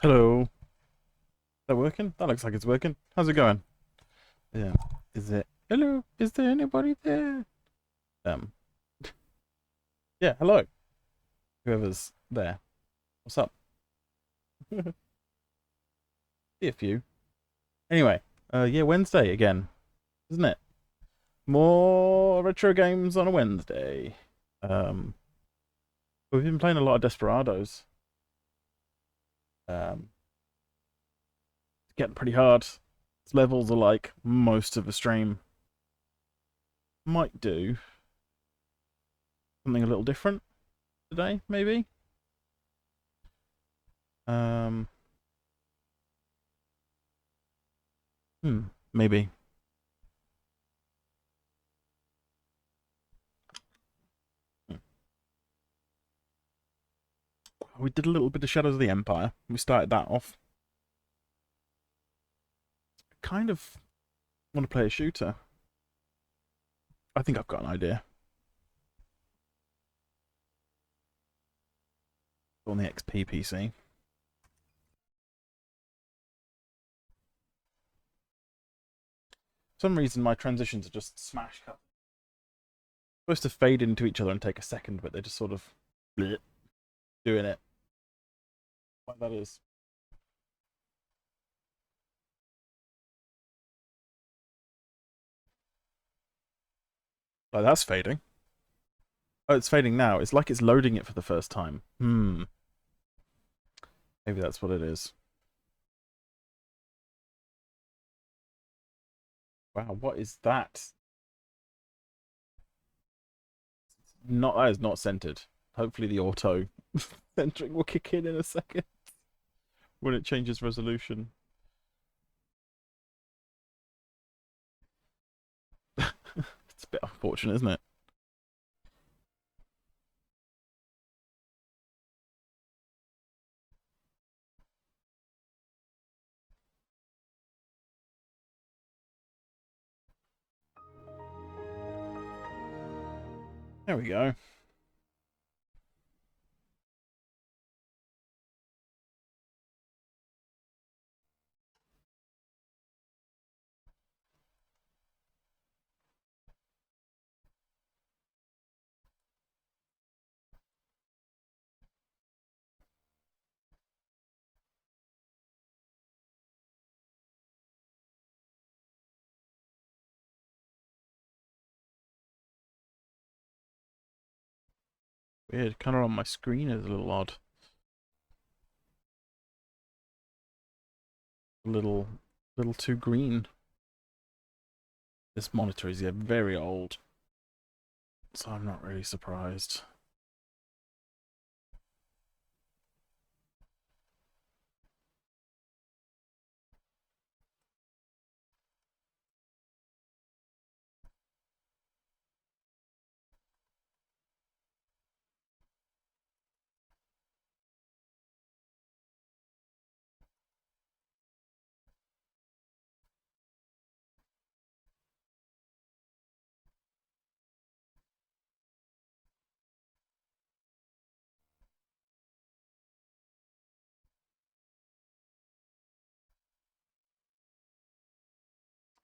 Hello. Is that working? That looks like it's working. How's it going? Yeah. Is it? Hello. Is there anybody there? Um. Yeah. Hello. Whoever's there. What's up? See a few. Anyway. Yeah. Wednesday again, isn't it? More retro games on a Wednesday. Um. We've been playing a lot of Desperados. It's getting pretty hard. Its levels are like most of the stream. Might do something a little different today, maybe. Um. Maybe. We did a little bit of Shadows of the Empire. We started that off. Kind of want to play a shooter. I think I've got an idea. On the XP PC. For some reason, my transitions are just smash cut. Supposed to fade into each other and take a second, but they're just sort of bleh, doing it. Like that is. Oh, that's fading. Oh, it's fading now. It's like it's loading it for the first time. Maybe that's what it is. Wow, what is that? Not that is not centered. Hopefully the auto centering will kick in a second when it changes resolution. It's a bit unfortunate, isn't it? There we go. Weird. Color on my screen is a little odd. A little too green. This monitor is, yeah, very old. So I'm not really surprised.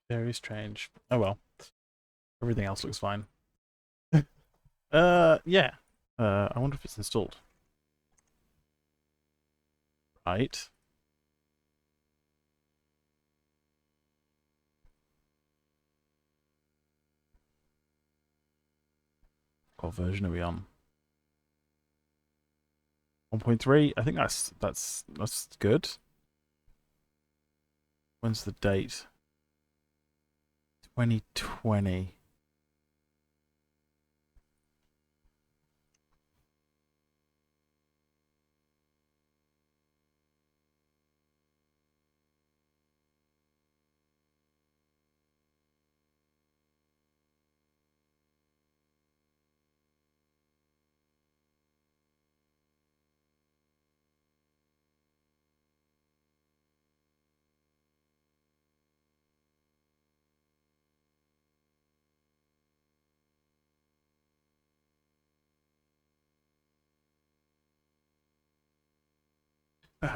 Very strange. Oh well. Everything else looks fine. Yeah. I wonder if it's installed. Right. What version are we on? 1.3. I think that's good. When's the date? 2020.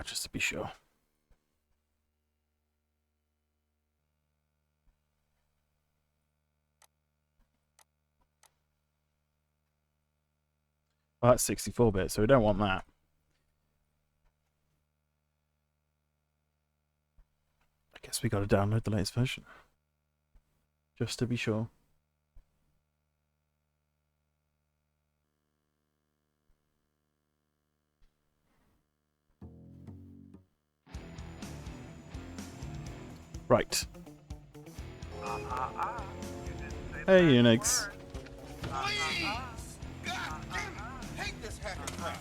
Just to be sure. Oh, that's 64-bit, so we don't want that. I guess we got to download the latest version. Just to be sure. Right. Hey, Unix. Please! God damn it! Hate this hacker crap!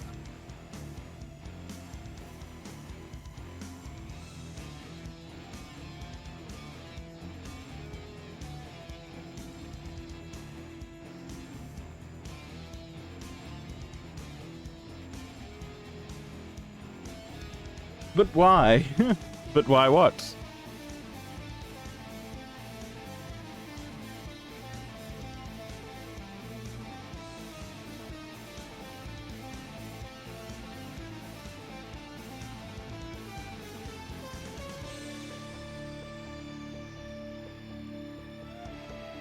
But why? But why what?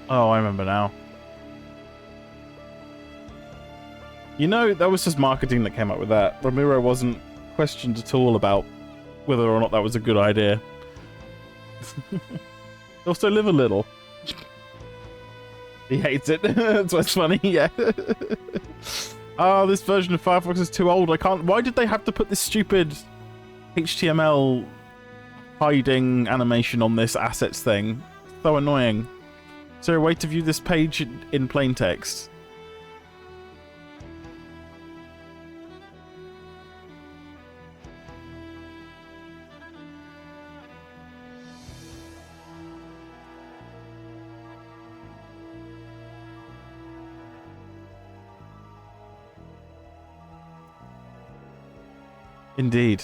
Oh, I remember now. You know, that was just marketing that came up with that. Ramiro wasn't questioned at all about whether or not that was a good idea. Also, live a little. He hates it. That's what's funny, yeah. Oh, this version of Firefox is too old. I can't... Why did they have to put this stupid HTML hiding animation on this assets thing? So annoying. Is there a way to view this page in plain text? Indeed.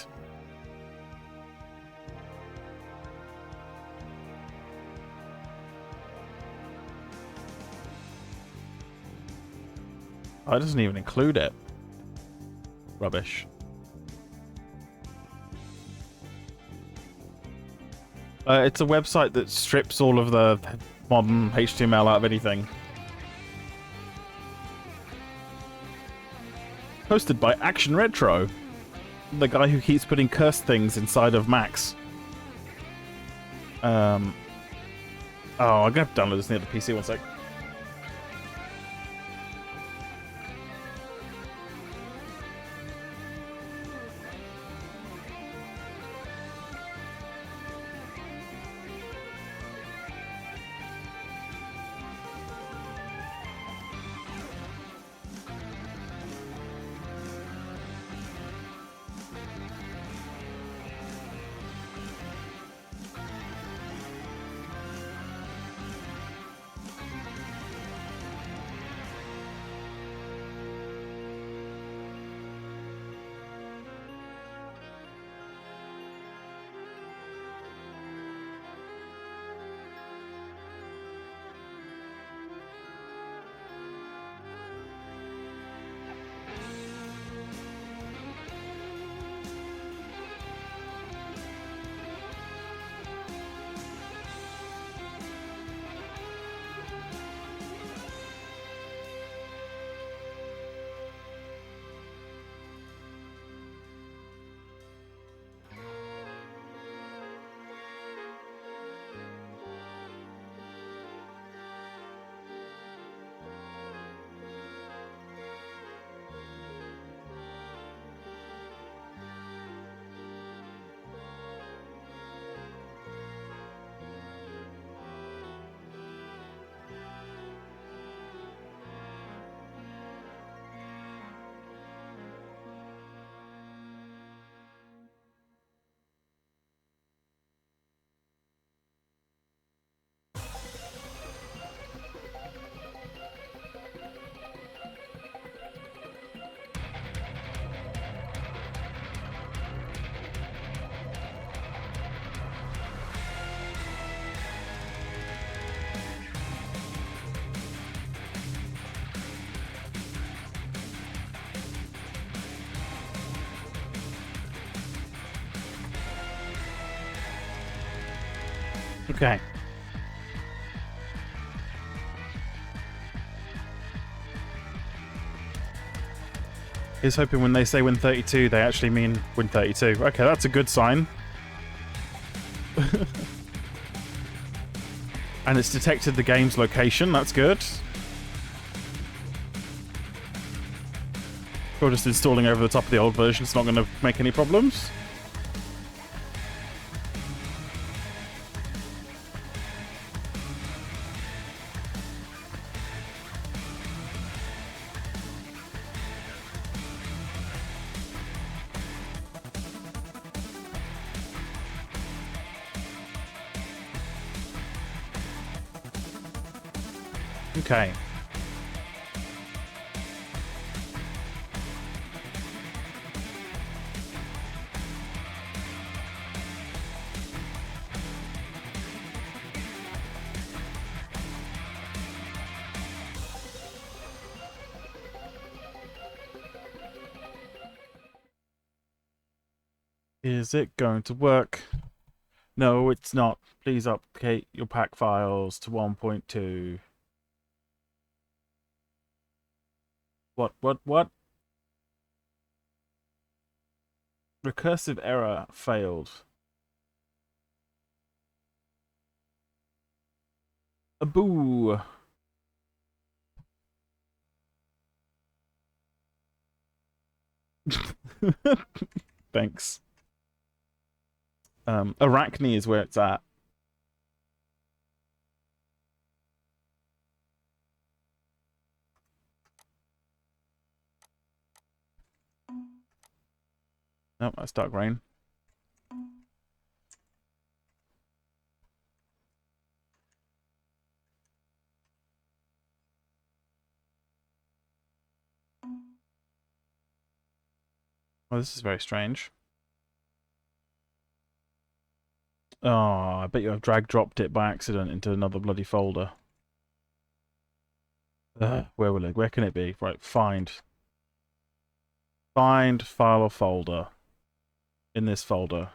Oh, it doesn't even include it. Rubbish. It's a website that strips all of the modern HTML out of anything. Hosted by Action Retro, the guy who keeps putting cursed things inside of Macs. Oh, I'm gonna have to download this near the PC, one sec. Okay. He's hoping when they say win 32, they actually mean win 32. Okay, that's a good sign. And it's detected the game's location. That's good. We're just installing over the top of the old version. It's not going to make any problems. Okay. Is it going to work? No, it's not. Please update your pack files to 1.2. What? Recursive error failed. A boo. Thanks. Arachne is where it's at. Nope, that's Dark Rain. Oh, this is very strange. Oh, I bet you I've drag dropped it by accident into another bloody folder. Where can it be? Right, find. Find file or folder. In this folder.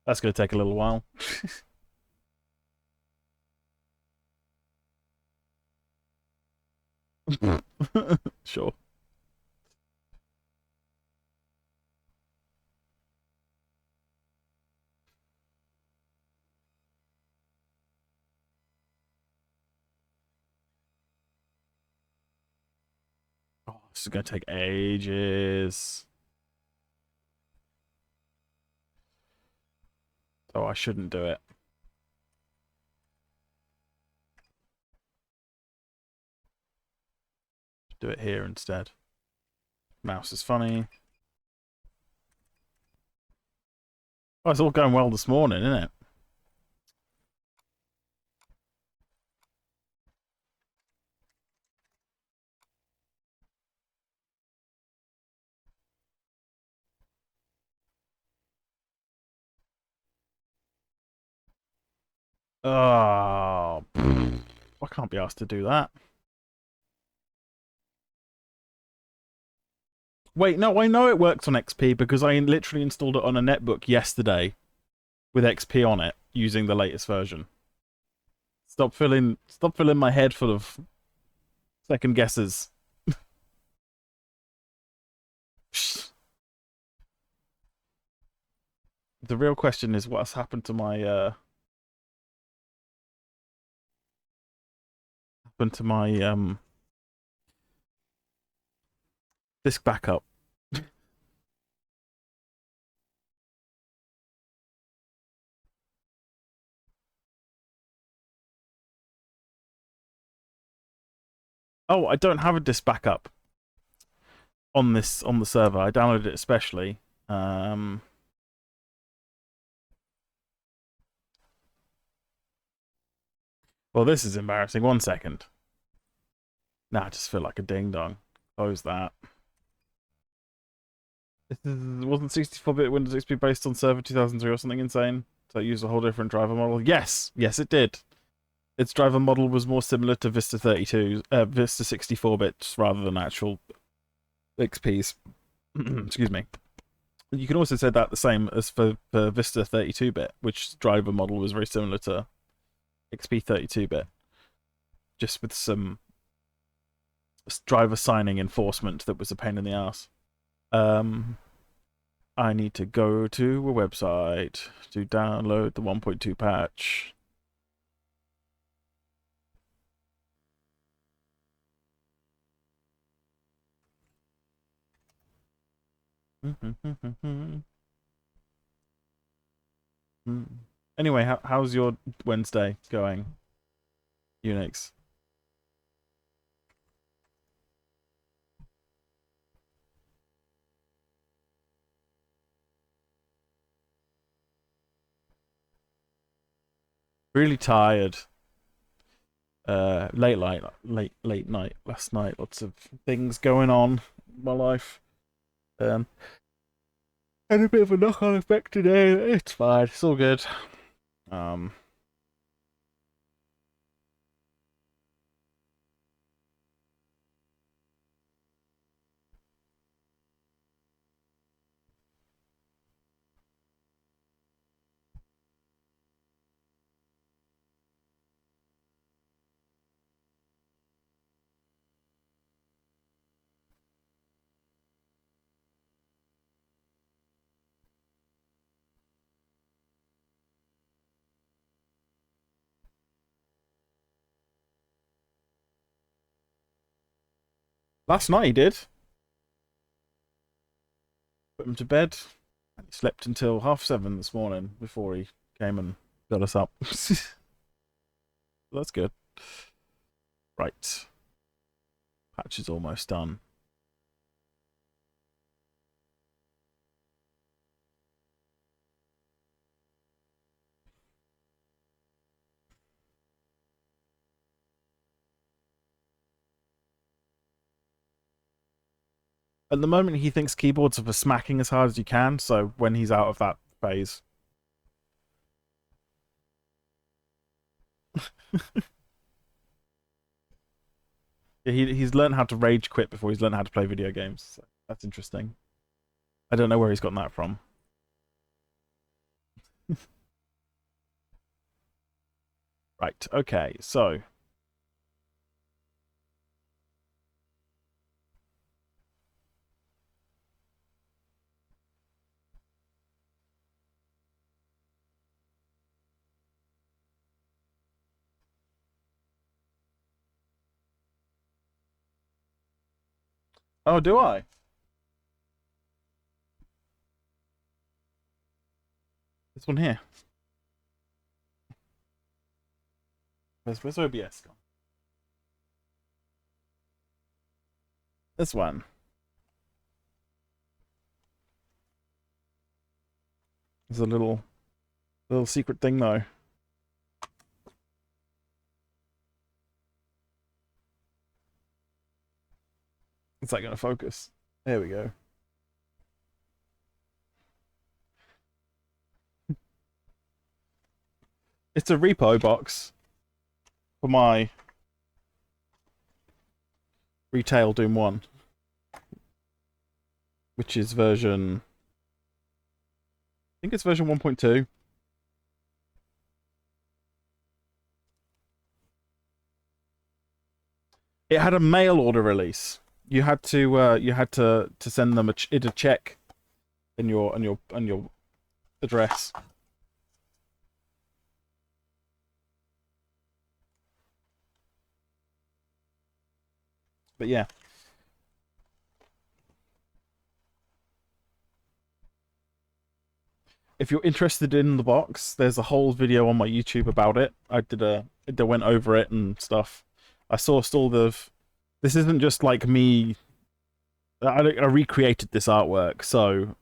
That's going to take a little while. Sure. Oh, this is going to take ages. Oh, I shouldn't do it. Do it here instead. Mouse is funny. Oh, it's all going well this morning, isn't it? Oh, I can't be asked to do that. Wait, no, I know it works on XP because I literally installed it on a netbook yesterday with XP on it using the latest version. Stop filling my head full of second guesses. The real question is what's happened to my disk backup. Oh, I don't have a disk backup on the server. I downloaded it especially. Well, this is embarrassing. 1 second. Nah, I just feel like a ding dong. Close that. Wasn't 64-bit Windows XP based on Server 2003 or something insane? So it used a whole different driver model? Yes, it did. Its driver model was more similar to Vista 32, Vista 64 bits rather than actual XPs. Excuse me. You can also say that the same as for Vista 32-bit, which driver model was very similar to XP 32-bit, just with some driver signing enforcement that was a pain in the ass. I need to go to a website to download the 1.2 patch. Anyway, how's your Wednesday going, Unix? Really tired. Late night last night. Lots of things going on in my life. Had a bit of a knock-on effect today. It's fine. It's all good. Last night he did. Put him to bed. And he slept until 7:30 this morning before he came and got us up. That's good. Right. Patch is almost done. At the moment, he thinks keyboards are for smacking as hard as you can, so when he's out of that phase. Yeah, he's learned how to rage quit before he's learned how to play video games. So that's interesting. I don't know where he's gotten that from. Right, okay, so... Oh, do I? This one here. Where's OBS gone? This one. There's a little secret thing though. Is that going to focus? There we go. It's a repo box for my retail Doom 1, which is version... I think it's version 1.2. It had a mail order release. You had to send them a check in your address. But yeah. If you're interested in the box, there's a whole video on my YouTube about it. I went over it and stuff. I sourced all the... This isn't just like me... I recreated this artwork, so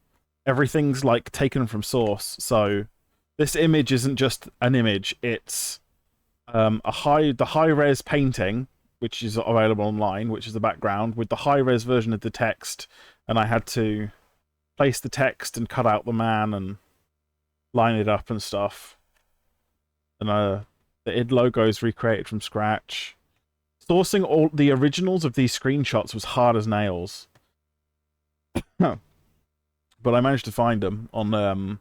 everything's like taken from source. So this image isn't just an image, it's the high-res painting, which is available online, which is the background, with the high-res version of the text, and I had to place the text and cut out the man and line it up and stuff. And the id logo is recreated from scratch. Sourcing all the originals of these screenshots was hard as nails. but I managed to find them on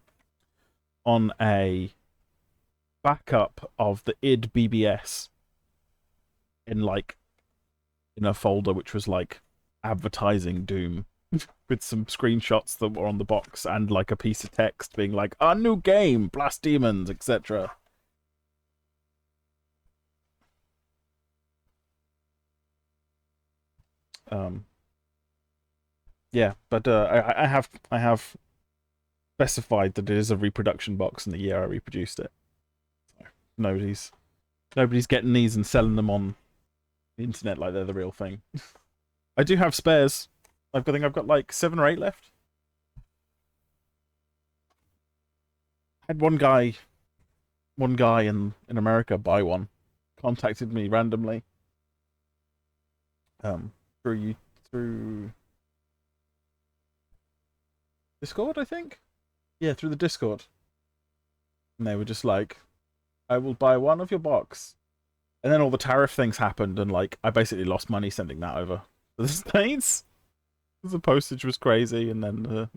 a backup of the id BBS in a folder which was like advertising Doom with some screenshots that were on the box and like a piece of text being like our new game, Blast Demons, etc. Yeah, but I have specified that it is a reproduction box in the year I reproduced it. So nobody's getting these and selling them on the internet like they're the real thing. I do have spares. I think I've got like 7 or 8 left. I had one guy in America buy one. Contacted me randomly. Through Discord, I think? Yeah, through the Discord. And they were just like, I will buy one of your box. And then all the tariff things happened, and like I basically lost money sending that over to the States. The postage was crazy, and then the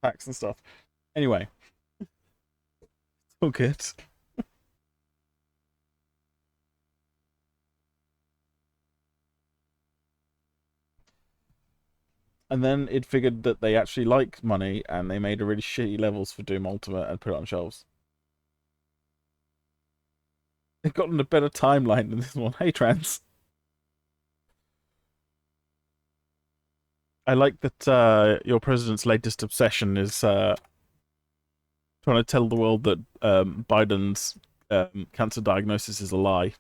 tax and stuff. Anyway, it's all good. And then it figured that they actually liked money, and they made a really shitty levels for Doom Ultimate and put it on shelves. They've gotten a better timeline than this one. Hey, Trans. I like that your president's latest obsession is trying to tell the world that Biden's cancer diagnosis is a lie.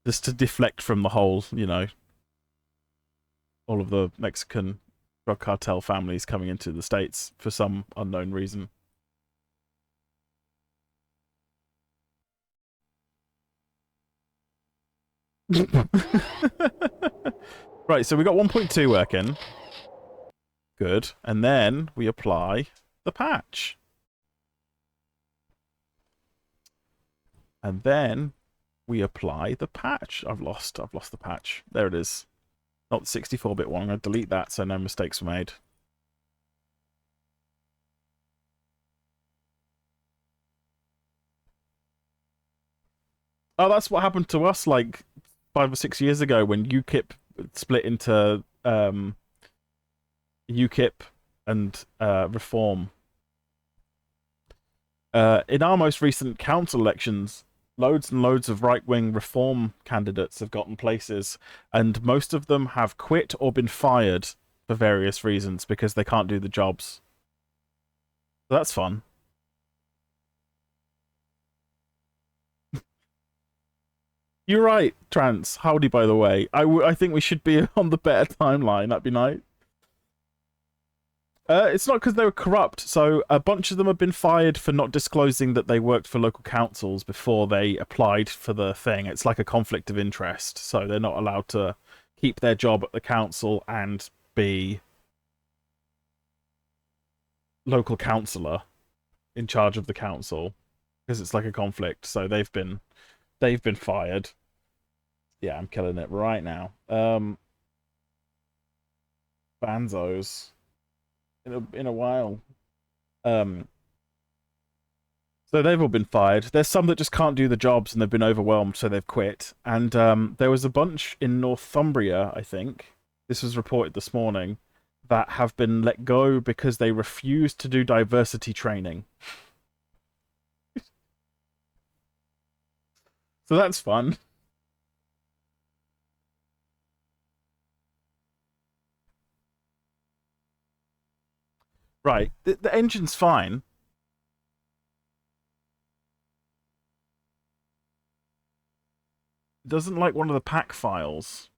Just to deflect from the whole, all of the Mexican drug cartel families coming into the States for some unknown reason. Right, so we got 1.2 working. Good. And then we apply the patch. And then we apply the patch. I've lost the patch. There it is. Not the 64-bit one. I'm going to delete that so no mistakes were made. Oh, that's what happened to us like 5 or 6 years ago when UKIP split into UKIP and Reform. In our most recent council elections, loads and loads of right-wing Reform candidates have gotten places, and most of them have quit or been fired for various reasons because they can't do the jobs. So that's fun. You're right, Trans. Howdy, by the way. I think we should be on the better timeline. That'd be nice. It's not because they were corrupt. So a bunch of them have been fired for not disclosing that they worked for local councils before they applied for the thing. It's like a conflict of interest. So they're not allowed to keep their job at the council and be local councillor in charge of the council because it's like a conflict. So they've been fired. Yeah, I'm killing it right now. Banzos in a while. So they've all been fired. There's some that just can't do the jobs and they've been overwhelmed, so they've quit. And there was a bunch in Northumbria, I think. This was reported this morning, that have been let go because they refused to do diversity training. So that's fun. Right, the engine's fine. It doesn't like one of the pack files.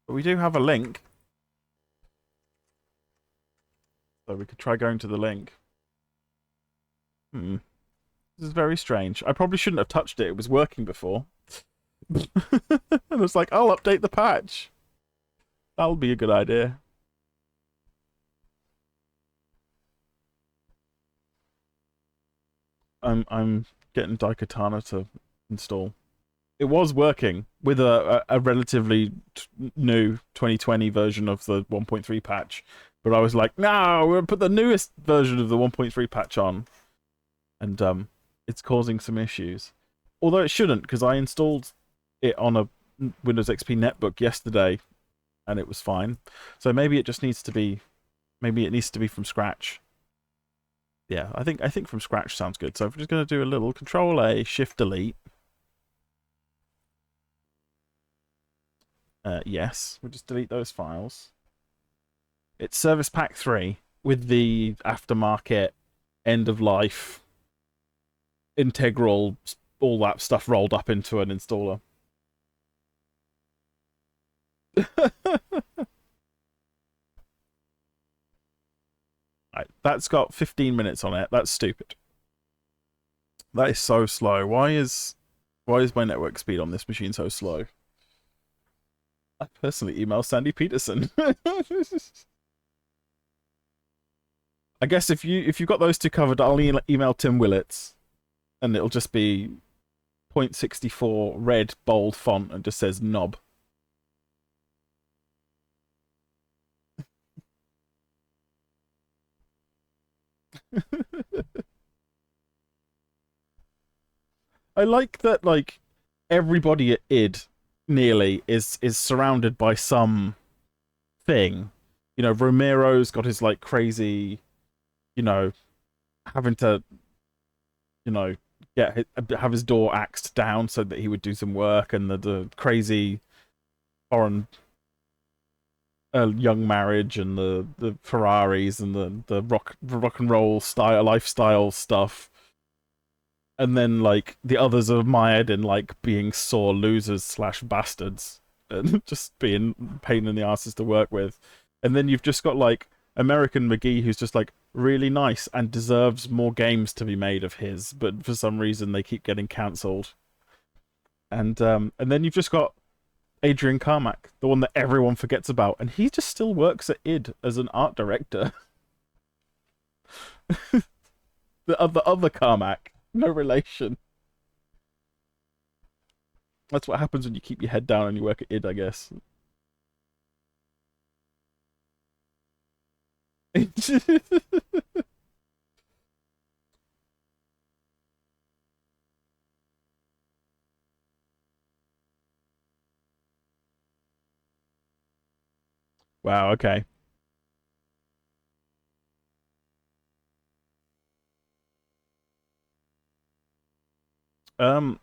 But we do have a link. So we could try going to the link. This is very strange. I probably shouldn't have touched it. It was working before. And it's like, I'll update the patch. That'll be a good idea. I'm getting Daikatana to install. It was working with a relatively new 2020 version of the 1.3 patch, but I was like, no, we'll put the newest version of the 1.3 patch on, and it's causing some issues. Although it shouldn't, because I installed it on a Windows XP netbook yesterday, and it was fine. So maybe it just needs to be, maybe it needs to be from scratch. Yeah, I think from scratch sounds good. So I'm just going to do a little Control A, Shift Delete. Yes, we'll just delete those files. It's Service Pack 3 with the aftermarket, end of life, integral, all that stuff rolled up into an installer. Right, that's got 15 minutes on it. That's stupid. That is so slow. Why is my network speed on this machine so slow? I personally email Sandy Peterson. I guess if you've got those two covered, I'll email Tim Willits, and it'll just be 0.64 red bold font and just says knob. I like that, like, everybody at id nearly is surrounded by some thing. You know, Romero's got his like crazy, you know, having to, you know, have his door axed down so that he would do some work, and the crazy foreign young marriage, and the Ferraris, and the rock and roll style lifestyle stuff. And then like the others are mired in like being sore losers slash bastards and just being pain in the asses to work with. And then you've just got like American McGee, who's just like really nice and deserves more games to be made of his, but for some reason they keep getting cancelled. And then you've just got Adrian Carmack, the one that everyone forgets about, and he just still works at id as an art director. The other Carmack, no relation. That's what happens when you keep your head down and you work at id, I guess. Wow, okay. Um,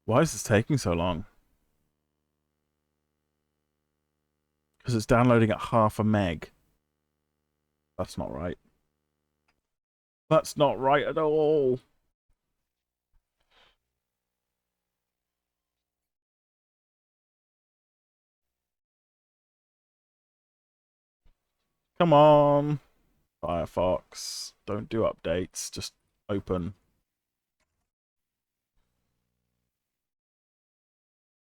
why is this taking so long? Because it's downloading at 0.5 meg. That's not right. That's not right at all. Come on, Firefox. Don't do updates. Just open.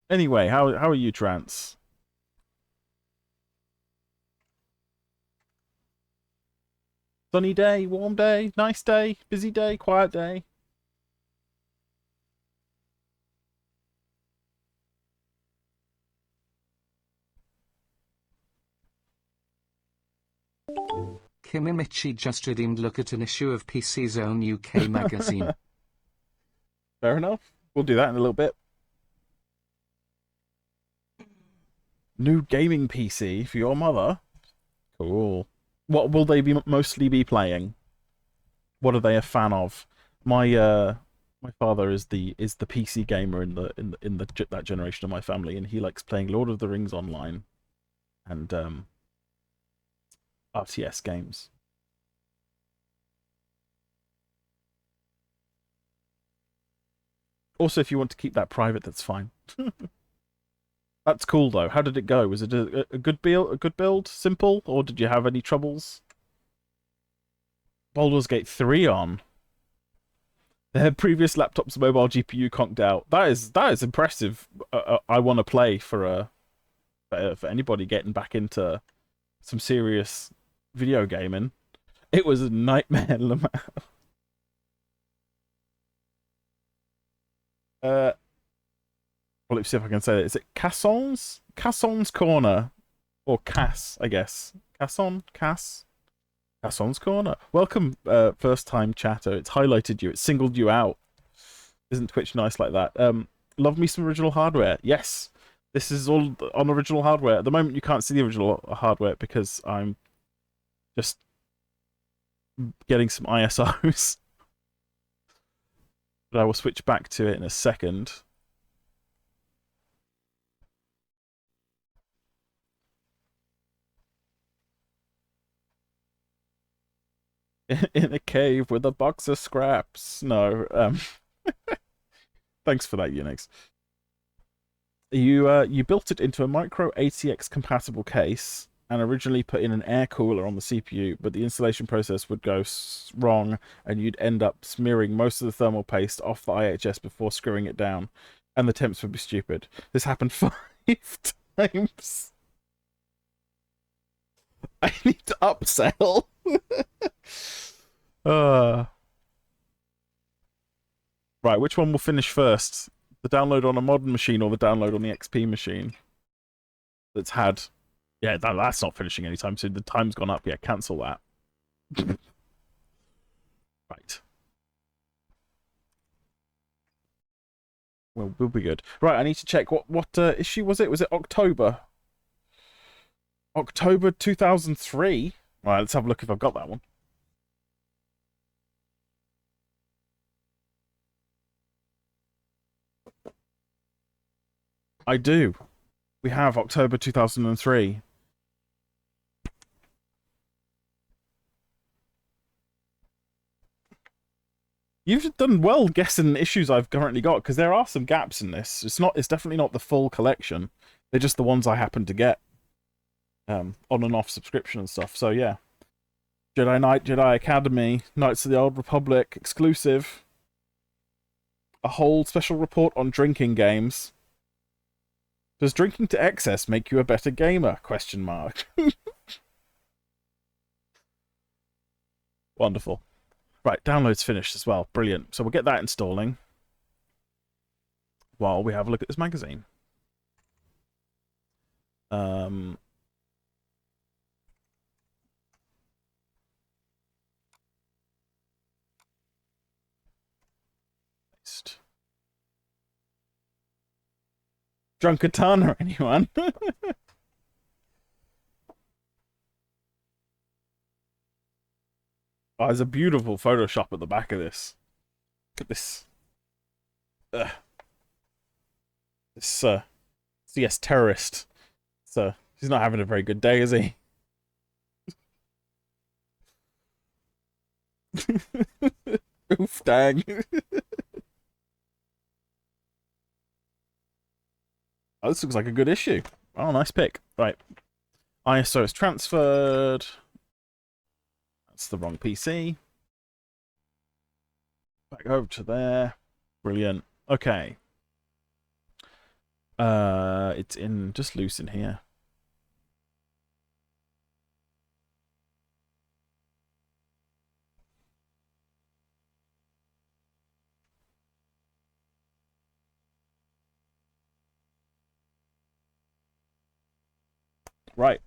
Anyway, how are you, Trance? Sunny day, warm day, nice day, busy day, quiet day. Kimimichi just redeemed. Look at an issue of PCZone UK magazine. Fair enough. We'll do that in a little bit. New gaming PC for your mother. Cool. What will they be mostly be playing? What are they a fan of? My father is the PC gamer in that generation of my family, and he likes playing Lord of the Rings online and RTS games. Also, if you want to keep that private, that's fine. That's cool though. How did it go? Was it a good build? A good build? Simple, or did you have any troubles? Baldur's Gate 3 on. Their previous laptop's mobile GPU conked out. That is impressive. I want to play for anybody getting back into some serious video gaming. It was a nightmare. Well, let's see if I can say it. Is it Casson's? Casson's Corner. Or Cass, I guess. Casson? Cass? Casson's Corner. Welcome, first time chatter. It's highlighted you. It's singled you out. Isn't Twitch nice like that? Love me some original hardware. Yes. This is all on original hardware. At the moment, you can't see the original hardware because I'm just getting some ISOs. But I will switch back to it in a second. In a cave with a box of scraps. No. Thanks for that, Unix. You built it into a micro ATX compatible case and originally put in an air cooler on the CPU, but the installation process would go wrong and you'd end up smearing most of the thermal paste off the IHS before screwing it down, and the temps would be stupid. This happened 5 times. I need to upsell. Right, which one will finish first? The download on a modern machine or the download on the XP machine? That's had... Yeah, that's not finishing anytime soon. The time's gone up. Yeah, cancel that. Right. Well, we'll be good. Right, I need to check what issue was it? Was it October? October 2003? Right, let's have a look if I've got that one. I do. We have October 2003. You've done well guessing issues I've currently got, because there are some gaps in this. It's definitely not the full collection. They're just the ones I happen to get on and off subscription and stuff. So yeah. Jedi Knight, Jedi Academy, Knights of the Old Republic, exclusive. A whole special report on drinking games. Does drinking to excess make you a better gamer? Question mark. Wonderful. Right, download's finished as well. Brilliant. So we'll get that installing while we have a look at this magazine. Daikatana, anyone? Oh, there's a beautiful Photoshop at the back of this. Look at this. This CS terrorist. So he's not having a very good day, is he? Oof, dang. Oh, this looks like a good issue. Oh, nice pick. Right. ISO is transferred. That's the wrong PC. Back over to there. Brilliant. Okay. It's in just loose in here. Right.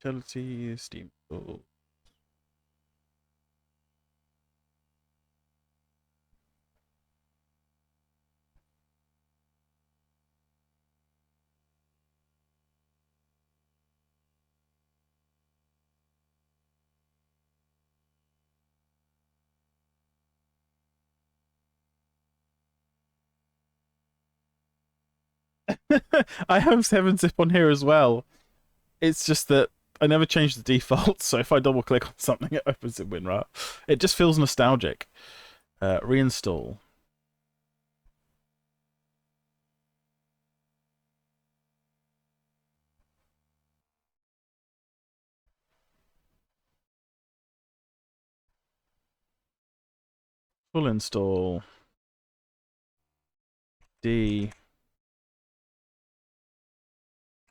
Utility, Steam. Oh. I have 7-zip on here as well. It's just that I never changed the default, so if I double click on something, it opens in WinRAR. It just feels nostalgic. Reinstall. Full install. D.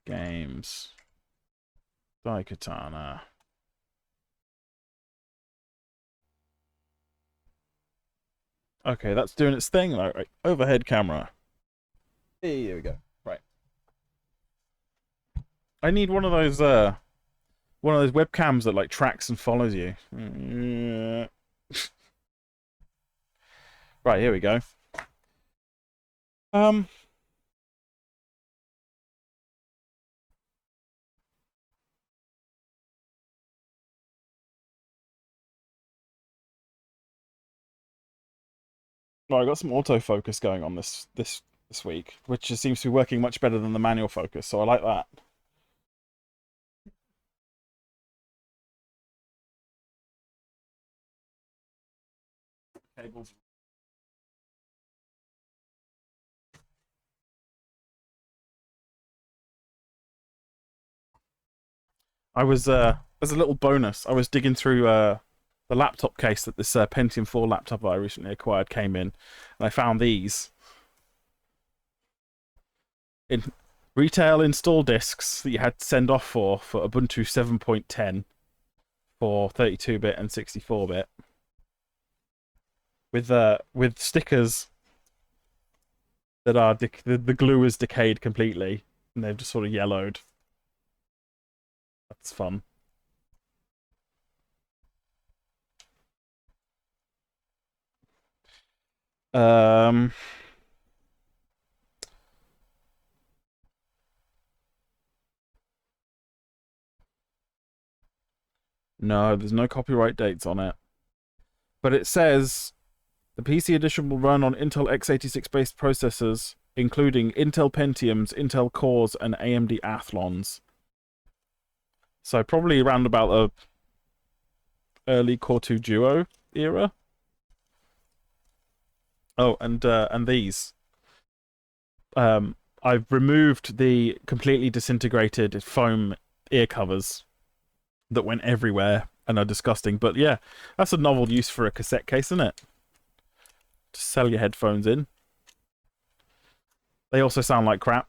Games. Daikatana. Okay, that's doing its thing. Right. Overhead camera. Hey, here we go. Right. I need one of those webcams that like tracks and follows you. Right, here we go. Well, I got some autofocus going on this week, which just seems to be working much better than the manual focus, so I like that. Cables. I was as a little bonus, I was digging through the laptop case that this Pentium 4 laptop I recently acquired came in, and I found these in retail install discs that you had to send off for Ubuntu 7.10 for 32-bit and 64-bit with stickers that are the glue is decayed completely and they've just sort of yellowed. That's fun. No, there's no copyright dates on it. But it says the PC edition will run on Intel x86 based processors, including Intel Pentiums, Intel Cores, and AMD Athlons. So probably around about the early Core 2 Duo era. Oh, and these. I've removed the completely disintegrated foam ear covers that went everywhere and are disgusting. But yeah, that's a novel use for a cassette case, isn't it? To sell your headphones in. They also sound like crap.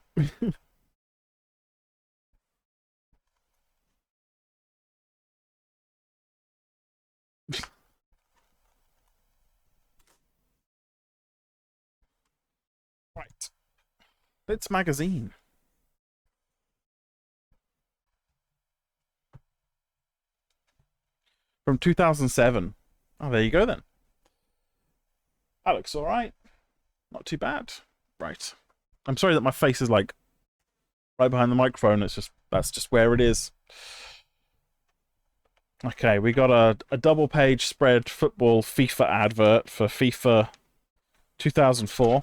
Right. It's magazine. From 2007. Oh, there you go then. That looks alright. Not too bad. Right. I'm sorry that my face is like right behind the microphone. That's just where it is. Okay, we got a double page spread football FIFA advert for FIFA 2004.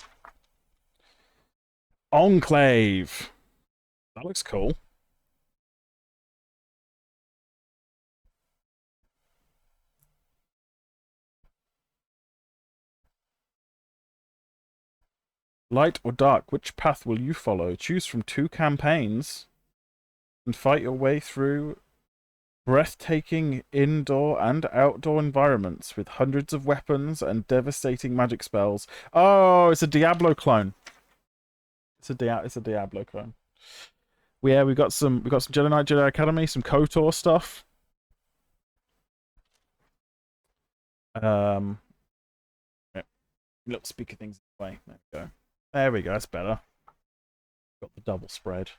Enclave. That looks cool. Light or dark, which path will you follow? Choose from 2 campaigns and fight your way through breathtaking indoor and outdoor environments with hundreds of weapons and devastating magic spells. Oh, it's a Diablo clone. It's a Diablo clone. Yeah, we got some Jedi Knight Jedi Academy, some KOTOR stuff. Little speaker things away. There we go. There we go. That's better. Got the double spread.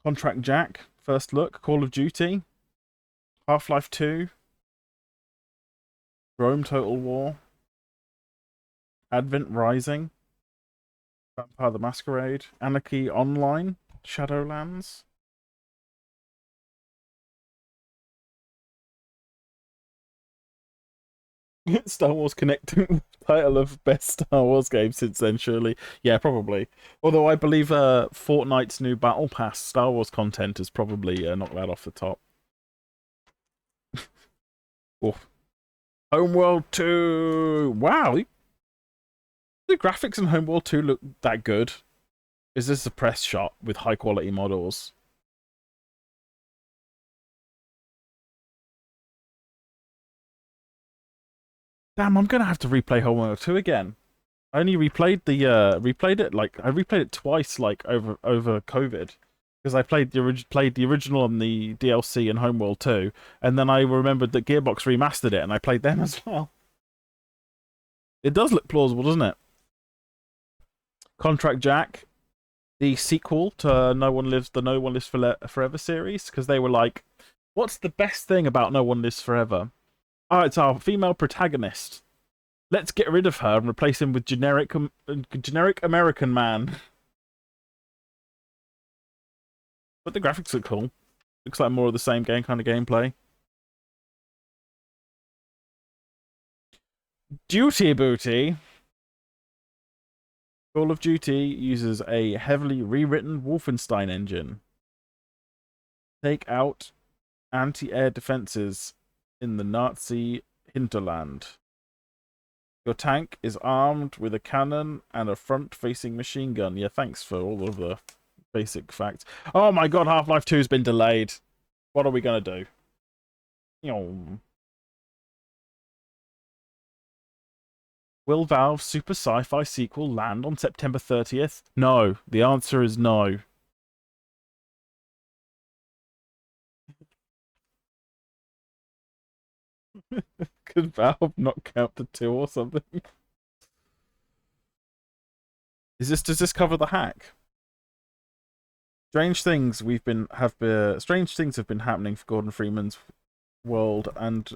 Contract Jack, first look, Call of Duty, Half-Life 2, Rome Total War, Advent Rising, Vampire the Masquerade, Anarchy Online, Shadowlands. Star Wars Connect title of best Star Wars game since then, surely. Yeah, probably. Although I believe Fortnite's new Battle Pass Star Wars content has probably knocked that off the top. Oof. Homeworld 2! Wow! The graphics in Homeworld 2 look that good. Is this a press shot with high quality models? Damn, I'm gonna have to replay Homeworld 2 again. I only replayed I replayed it twice like over COVID because I played the original and the DLC in Homeworld 2, and then I remembered that Gearbox remastered it and I played them as well. It does look plausible, doesn't it? Contract Jack, the sequel to No One Lives Forever series, because they were like, what's the best thing about No One Lives Forever? Oh, it's our female protagonist. Let's get rid of her and replace him with generic American man. But the graphics look cool. Looks like more of the same kind of gameplay. Duty Booty. Call of Duty uses a heavily rewritten Wolfenstein engine. Take out anti-air defenses in the Nazi hinterland. Your tank is armed with a cannon and a front-facing machine gun. Yeah, thanks for all of the basic facts. Oh my god, Half-Life 2's been delayed. What are we gonna do? Will Valve's super sci-fi sequel land on September 30th? No. The answer is no. Could Valve not count the 2 or something? Does this cover the hack? Strange things have been happening for Gordon Freeman's world, and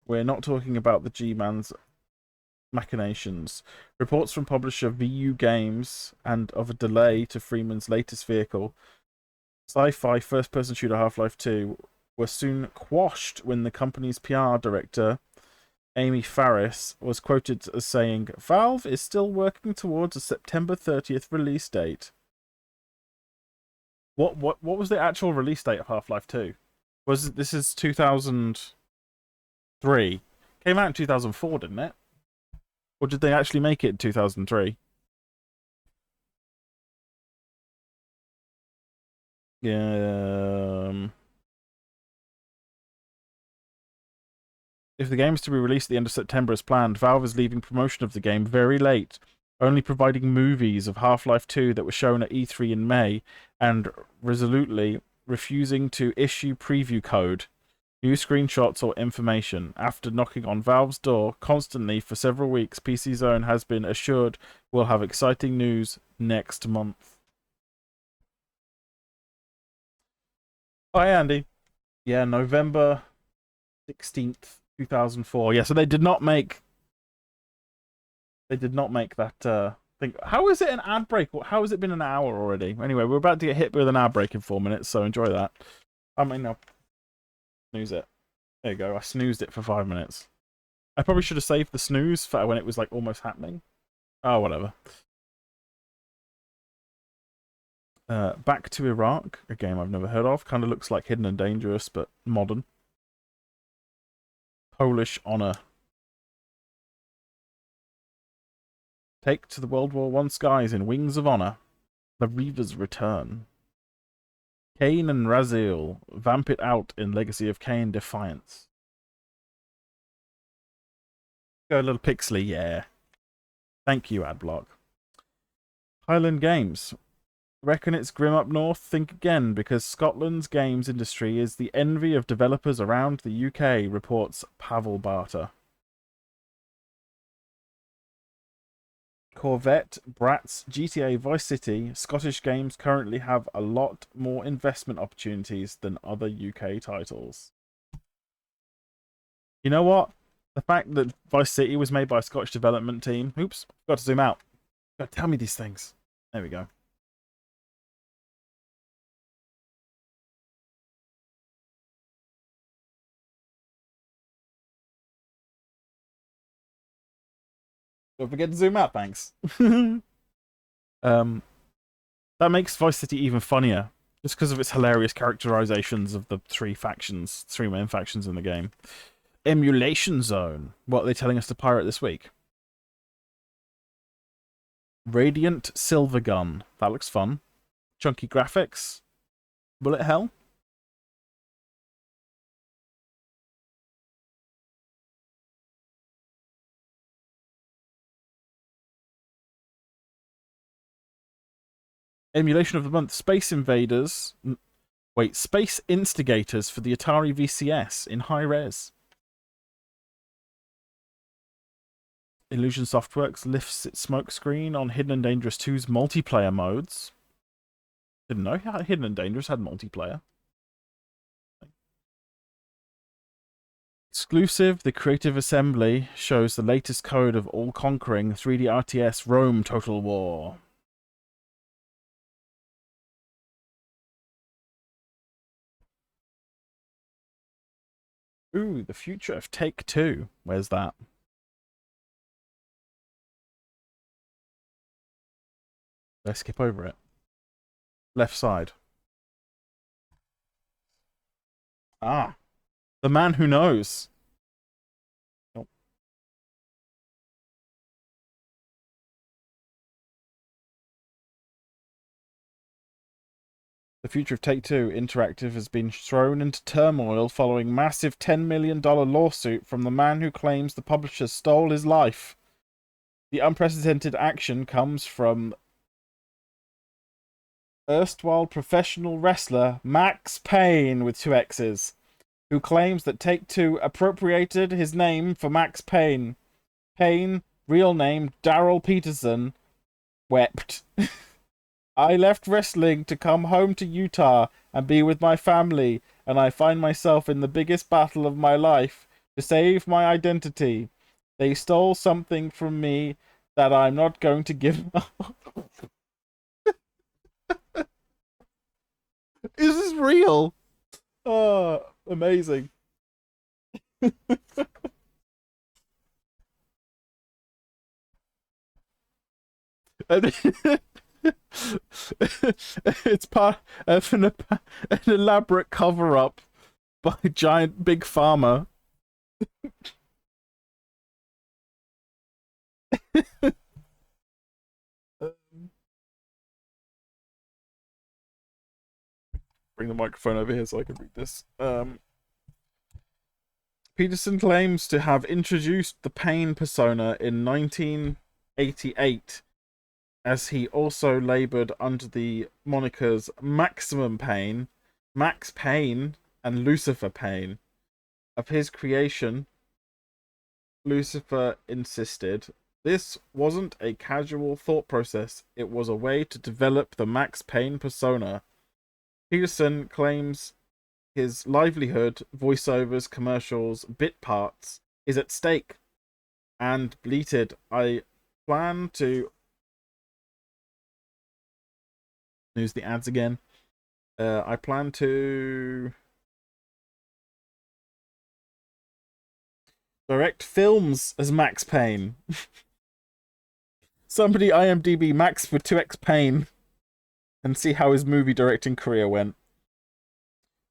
we're not talking about the G-Man's machinations. Reports from publisher VU Games and of a delay to Freeman's latest vehicle, sci-fi first-person shooter Half-Life 2, were soon quashed when the company's PR director, Amy Farris, was quoted as saying, "Valve is still working towards a September 30th release date." What was the actual release date of Half-Life 2? This is 2003. Came out in 2004, didn't it? Or did they actually make it in 2003? Yeah. If the game is to be released at the end of September as planned, Valve is leaving promotion of the game very late, only providing movies of Half-Life 2 that were shown at E3 in May, and resolutely refusing to issue preview code, new screenshots, or information. After knocking on Valve's door constantly for several weeks, PCZone has been assured we'll have exciting news next month. Hi, Andy. Yeah, November 16th, 2004. Yeah, so they did not make that thing. How is it an ad break? How has it been an hour already? Anyway, we're about to get hit with an ad break in 4 minutes, so enjoy that. I mean, I'll snooze it. There you go. I snoozed it for 5 minutes. I probably should have saved the snooze for when it was like almost happening. Oh, whatever. Back to Iraq, a game I've never heard of. Kind of looks like Hidden and Dangerous, but modern. Polish Honor. Take to the World War I skies in Wings of Honor. The Reavers return. Kane and Raziel vamp it out in Legacy of Kain Defiance. Go a little pixely, yeah. Thank you, Adblock. Highland Games. Reckon it's grim up north? Think again, because Scotland's games industry is the envy of developers around the UK, reports Pavel Barter. Corvette, Bratz, GTA Vice City, Scottish games currently have a lot more investment opportunities than other UK titles. You know what? The fact that Vice City was made by a Scottish development team... Oops, got to zoom out. Got to tell me these things. There we go. Don't forget to zoom out, thanks. That makes Vice City even funnier, just because of its hilarious characterizations of the three main factions in the game. Emulation Zone. What are they telling us to pirate this week? Radiant Silver Gun. That looks fun. Chunky graphics. Bullet hell. Emulation of the month. Space Invaders. Wait, Space Instigators for the Atari VCS in high res. Illusion Softworks lifts its smokescreen on Hidden and Dangerous 2's multiplayer modes. Didn't know Hidden and Dangerous had multiplayer. Exclusive, the Creative Assembly shows the latest code of all-conquering 3D RTS Rome Total War. Ooh, the future of Take-Two. Where's that? Let's skip over it. Left side. Ah. The man who knows. Nope. The future of Take-Two Interactive has been thrown into turmoil following massive $10 million lawsuit from the man who claims the publisher stole his life. The unprecedented action comes from erstwhile professional wrestler Max Payne with 2 X's, who claims that Take-Two appropriated his name for Max Payne. Payne, real name Daryl Peterson, wept. I left wrestling to come home to Utah and be with my family, and I find myself in the biggest battle of my life to save my identity. They stole something from me that I'm not going to give up. Is this real? Oh, amazing. It's part of an elaborate cover-up by giant big pharma. Bring the microphone over here so I can read this. Peterson claims to have introduced the Payne persona in 1988, as he also labored under the monikers Maximum Payne, Max Payne, and Lucifer Payne. Of his creation, Lucifer insisted, this wasn't a casual thought process, it was a way to develop the Max Payne persona. Peterson claims his livelihood, voiceovers, commercials, bit parts, is at stake, and bleated, I plan to... There's the ads again. I plan to... direct films as Max Payne. Somebody IMDb Max with 2x Payne and see how his movie directing career went.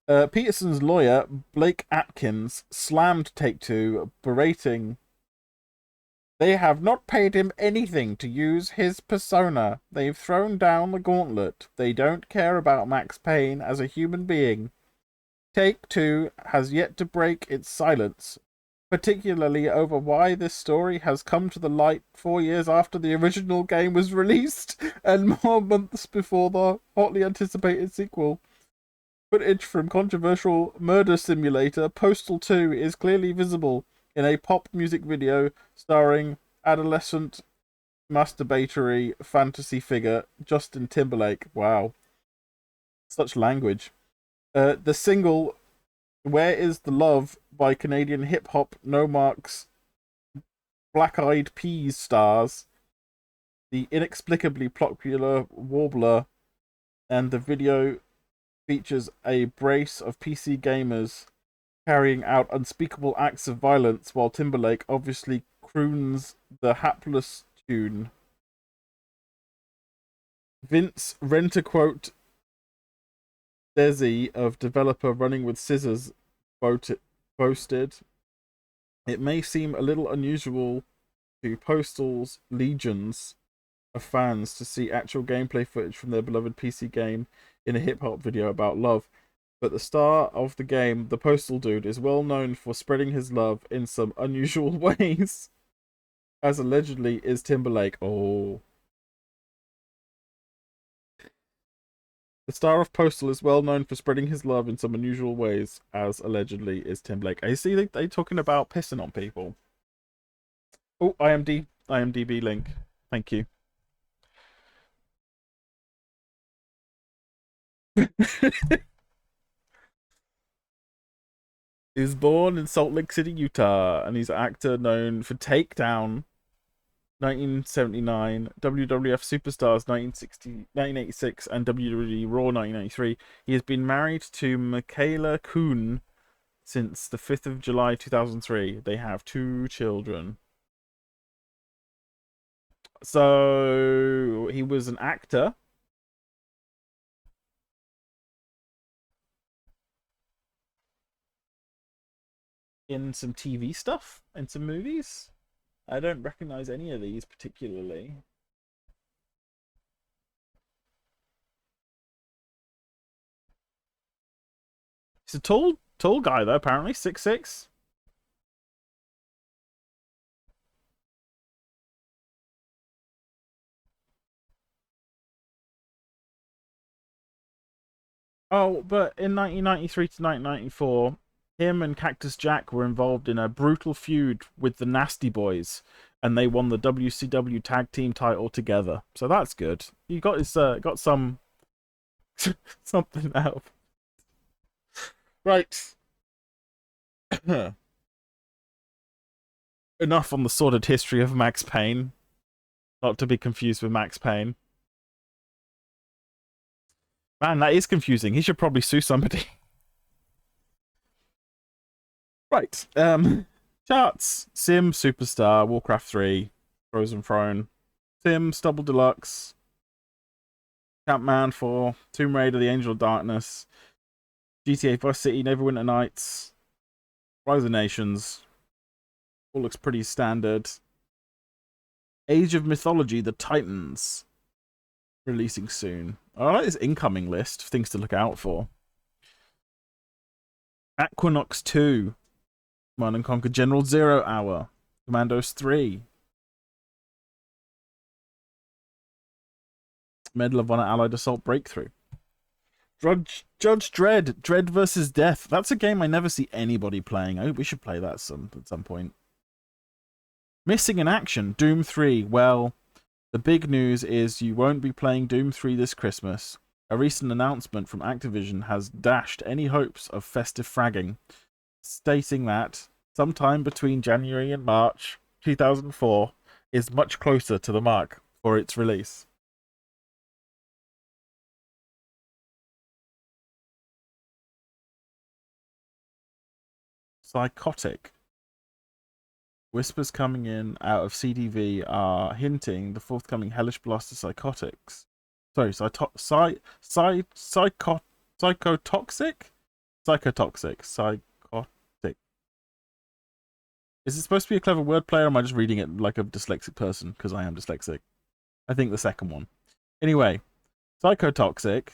Peterson's lawyer, Blake Atkins, slammed Take-Two, berating, they have not paid him anything to use his persona. They've thrown down the gauntlet. They don't care about Max Payne as a human being. Take-Two has yet to break its silence, particularly over why this story has come to the light 4 years after the original game was released and more months before the hotly anticipated sequel. Footage from controversial murder simulator Postal 2 is clearly visible in a pop music video starring adolescent masturbatory fantasy figure Justin Timberlake. Wow. Such language. The single Where Is the Love by Canadian hip-hop No Marks Black Eyed Peas stars the inexplicably popular Warbler, and the video features a brace of PC gamers carrying out unspeakable acts of violence while Timberlake obviously croons the hapless tune. Vince Rent-A-Quote Desi of developer Running with Scissors boasted, it may seem a little unusual to Postal's legions of fans to see actual gameplay footage from their beloved PC game in a hip-hop video about love. But the star of the game, the Postal Dude, is well known for spreading his love in some unusual ways, as allegedly is Timberlake. Oh. The star of Postal is well known for spreading his love in some unusual ways, as allegedly is Timberlake. I see they talking about pissing on people. Oh, IMDb link. Thank you. He was born in Salt Lake City, Utah, and he's an actor known for Takedown 1979, WWF Superstars 1986, and WWE Raw 1993. He has been married to Michaela Kuhn since the 5th of July 2003. They have 2 children. So he was an actor. In some TV stuff, in some movies. I don't recognize any of these particularly. He's a tall guy though, apparently, 6'6". Oh, but in 1993 to 1994, him and Cactus Jack were involved in a brutal feud with the Nasty Boys, and they won the WCW Tag Team title together. So that's good. He got his got some something out. Right. Enough on the sordid history of Max Payne. Not to be confused with Max Payne. Man, that is confusing. He should probably sue somebody. Right. Charts. Sim, Superstar, Warcraft 3, Frozen Throne, Sims, Double Deluxe, Campman 4, Tomb Raider, The Angel of Darkness, GTA Vice City, Neverwinter Nights, Rise of the Nations. All looks pretty standard. Age of Mythology, The Titans. Releasing soon. I like this incoming list of things to look out for. Aquanox 2. Command and Conquer General 0 Hour. Commandos 3. Medal of Honor Allied Assault Breakthrough. Judge Dredd. Dredd vs. Death. That's a game I never see anybody playing. I hope we should play that at some point. Missing in Action. Doom 3. Well, the big news is you won't be playing Doom 3 this Christmas. A recent announcement from Activision has dashed any hopes of festive fragging, stating that sometime between January and March 2004 is much closer to the mark for its release. Psychotic. Whispers coming in out of CDV are hinting the forthcoming Hellish Blaster Psychotics. Sorry, psychotoxic? Psychotic. Is it supposed to be a clever wordplay, or am I just reading it like a dyslexic person? Because I am dyslexic. I think the second one. Anyway, psychotoxic.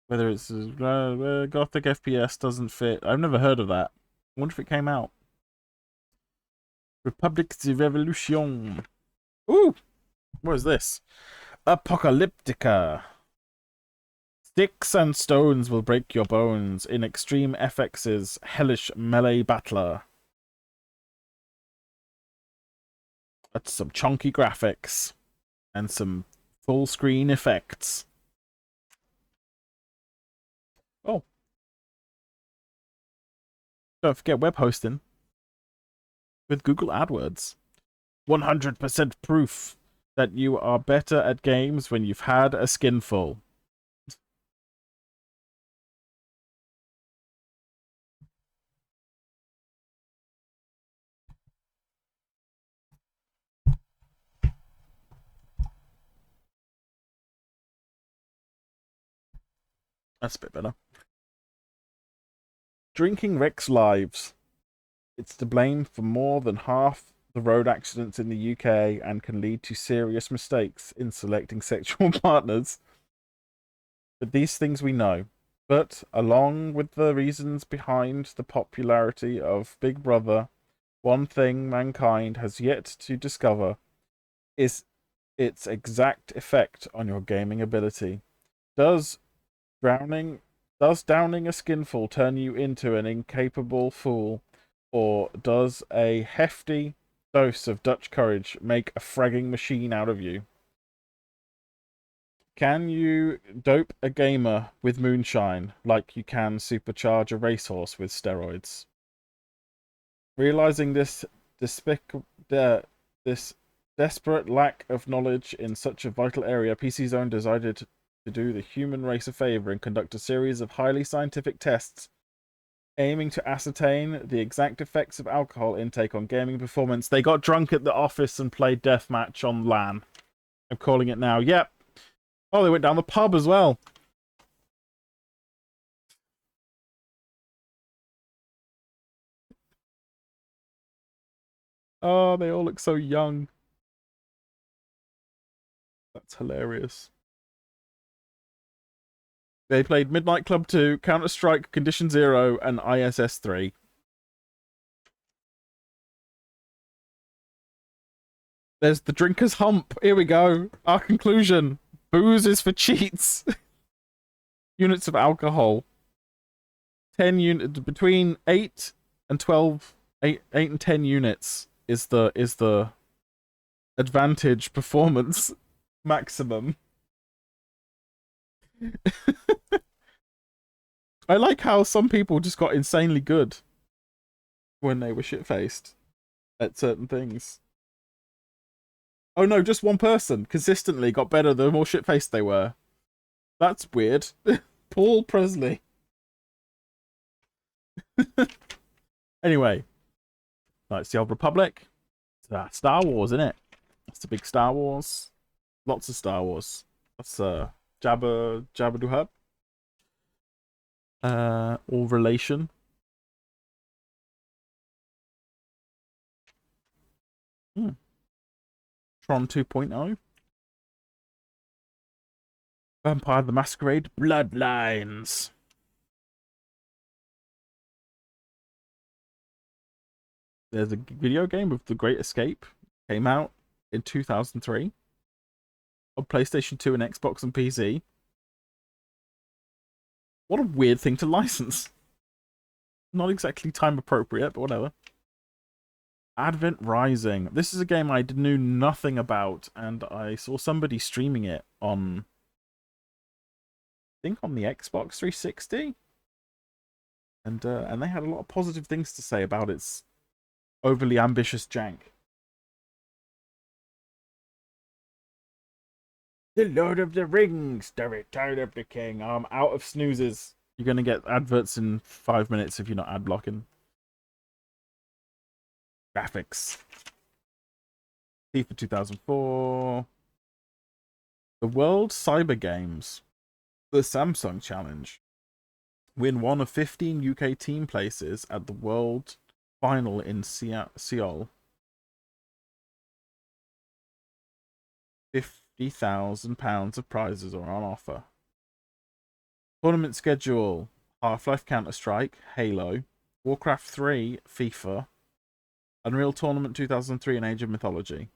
Whether it's Gothic FPS doesn't fit. I've never heard of that. I wonder if it came out. Republic de Revolution. Ooh! What is this? Apocalyptica. Sticks and stones will break your bones in Extreme FX's Hellish Melee Battler. That's some chunky graphics. And some full screen effects. Oh. Don't forget web hosting. With Google AdWords. 100% proof that you are better at games when you've had a skinful. That's a bit better. Drinking wrecks lives. It's to blame for more than half the road accidents in the UK and can lead to serious mistakes in selecting sexual partners. But these things we know. But along with the reasons behind the popularity of Big Brother, one thing mankind has yet to discover is its exact effect on your gaming ability. Does downing a skinful turn you into an incapable fool, or does a hefty dose of Dutch courage make a fragging machine out of you? Can you dope a gamer with moonshine like you can supercharge a racehorse with steroids? Realizing this this desperate lack of knowledge in such a vital area, PCZone decided to do the human race a favor and conduct a series of highly scientific tests aiming to ascertain the exact effects of alcohol intake on gaming performance. They got drunk at the office and played deathmatch on LAN. I'm calling it now. Yep. Oh, they went down the pub as well. Oh, they all look so young. That's hilarious. They played Midnight Club 2, Counter-Strike Condition Zero, and ISS 3. There's the drinker's hump. Here we go. Our conclusion. Booze is for cheats. Units of alcohol. 10 units between 8 and 12, 8 and 10 units is the advantage performance maximum. I like how some people just got insanely good when they were shit-faced at certain things. Oh no, just one person consistently got better the more shit-faced they were. That's weird. Paul Presley. Anyway. No, it's the Old Republic. It's Star Wars, isn't it? It's the big Star Wars. Lots of Star Wars. That's Jabba the Hutt. All relation. Tron 2.0. Vampire the Masquerade Bloodlines. There's a video game of The Great Escape. Came out in 2003 on PlayStation 2 and Xbox and PC. What a weird thing to license. Not exactly time appropriate, but whatever. Advent Rising. This is a game I knew nothing about, and I saw somebody streaming it on, I think on the Xbox 360. And they had a lot of positive things to say about its overly ambitious jank. The Lord of the Rings, the Return of the King. I'm out of snoozes. You're going to get adverts in 5 minutes if you're not ad blocking. Graphics. FIFA 2004. The World Cyber Games. The Samsung Challenge. Win one of 15 UK team places at the World Final in Seoul. £50,000 of prizes are on offer. Tournament schedule: Half-Life, Counter-Strike, Halo, Warcraft 3, FIFA, Unreal Tournament 2003, and Age of Mythology.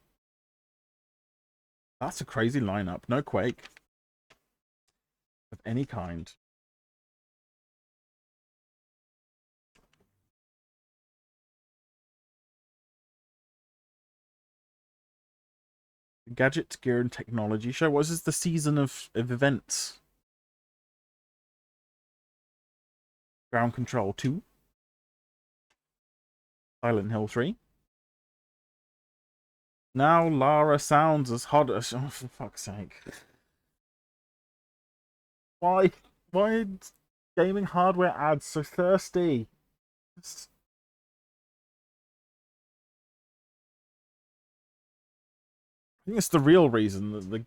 That's a crazy lineup. No Quake of any kind. Gadget, Gear, and Technology Show. What is this? The season of events. Ground Control 2. Silent Hill 3. Now Lara sounds as hot as... Oh, for fuck's sake. Why is gaming hardware ads so thirsty? I think it's the real reason that the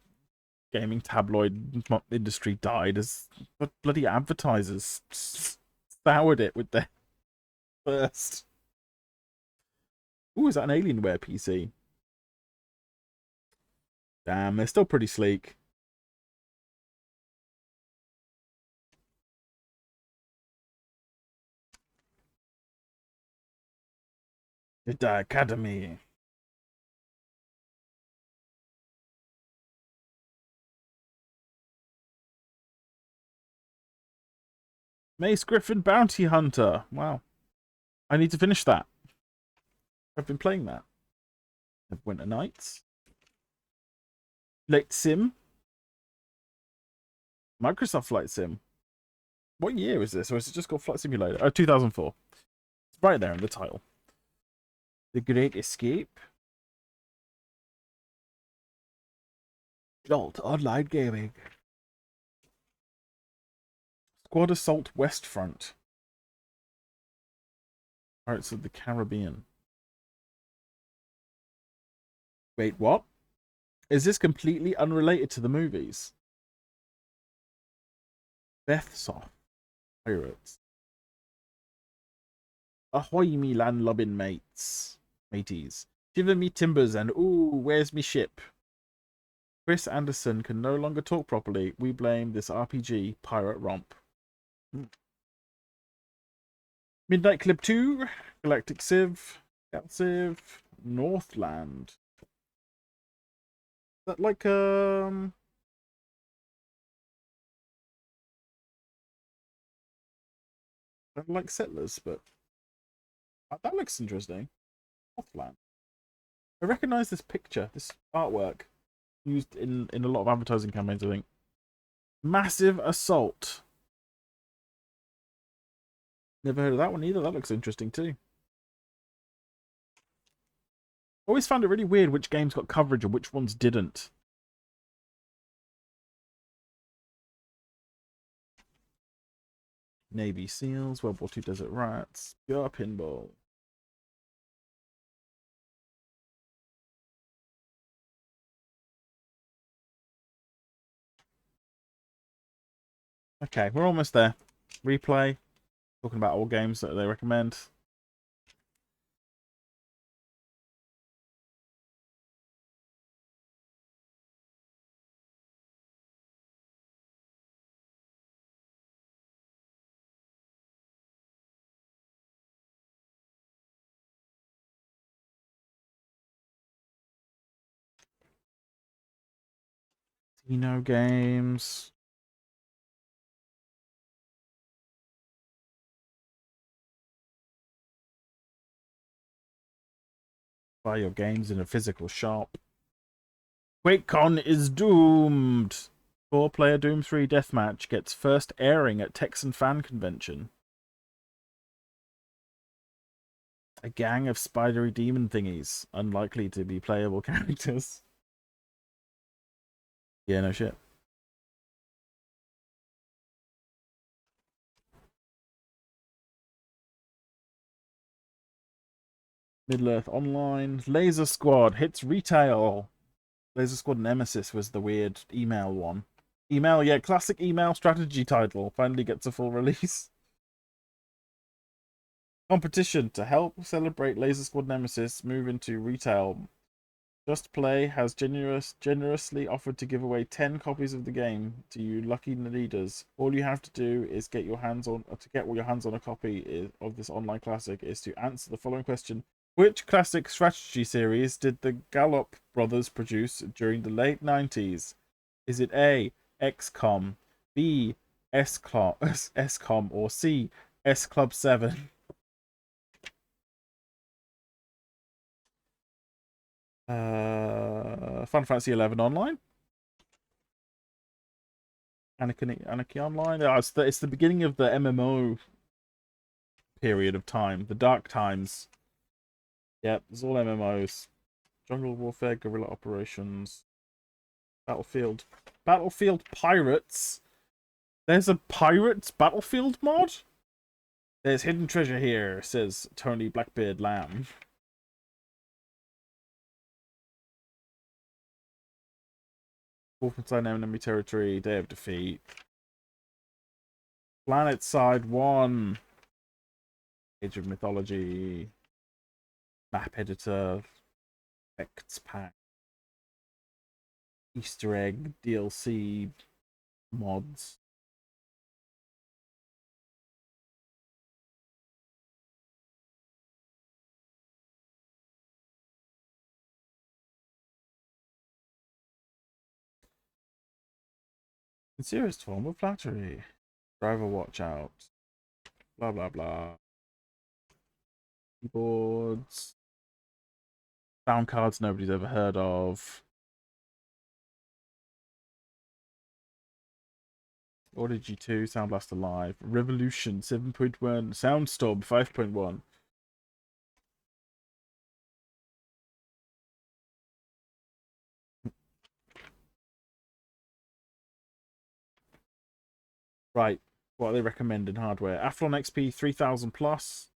gaming tabloid industry died, is the bloody advertisers soured it with their thirst. Ooh, is that an Alienware PC? Damn, they're still pretty sleek. The Daikatana. Mace Griffin Bounty Hunter. Wow. I need to finish that. I've been playing that. Winter Nights. Late Sim. Microsoft Flight Sim. What year is this? Or is it just called Flight Simulator? Oh, 2004. It's right there in the title. The Great Escape. Adult Online Gaming. Squad Assault West Front. Pirates of the Caribbean. Wait, what? Is this completely unrelated to the movies? Bethsoft Pirates. Ahoy me landlubbing mates. Mateys. Shiver me timbers and ooh, where's me ship? Chris Anderson can no longer talk properly. We blame this RPG pirate romp. Midnight Clip 2, Galactic Civ, Cat Civ, Northland. Is that like like Settlers, but that looks interesting. Northland. I recognise this picture, this artwork, used in a lot of advertising campaigns, I think. Massive Assault. Never heard of that one either. That looks interesting too. Always found it really weird which games got coverage and which ones didn't. Navy SEALs, World War II Desert Rats, Pure Pinball. Okay, we're almost there. Replay. Talking about all games that they recommend. Dino games. Buy your games in a physical shop. QuakeCon is doomed. 4-player Doom 3 deathmatch gets first airing at Texan Fan Convention. A gang of spidery demon thingies, unlikely to be playable characters. Yeah, no shit. Middle-earth Online. Laser Squad hits retail. Laser Squad Nemesis was the weird email one. Email, yeah, classic email strategy title. Finally gets a full release. Competition to help celebrate Laser Squad Nemesis move into retail. Just Play has generously offered to give away 10 copies of the game to you lucky leaders. All you have to do is get your hands on a copy of this online classic is to answer the following question: which classic strategy series did the Gallop brothers produce during the late 90s? Is it A, XCOM, B, SCOM, or C, S Club 7? Final Fantasy 11 Online. Anarchy Online. Oh, it's the beginning of the MMO period of time, the dark times. Yep, it's all MMOs. Jungle Warfare, Guerrilla Operations, Battlefield Pirates. There's a Pirates Battlefield mod? There's hidden treasure here, says Tony Blackbeard Lamb. Wolfenstein Enemy Territory, Day of Defeat. Planet Side 1. Age of Mythology. map editor, effects pack, Easter egg, DLC, mods. Sincerest form of flattery. Driver watch out. Blah blah blah. Keyboards. Sound cards nobody's ever heard of. Audigy 2, Sound Blaster Live. Revolution 7.1. Soundstorm 5.1. Right. What are they recommending hardware? Athlon XP 3000 plus.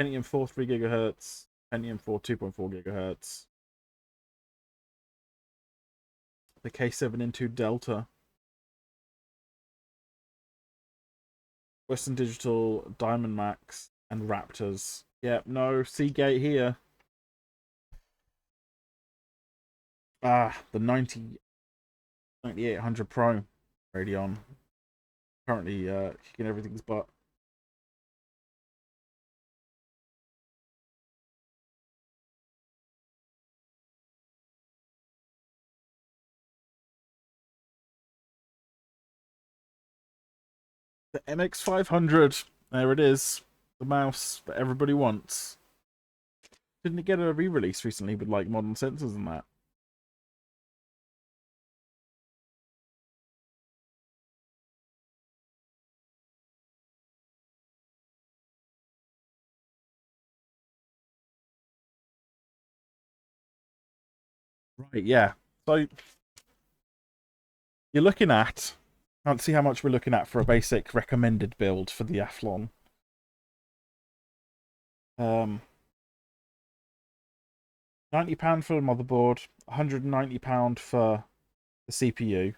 Pentium 4 3 gigahertz. Pentium 4 2.4 gigahertz. The K7N2 Delta. Western Digital, Diamond Max, and Raptors. Yep, no, Seagate here. Ah, the 9800 Pro Radeon. Currently kicking everything's butt. The MX500. There it is. The mouse that everybody wants. Didn't it get a re-release recently with like modern sensors and that? Right, yeah. So you're looking at, can't see how much we're looking at for a basic recommended build for the Athlon. £90 for the motherboard, £190 for the CPU.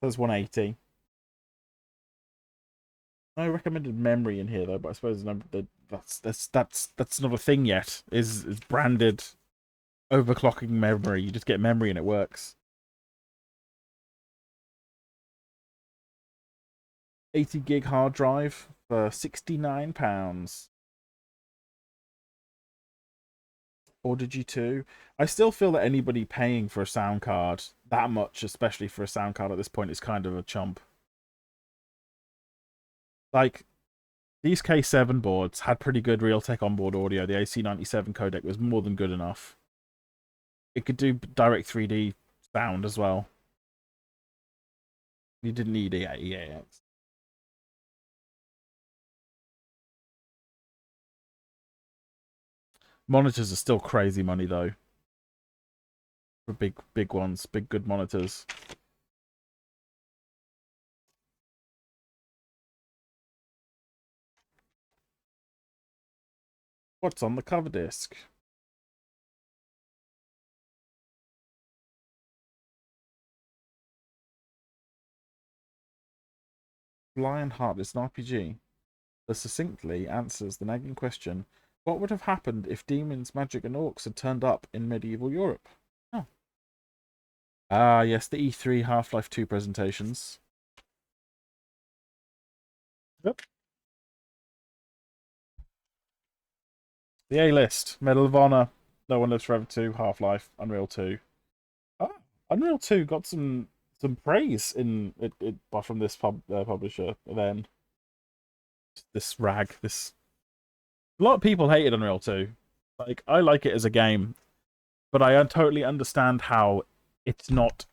There's 180. No recommended memory in here though, but I suppose that's not a thing yet. Is branded overclocking memory. You just get memory and it works. 80 gig hard drive for £69. Audigy 2. I still feel that anybody paying for a sound card that much, especially for a sound card at this point, is kind of a chump. Like, these K7 boards had pretty good Realtek onboard audio. The AC97 codec was more than good enough. It could do direct 3D sound as well. You didn't need EAX. Monitors are still crazy money though. For big ones, big good monitors. What's on the cover disc? Lionheart is an RPG that succinctly answers the nagging question: what would have happened if demons, magic, and orcs had turned up in medieval Europe? Oh. Ah, yes, the E3 Half-Life 2 presentations. Yep. The A-list: Medal of Honor, No One Lives Forever 2, Half-Life, Unreal 2. Ah, Unreal 2 got some praise in it from this publisher. Then this rag, this a lot of people hated Unreal 2. Like, I like it as a game, but I totally understand how it's not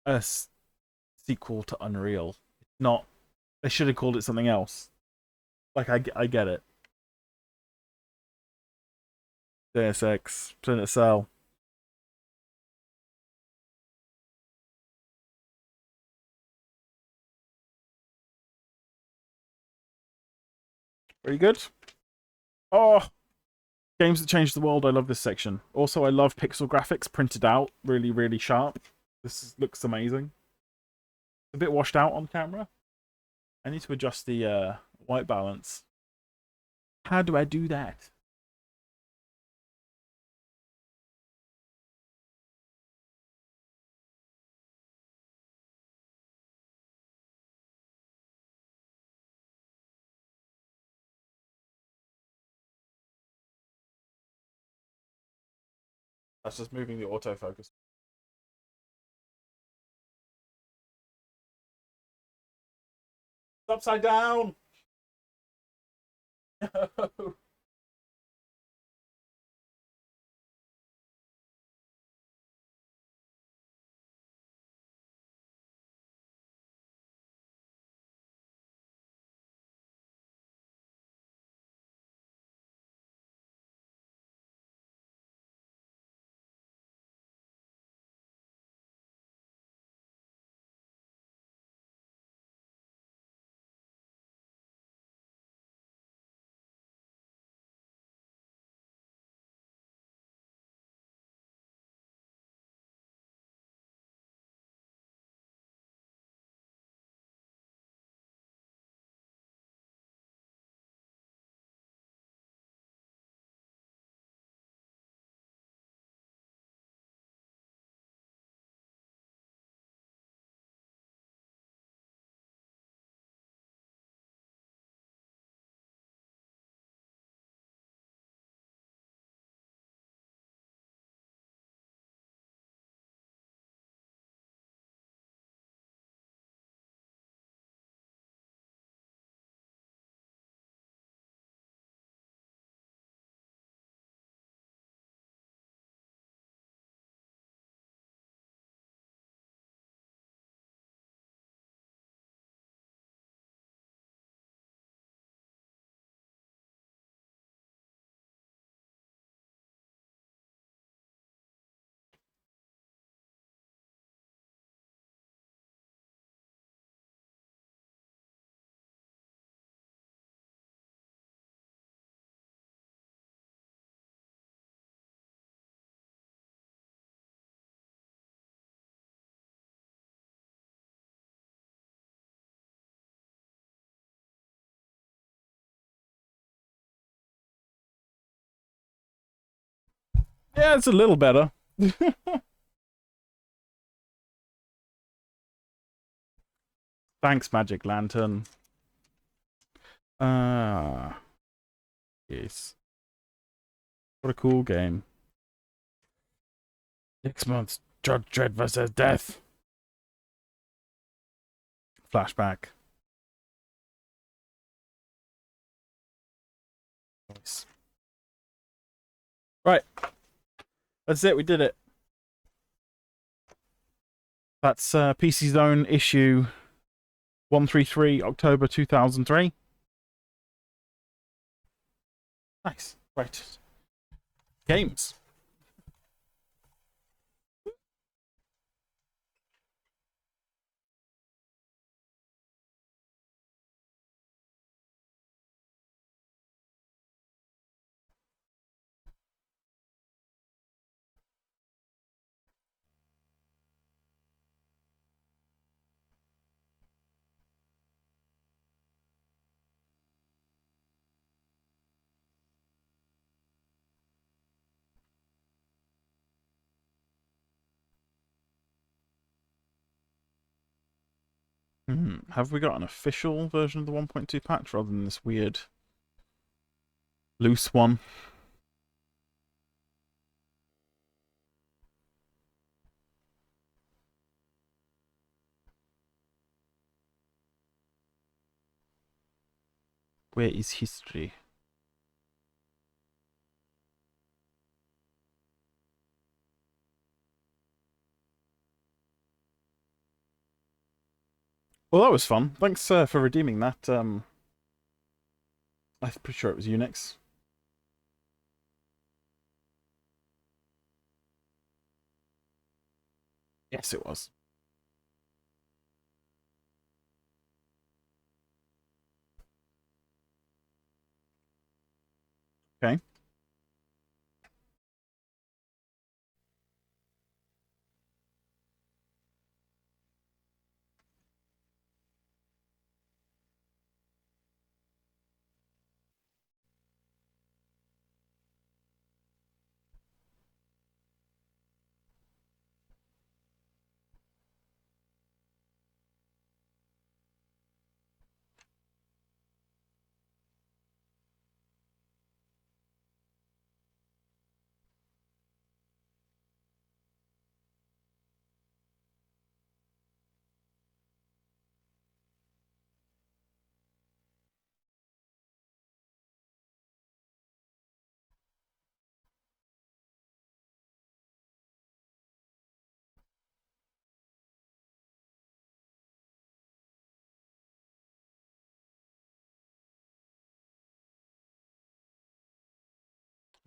a sequel to Unreal. It's not. They should have called it something else. Like, I get it. Deus Ex, Splinter Cell. Very good. Oh, games that changed the world. I love this section. Also, I love pixel graphics printed out, really, really sharp. Looks amazing. A bit washed out on camera. I need to adjust the white balance. How do I do that? That's just moving the autofocus. It's upside down. No. Yeah, it's a little better. Thanks, Magic Lantern. Ah, yes. What a cool game. Next month's Judge Dredd vs. Death. Flashback. Nice. Right. That's it. We did it. That's PCZone issue 133, October 2003. Nice. Right. Games. Have we got an official version of the 1.2 patch rather than this weird loose one? Where is history? Well, that was fun. Thanks for redeeming that. I'm pretty sure it was Unix. Yes, it was. Okay.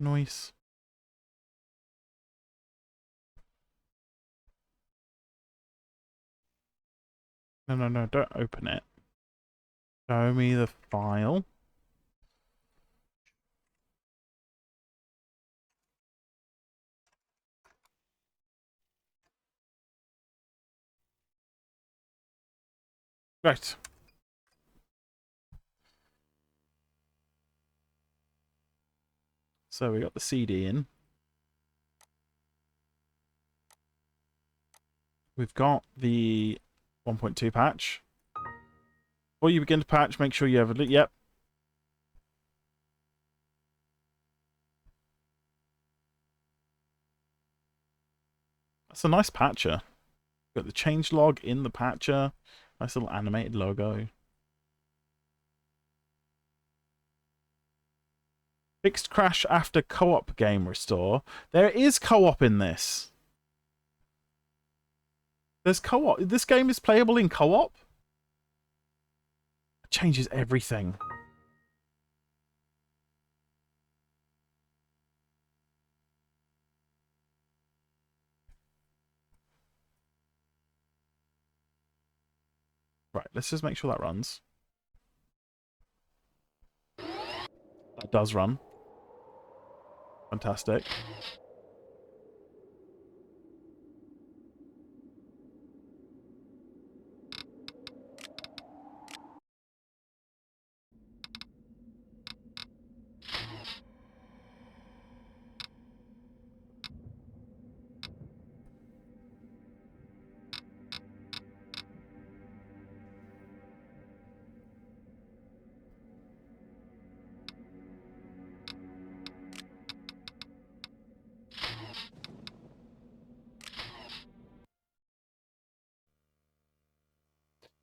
Noise. No, no, no, don't open it. Show me the file. Right. So we got the CD in. We've got the 1.2 patch. Before you begin to patch, make sure you have a look. Yep. That's a nice patcher. Got the change log in the patcher. Nice little animated logo. Fixed crash after co-op game restore. There is co-op in this. There's co-op. This game is playable in co-op. It changes everything. Right, let's just make sure that runs. That does run. Fantastic.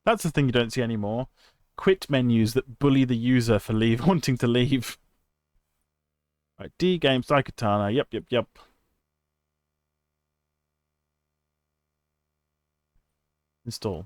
That's the thing you don't see anymore. Quit menus that bully the user for wanting to leave. Right, D games, Daikatana. Yep, yep, yep. Install.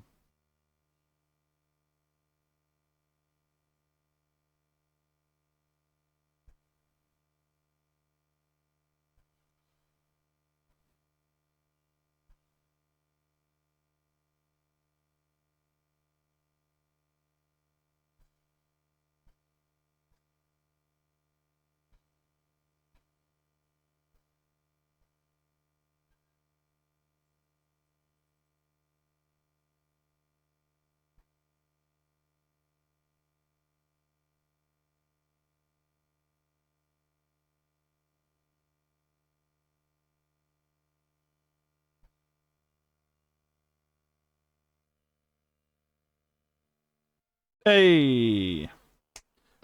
Hey!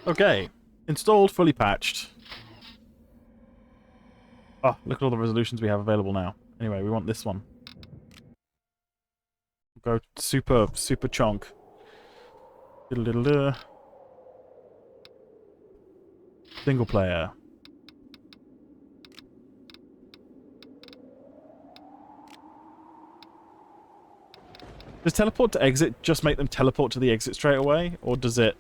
Okay. Installed, fully patched. Oh, look at all the resolutions we have available now. Anyway, we want this one. Go super, super chonk. Diddle-diddle-duh. Single player. Does teleport to exit just make them teleport to the exit straight away? Or does it...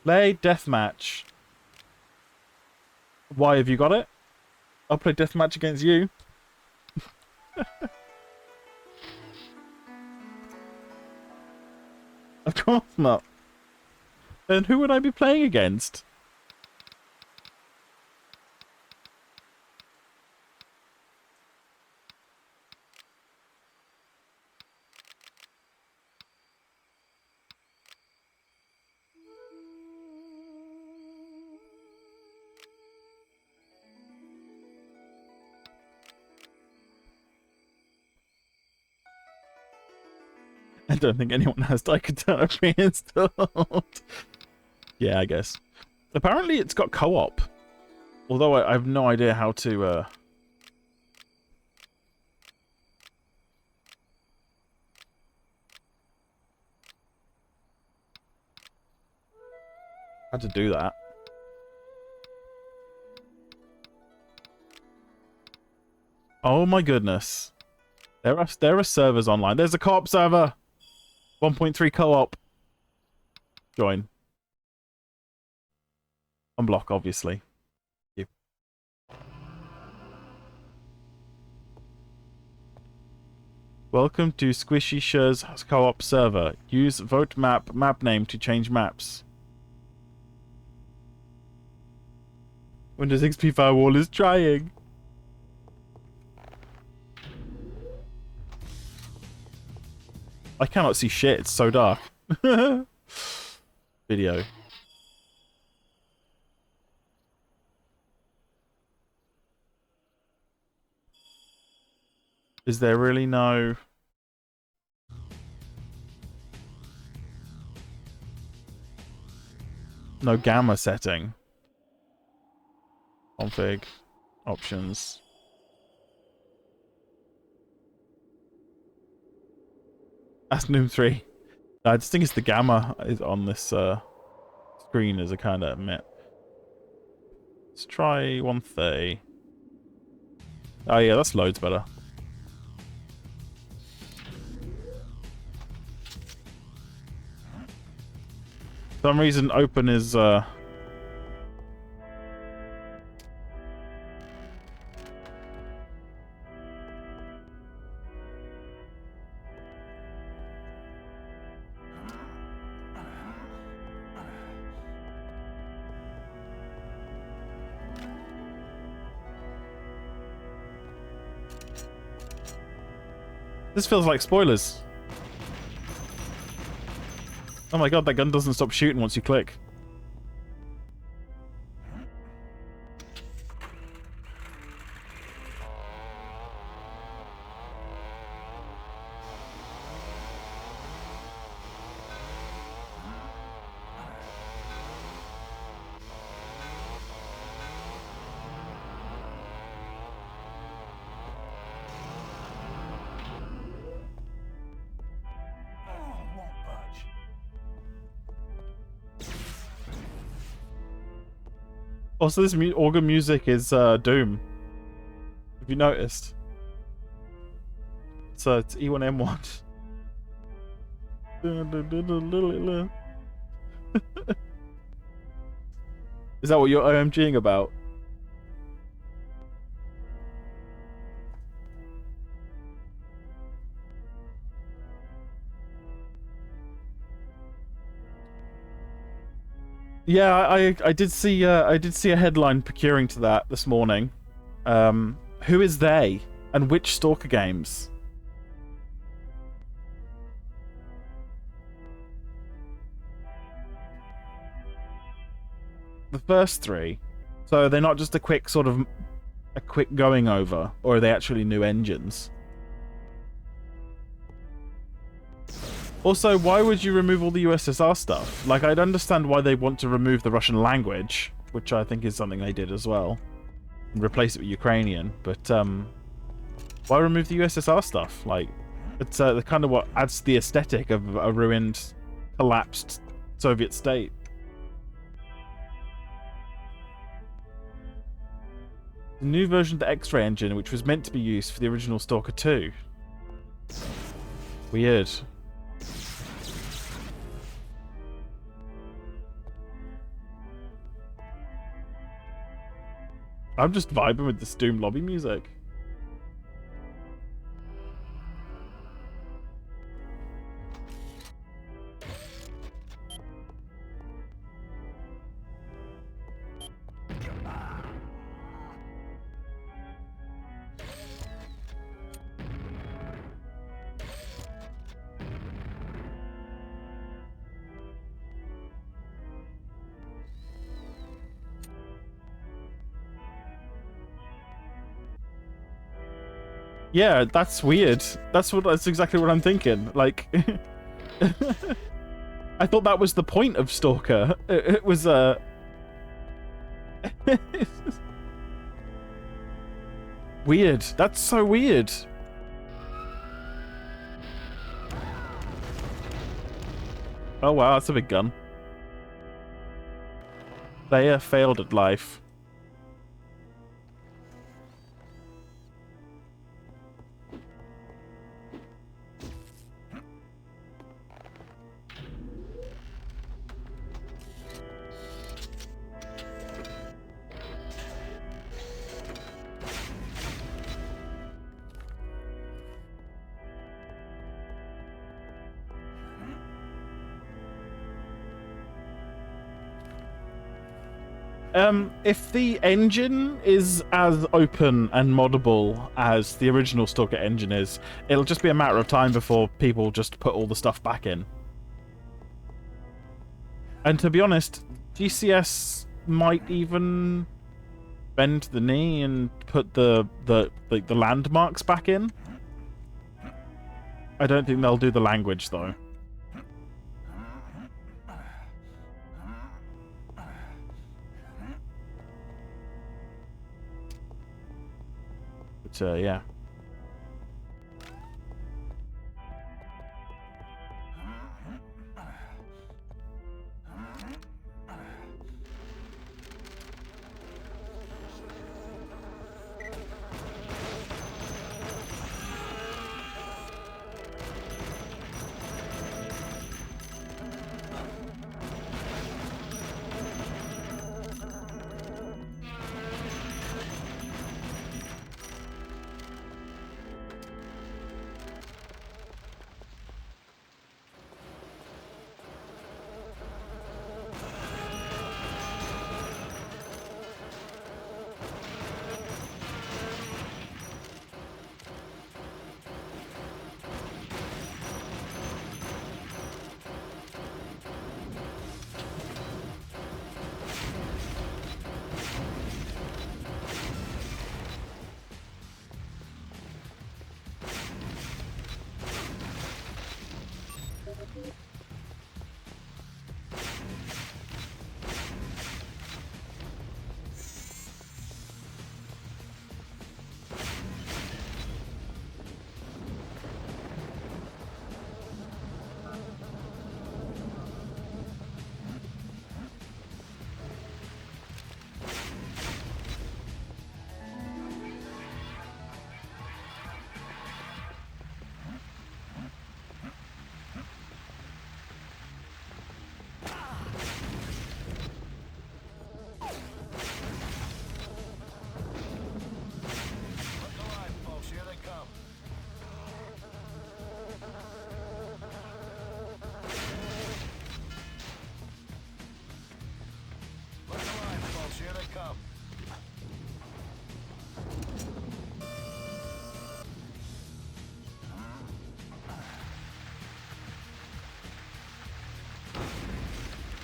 Play deathmatch. Why have you got it? I'll play deathmatch against you. Of course not. Then who would I be playing against? I don't think anyone has Daikatana pre-installed. Yeah, I guess. Apparently it's got co-op. Although I have no idea how to... how to do that. Oh my goodness. There are servers online. There's a co-op server. 1.3 co-op. Join. Unblock, obviously. Thank you. Welcome to Squishy Share's co-op server. Use vote map name to change maps. Windows XP Firewall is trying. I cannot see shit, it's so dark. Video. Is there really no... no gamma setting? Config. Options. That's Noom 3. I just think it's the gamma is on this screen as I kind of admit. Let's try 130. Oh yeah, that's loads better. For some reason open is this feels like spoilers. Oh my god, that gun doesn't stop shooting once you click. Also, this organ music is Doom. Have you noticed? So it's E1M1. Is that what you're OMGing about? Yeah, I did see a headline procuring to that this morning. Who is they and which Stalker games? The first three. So they're not just a quick going over, or are they actually new engines? Also, why would you remove all the USSR stuff? Like, I'd understand why they want to remove the Russian language, which I think is something they did as well, and replace it with Ukrainian, but, why remove the USSR stuff? Like, it's kind of what adds to the aesthetic of a ruined, collapsed Soviet state. The new version of the X-ray engine, which was meant to be used for the original Stalker 2. Weird. I'm just vibing with this Doom lobby music. Yeah, that's weird. That's exactly what I'm thinking. Like, I thought that was the point of Stalker. It was weird. That's so weird. Oh wow, that's a big gun. They failed at life. If the engine is as open and moddable as the original Stalker engine is, it'll just be a matter of time before people just put all the stuff back in. And to be honest, GCS might even bend the knee and put the landmarks back in. I don't think they'll do the language though. But yeah.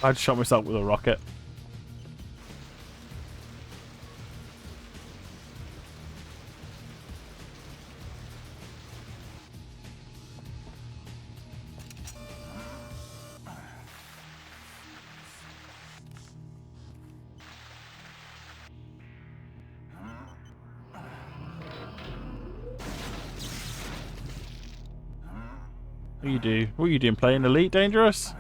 I'd shot myself with a rocket. What are you doing? Playing Elite Dangerous?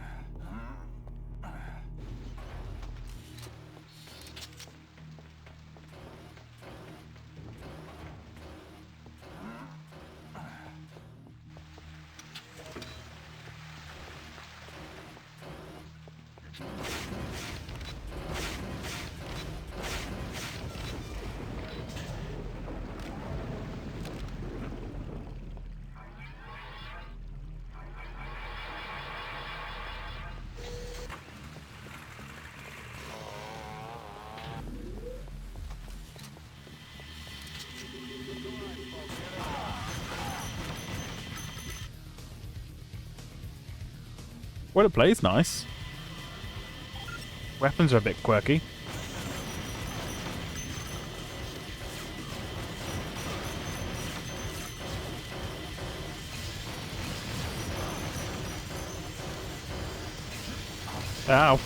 Well, it plays nice. Weapons are a bit quirky. Ow.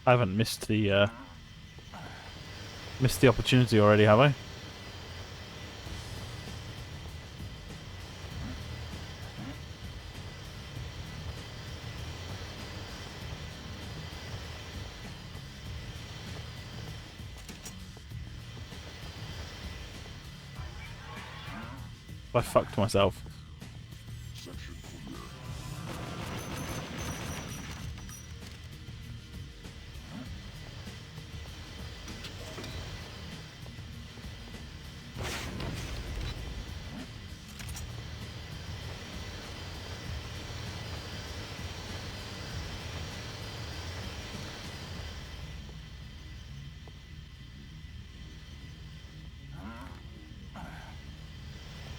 I haven't missed the opportunity already, have I? I fucked myself.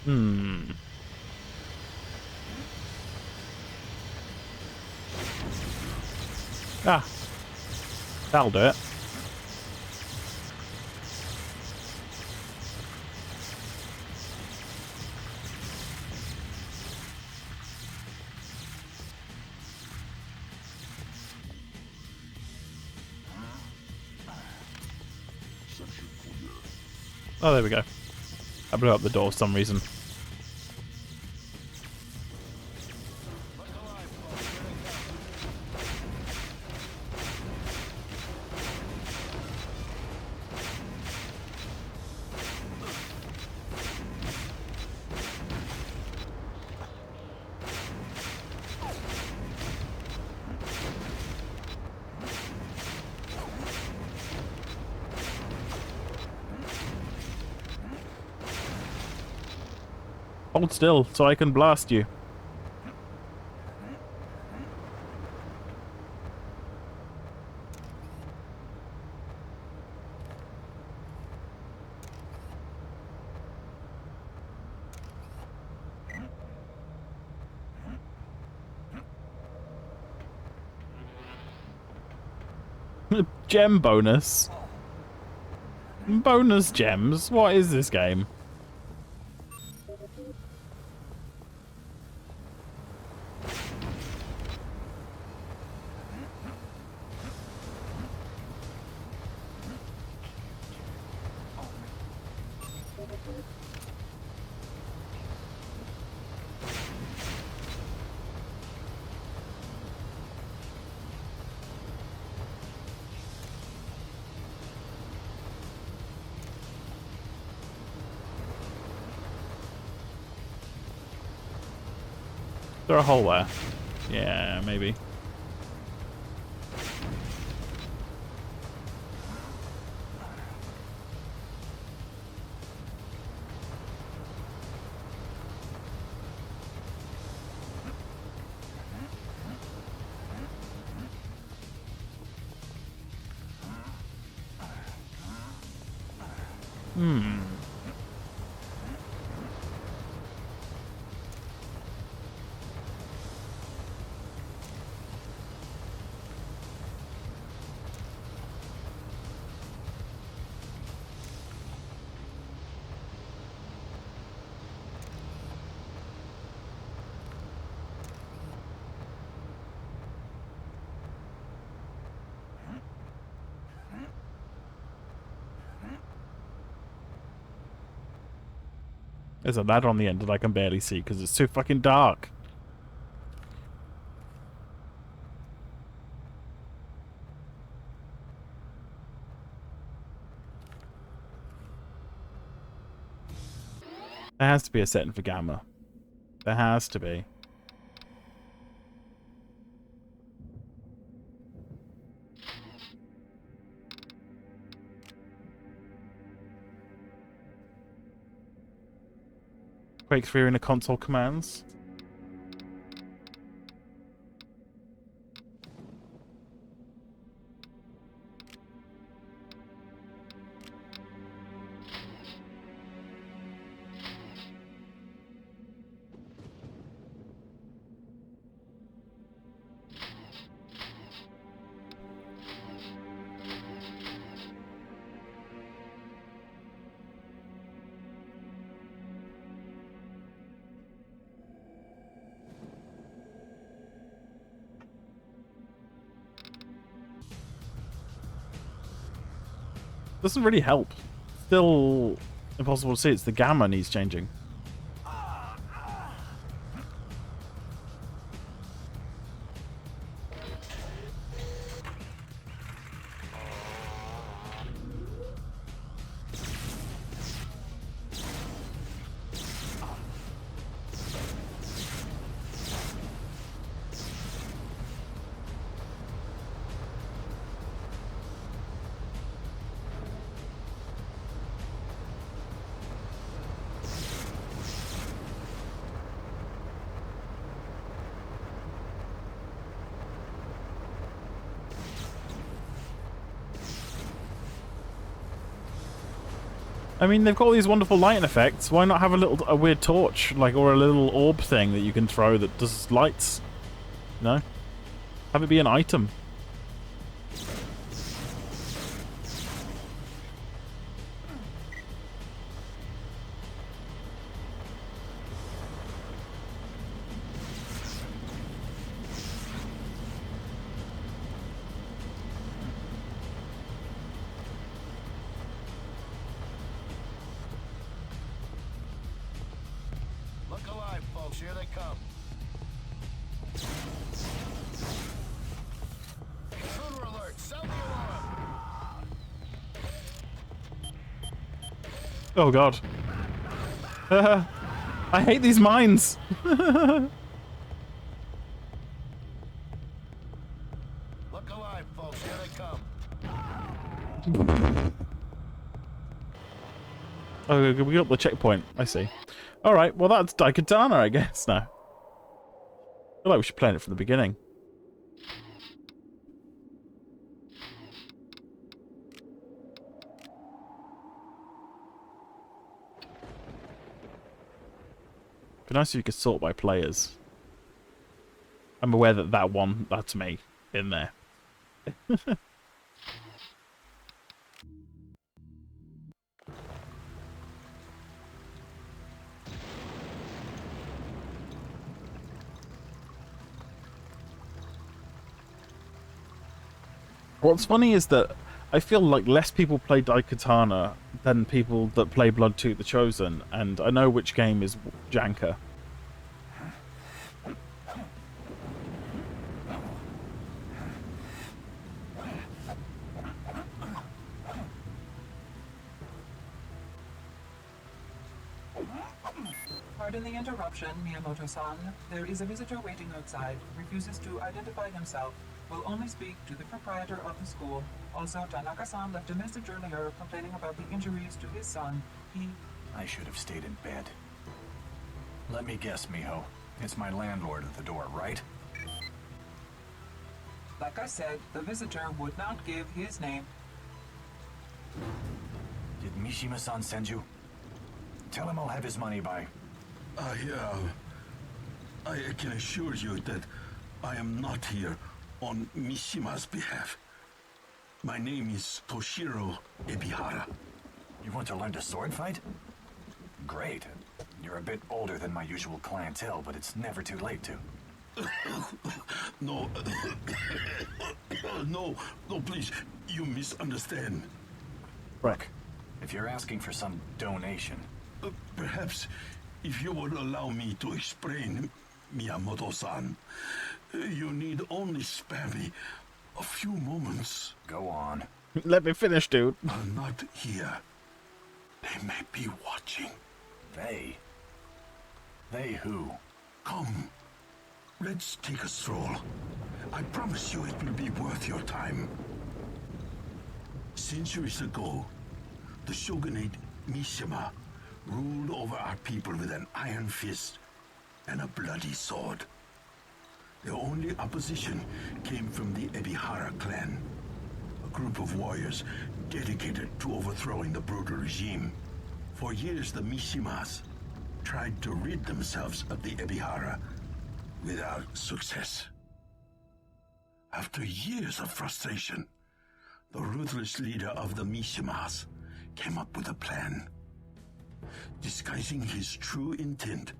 Hmm. Ah. That'll do it. Oh, there we go. I blew up the door for some reason. Hold still so I can blast you. Gem bonus. Bonus gems? What is this game? Is there a hole there? Yeah, maybe. Hmm. There's a ladder on the end that I can barely see because it's too fucking dark. There has to be a setting for gamma. There has to be. Quake 3 in the console commands. doesn't really help. Still impossible to see. It's the gamma needs changing. I mean, they've got all these wonderful lighting effects. Why not have a weird torch, like, or a little orb thing that you can throw that does lights? You know? Have it be an item. Look alive, folks. Here they come. Intruder alert. Sound the alarm. Oh god. I hate these mines. Look alive, folks. Here they come. Oh, we got the checkpoint. I see. Alright, well that's Daikatana, I guess, now. I feel like we should play it from the beginning. It'd be nice if you could sort by players. I'm aware that that's me, in there. What's funny is that I feel like less people play Daikatana than people that play Blood 2 The Chosen, and I know which game is janker. Pardon the interruption, Miyamoto-san. There is a visitor waiting outside. Refuses to identify himself. Will only speak to the proprietor of the school. Also, Tanaka-san left a message earlier complaining about the injuries to his son. I should have stayed in bed. Let me guess, Miho. It's my landlord at the door, right? Like I said, the visitor would not give his name. Did Mishima-san send you? Tell him I'll have his money by... I can assure you that I am not here on Mishima's behalf. My name is Toshiro Ebihara. You want to learn to sword fight? Great. You're a bit older than my usual clientele, but it's never too late to. No, no, please, you misunderstand. Look, if you're asking for some donation... Perhaps if you would allow me to explain, Miyamoto-san, you need only spare me a few moments. Go on. Let me finish, dude. I'm not here. They may be watching. They? They who? Come, let's take a stroll. I promise you it will be worth your time. Centuries ago, the shogunate Mishima ruled over our people with an iron fist and a bloody sword. The only opposition came from the Ebihara clan, a group of warriors dedicated to overthrowing the brutal regime. For years, the Mishimas tried to rid themselves of the Ebihara without success. After years of frustration, the ruthless leader of the Mishimas came up with a plan. Disguising his true intent,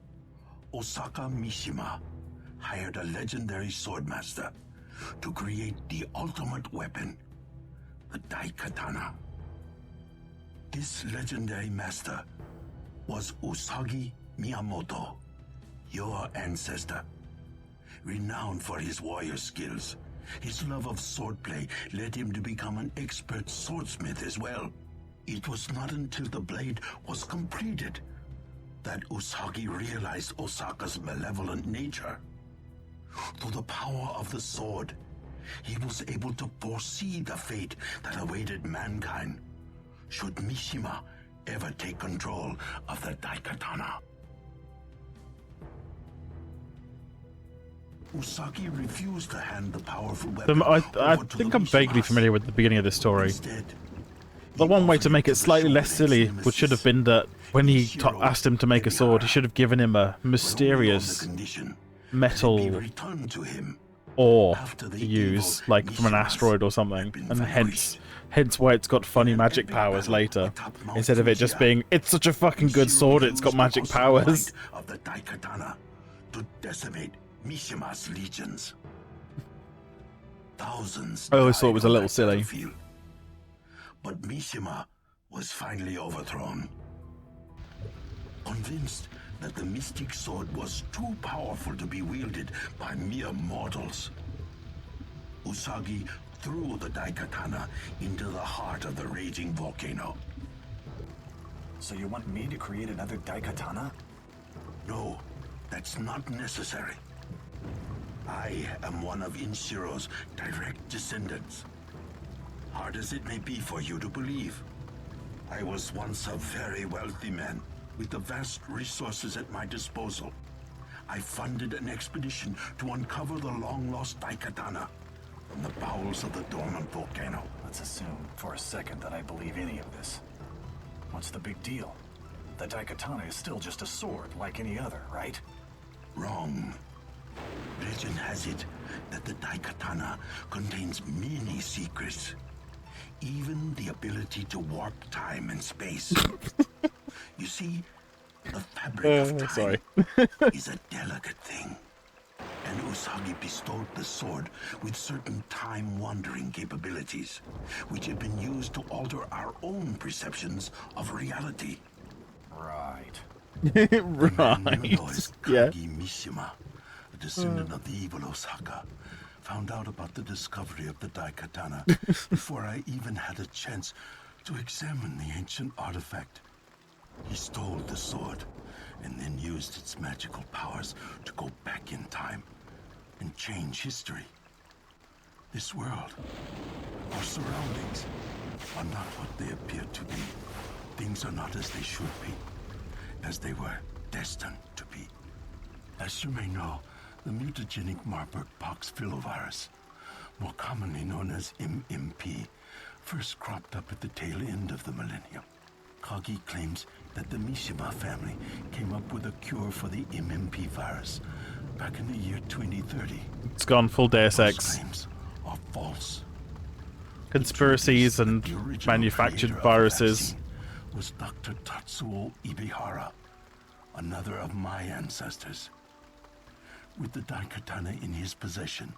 Osaka Mishima hired a legendary swordmaster to create the ultimate weapon, the Daikatana. This legendary master was Usagi Miyamoto, your ancestor. Renowned for his warrior skills, his love of swordplay led him to become an expert swordsmith as well. It was not until the blade was completed that Usagi realized Osaka's malevolent nature. Through the power of the sword, he was able to foresee the fate that awaited mankind should Mishima ever take control of the Daikatana. Usagi refused to hand the powerful weapon I over to think the I'm vaguely Mishimas. familiar with the beginning of this story. Instead, The he one way offered to make it the slightly less shogun's silly nemesis, should have been that when he Nishiro asked him to make a sword, he Ebihara, should have given him a but only on the mysterious condition that it metal be returned to him ore after the to use, evil like from an Mishimas asteroid or had something, been and vanquished. hence why it's got funny In an magic epic powers battle later, atop Mount instead of it just Fujiya, being, it's such a fucking good Nishiro sword, it's got used magic the awesome powers. might of the Daikatana to decimate Mishima's legions. Thousands I always thought it died was a on little that silly. battlefield. But Mishima was finally overthrown. Convinced that the mystic sword was too powerful to be wielded by mere mortals, Usagi threw the Daikatana into the heart of the raging volcano. So you want me to create another Daikatana? No, that's not necessary. I am one of Inshiro's direct descendants. Hard as it may be for you to believe, I was once a very wealthy man with the vast resources at my disposal. I funded an expedition to uncover the long-lost Daikatana from the bowels of the dormant volcano. Let's assume for a second that I believe any of this. What's the big deal? The Daikatana is still just a sword like any other, right? Wrong. Legend has it that the Daikatana contains many secrets. Even the ability to warp time and space. You see, the fabric of time sorry. is a delicate thing. And Usagi bestowed the sword with certain time-wandering capabilities, which have been used to alter our own perceptions of reality. Right. The man you know Right. as Yeah. Kagi Mishima, a descendant of the evil Osaka, found out about the discovery of the Daikatana before I even had a chance to examine the ancient artifact. He stole the sword and then used its magical powers to go back in time and change history. This world, our surroundings, are not what they appear to be. Things are not as they should be, as they were destined to be. As you may know, the mutagenic Marburg pox filovirus, more commonly known as MMP, first cropped up at the tail end of the millennium. Kagi claims that the Mishima family came up with a cure for the MMP virus back in the year 2030. It's gone full Deus Those Ex. claims are false. Conspiracies The and original manufactured creator of the viruses. vaccine was Dr. Tatsuo Ibihara, another of my ancestors. With the Daikatana in his possession,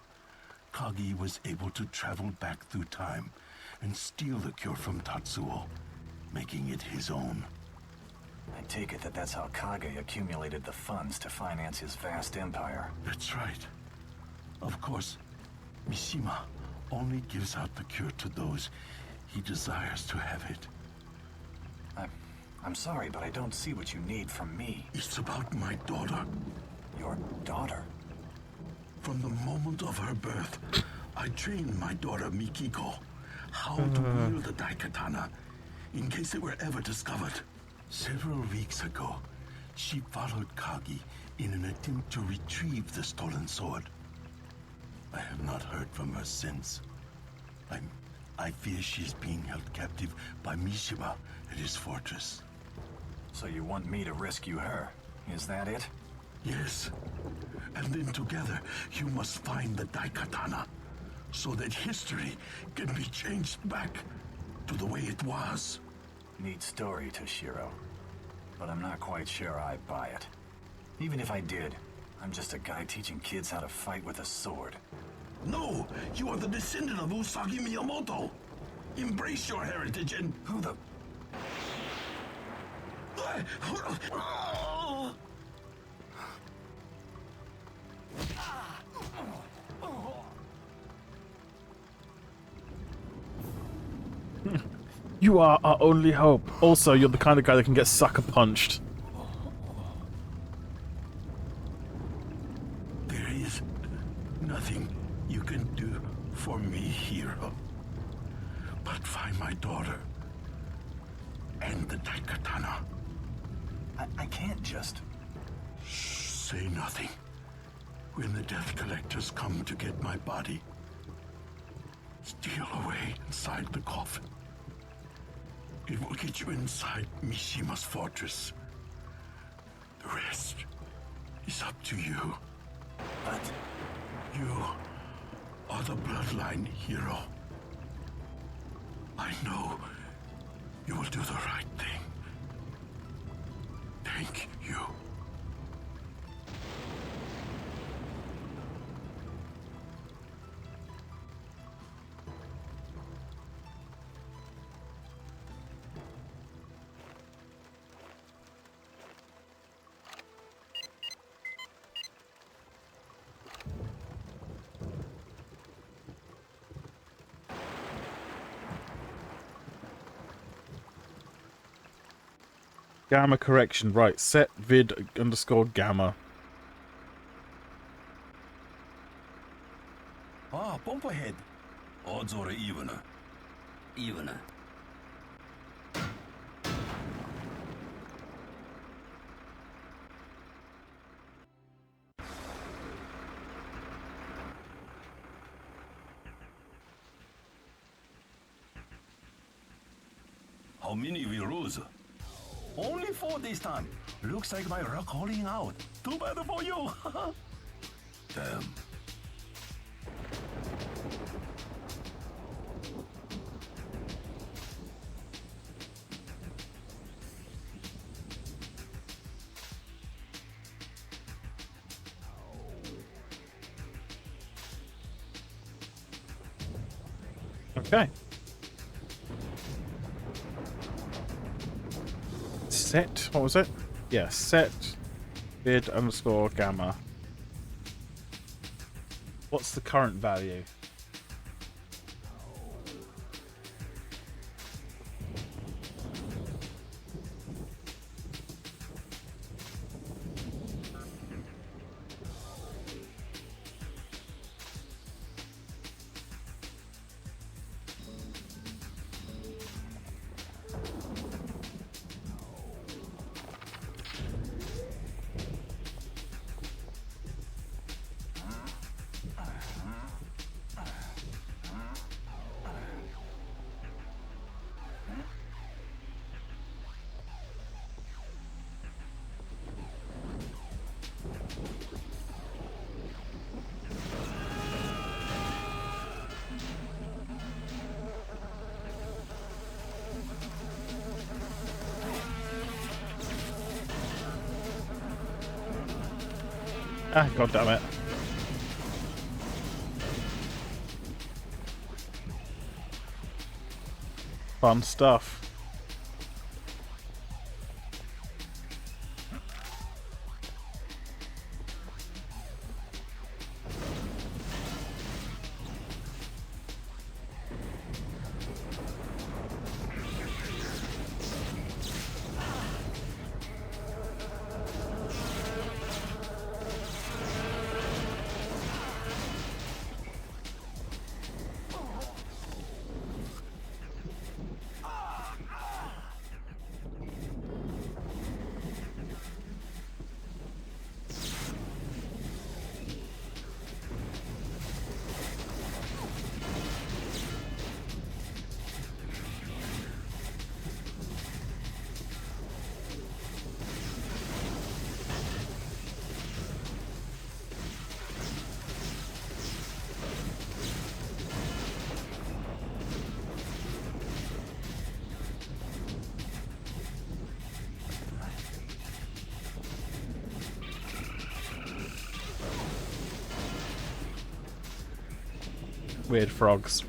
Kagi was able to travel back through time and steal the cure from Tatsuo, making it his own. I take it that that's how Kage accumulated the funds to finance his vast empire. That's right. Of course, Mishima only gives out the cure to those he desires to have it. I'm sorry, but I don't see what you need from me. It's about my daughter. Your daughter? From the moment of her birth, I trained my daughter Mikiko how to wield the Daikatana in case it were ever discovered. Several weeks ago, she followed Kagi in an attempt to retrieve the stolen sword. I have not heard from her since. I fear she's being held captive by Mishima at his fortress. So you want me to rescue her? Is that it? Yes. And then together, you must find the Daikatana, so that history can be changed back to the way it was. Neat story, Toshiro. But I'm not quite sure I buy it. Even if I did, I'm just a guy teaching kids how to fight with a sword. No, you are the descendant of Usagi Miyamoto. Embrace your heritage and... Who the... You are our only hope. Also, you're the kind of guy that can get sucker punched. There is nothing you can do for me, hero. But find my daughter and the Daikatana. I can't just... Say nothing. When the death collectors come to get my body, steal away inside the coffin. It will get you inside Mishima's fortress. The rest is up to you. But... You are the bloodline hero. I know you will do the right thing. Thank you. Gamma correction, right. Set vid underscore gamma. Ah, bump ahead. Odds or evener. Evener. How many we lose? Only 4 this time. Looks like my rock calling out. Too bad for you. Damn. Okay. Set, what was it? Yeah, set vid underscore gamma. What's the current value? Ah, god damn it. Fun stuff. Weird frogs.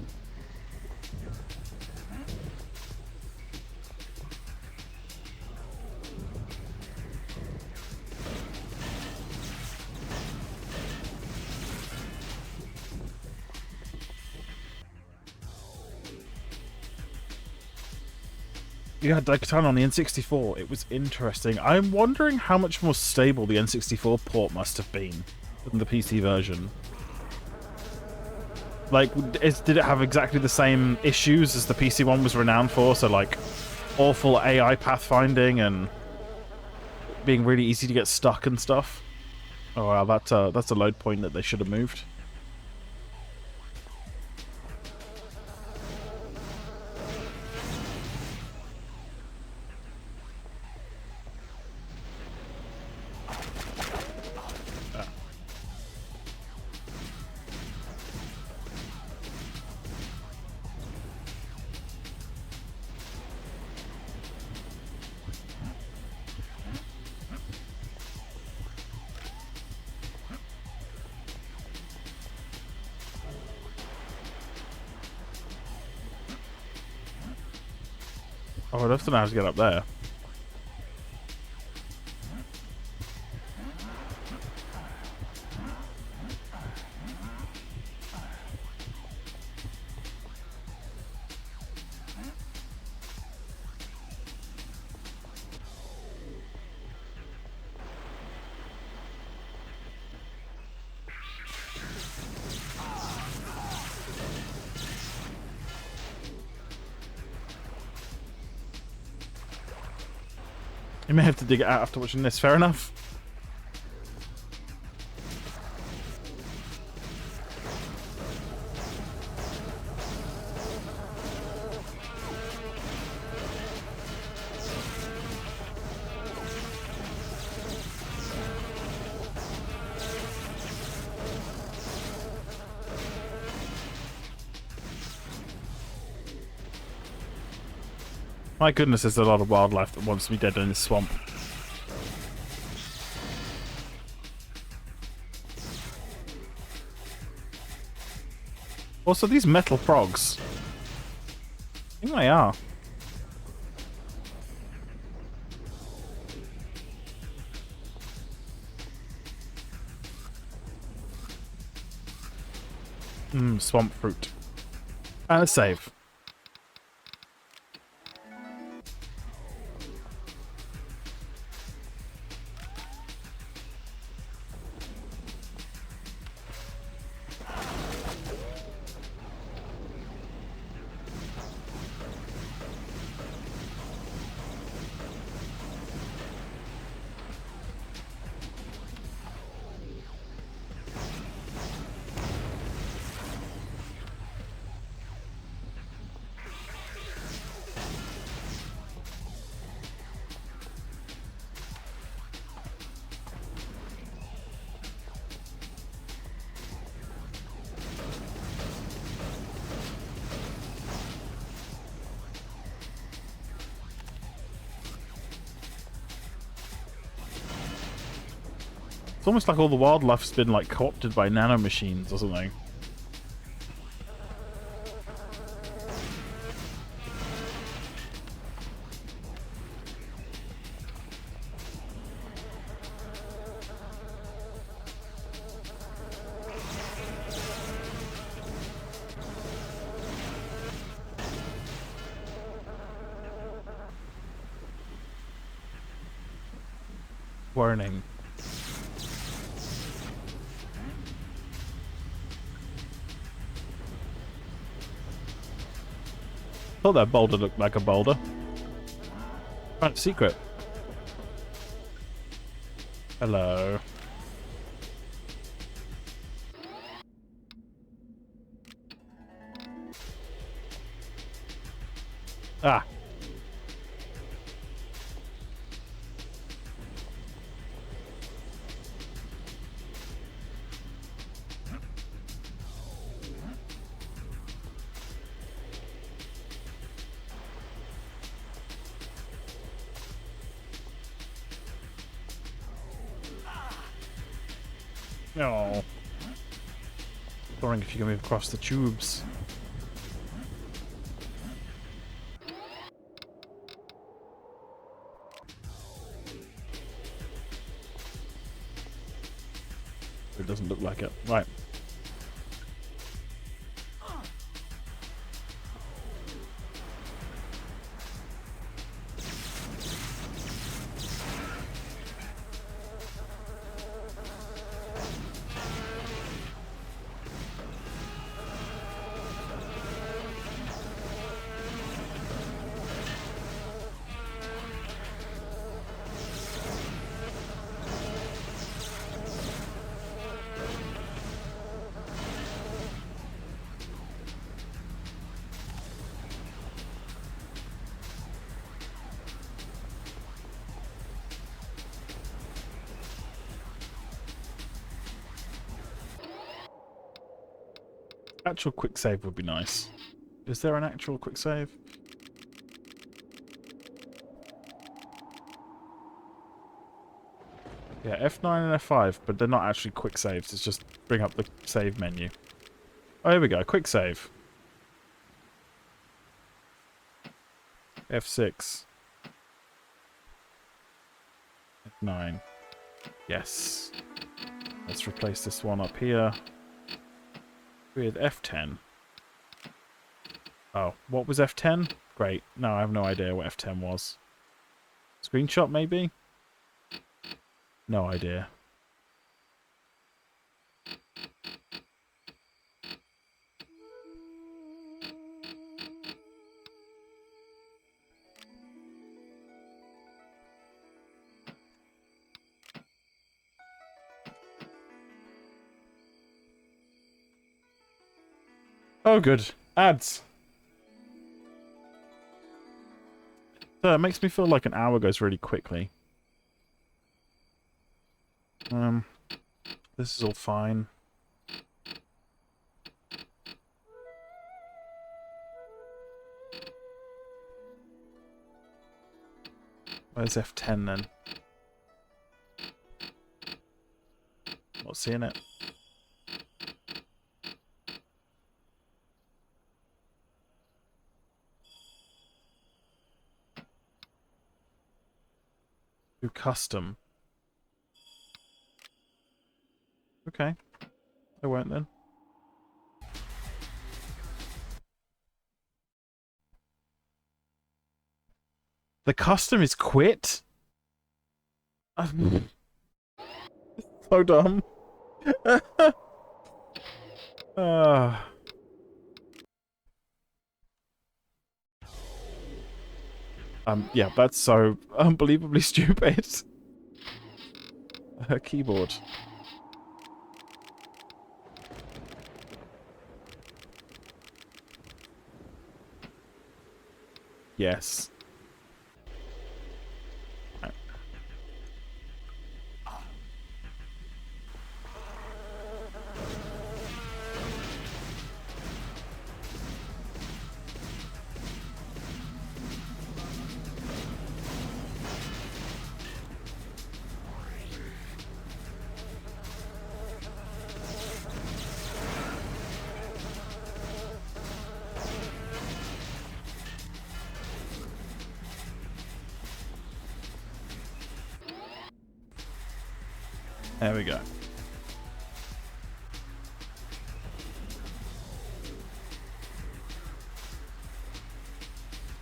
You had Daikatana on the N64. It was interesting. I'm wondering how much more stable the N64 port must have been than the PC version. Like, did it have exactly the same issues as the PC one was renowned for? So, like, awful AI pathfinding and being really easy to get stuck and stuff? Oh, wow, that's a load point that they should have moved. Oh, I'd love to know how to get up there. You may have to dig it out after watching this. Fair enough. My goodness, there's a lot of wildlife that wants me dead in this swamp. Also, these metal frogs. I think they are. Swamp fruit. And a save. It's almost like all the wildlife's been like co-opted by nanomachines or something. Warning. Thought that boulder looked like a boulder. Right, secret. Hello. Ah. No. Wondering if you can move across the tubes. It doesn't look like it. Right. Actual quick save would be nice. Is there an actual quick save? Yeah, F9 and F5, but they're not actually quick saves. It's just bring up the save menu. Oh, here we go. Quick save. F6. F9. Yes. Let's replace this one up here with F10. Oh, what was F10? Great. No, I have no idea what F10 was. Screenshot, maybe? No idea. Oh, good. Ads. So it makes me feel like an hour goes really quickly. This is all fine. Where's F10 then? Not seeing it. Do custom. Okay. I won't then. The custom is quit? So dumb. Yeah, that's so unbelievably stupid. Her keyboard. Yes. There we go.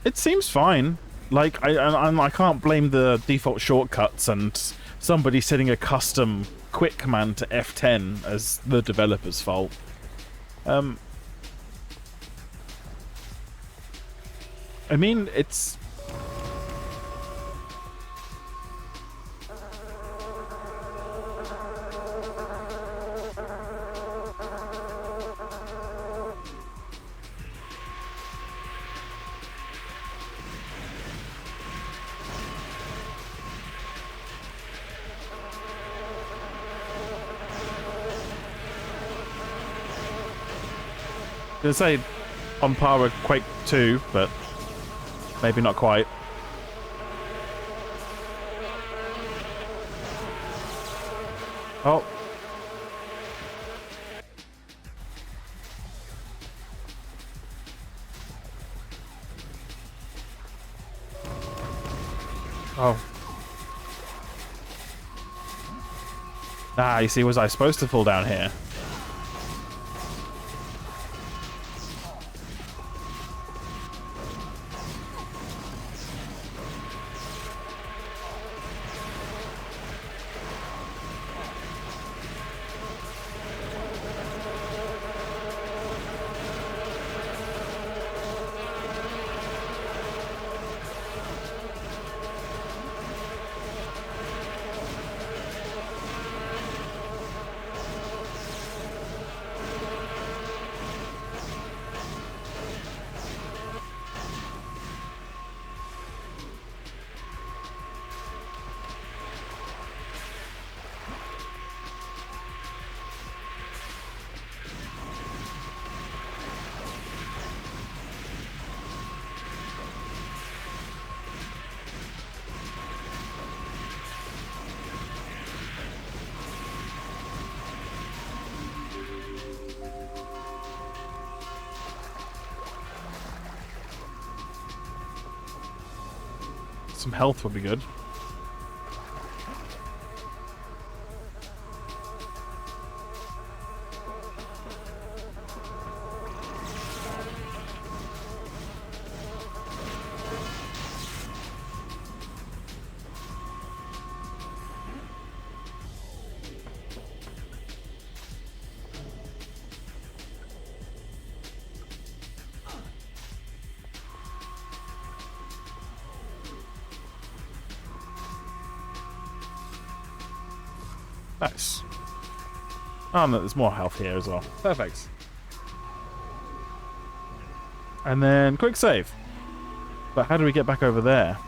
It seems fine. Like, I can't blame the default shortcuts and somebody setting a custom quit command to F10 as the developer's fault. I mean, it's... I was gonna say on par with Quake 2, but maybe not quite. Oh. Oh. Ah, you see, was I supposed to fall down here? Some health would be good. Nice. Oh, no, there's more health here as well. Perfect. And then quick save. But how do we get back over there?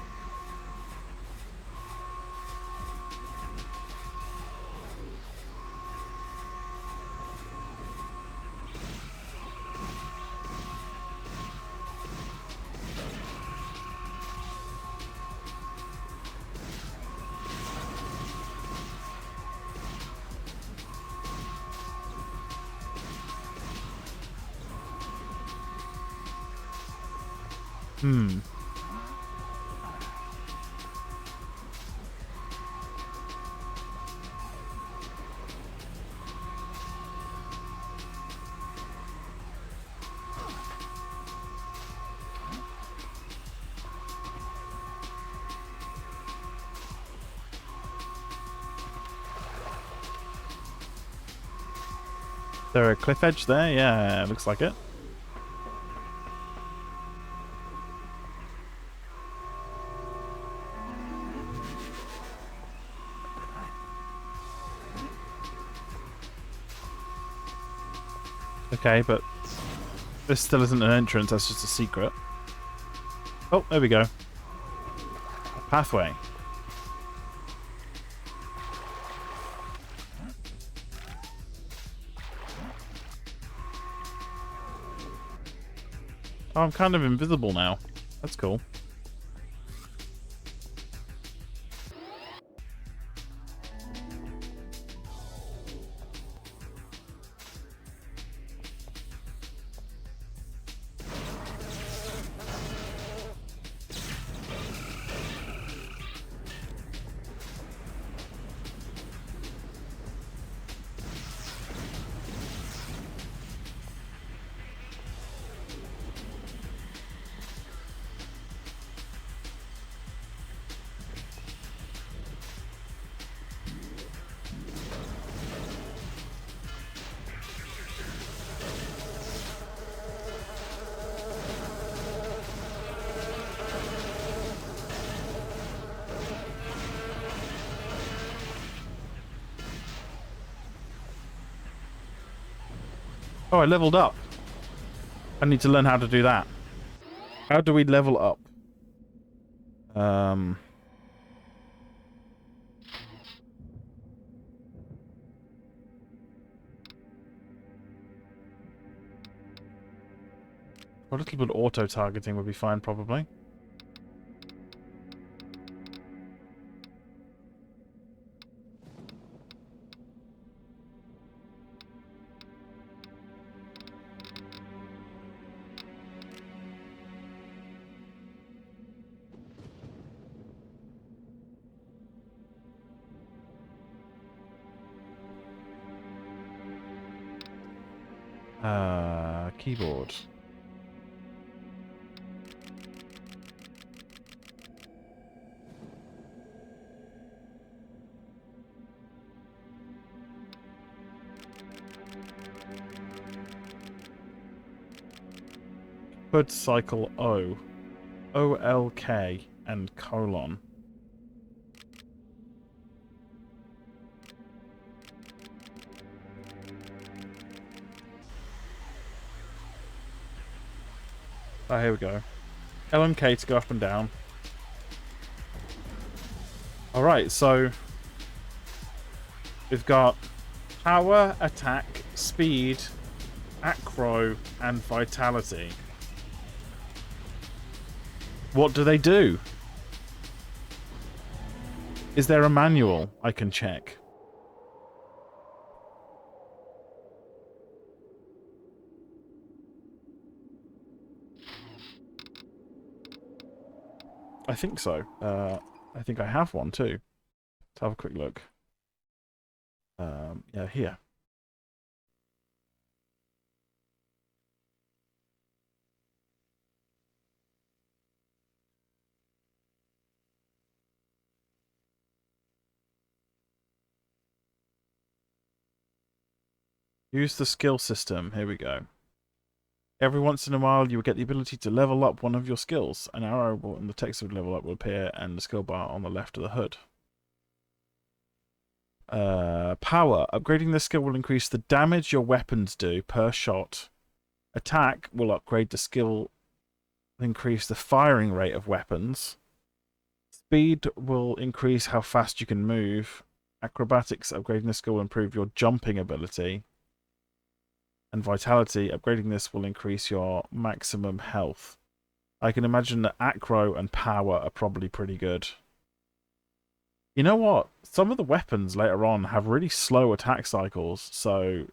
Hmm. Is there a cliff edge there? Yeah, looks like it. Okay, but this still isn't an entrance, that's just a secret. Oh, there we go. A pathway. Oh, I'm kind of invisible now. That's cool. Oh, I leveled up. I need to learn how to do that. How do we level up? A little bit of auto-targeting would be fine, probably. Keyboard. Put cycle O. OLK and colon. Oh, here we go. LMK to go up and down. Alright, so we've got power, attack, speed, acro, and vitality. What do they do? Is there a manual I can check? I think so. I think I have one too. Let's have a quick look. Yeah, here. Use the skill system. Here we go. Every once in a while, you will get the ability to level up one of your skills. An arrow and the text of level up will appear, and the skill bar on the left of the HUD. Power. Upgrading this skill will increase the damage your weapons do per shot. Attack will upgrade the skill, increase the firing rate of weapons. Speed will increase how fast you can move. Acrobatics. Upgrading this skill will improve your jumping ability. And vitality, upgrading this will increase your maximum health. I can imagine that acro and power are probably pretty good. You know what? Some of the weapons later on have really slow attack cycles, so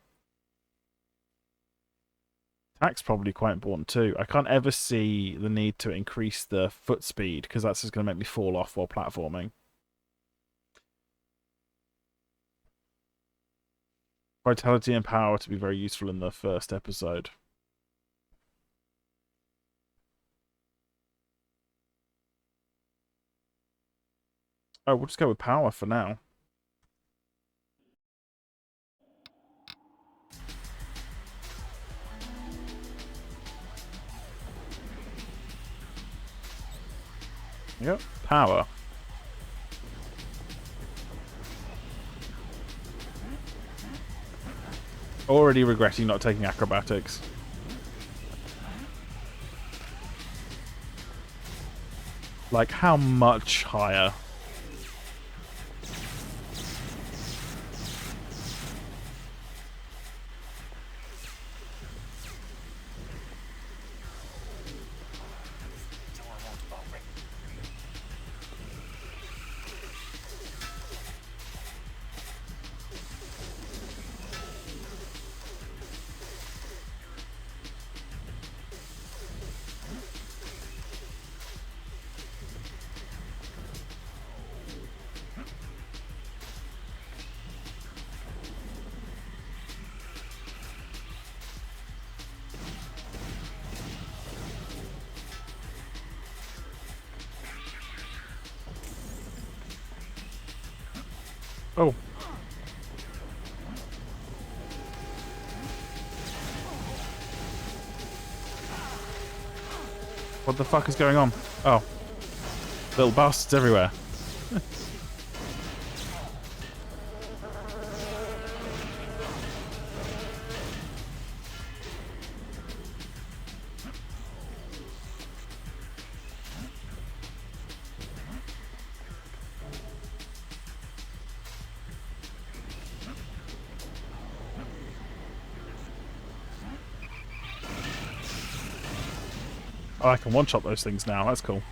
attack's probably quite important too. I can't ever see the need to increase the foot speed, because that's just going to make me fall off while platforming. Vitality and power to be very useful in the first episode. Oh, we'll just go with power for now. Yep, power. Already regretting not taking acrobatics. Like, how much higher? Oh. What the fuck is going on? Oh. Little bastards everywhere. Oh, I can one-shot those things now. That's cool.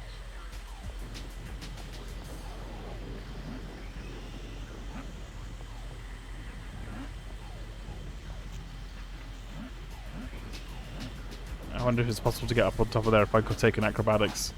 I wonder if it's possible to get up on top of there if I could take an acrobatics.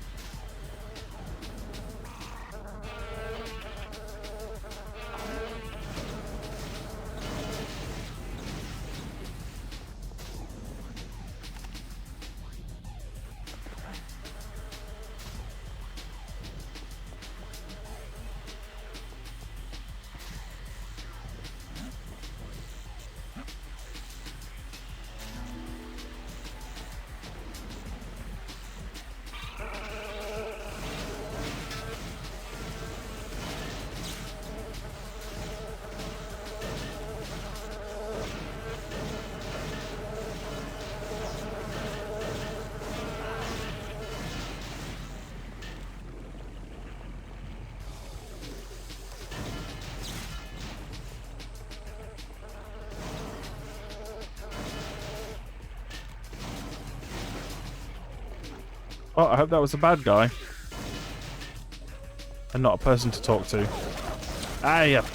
Oh, I hope that was a bad guy. And not a person to talk to. Ah, yeah.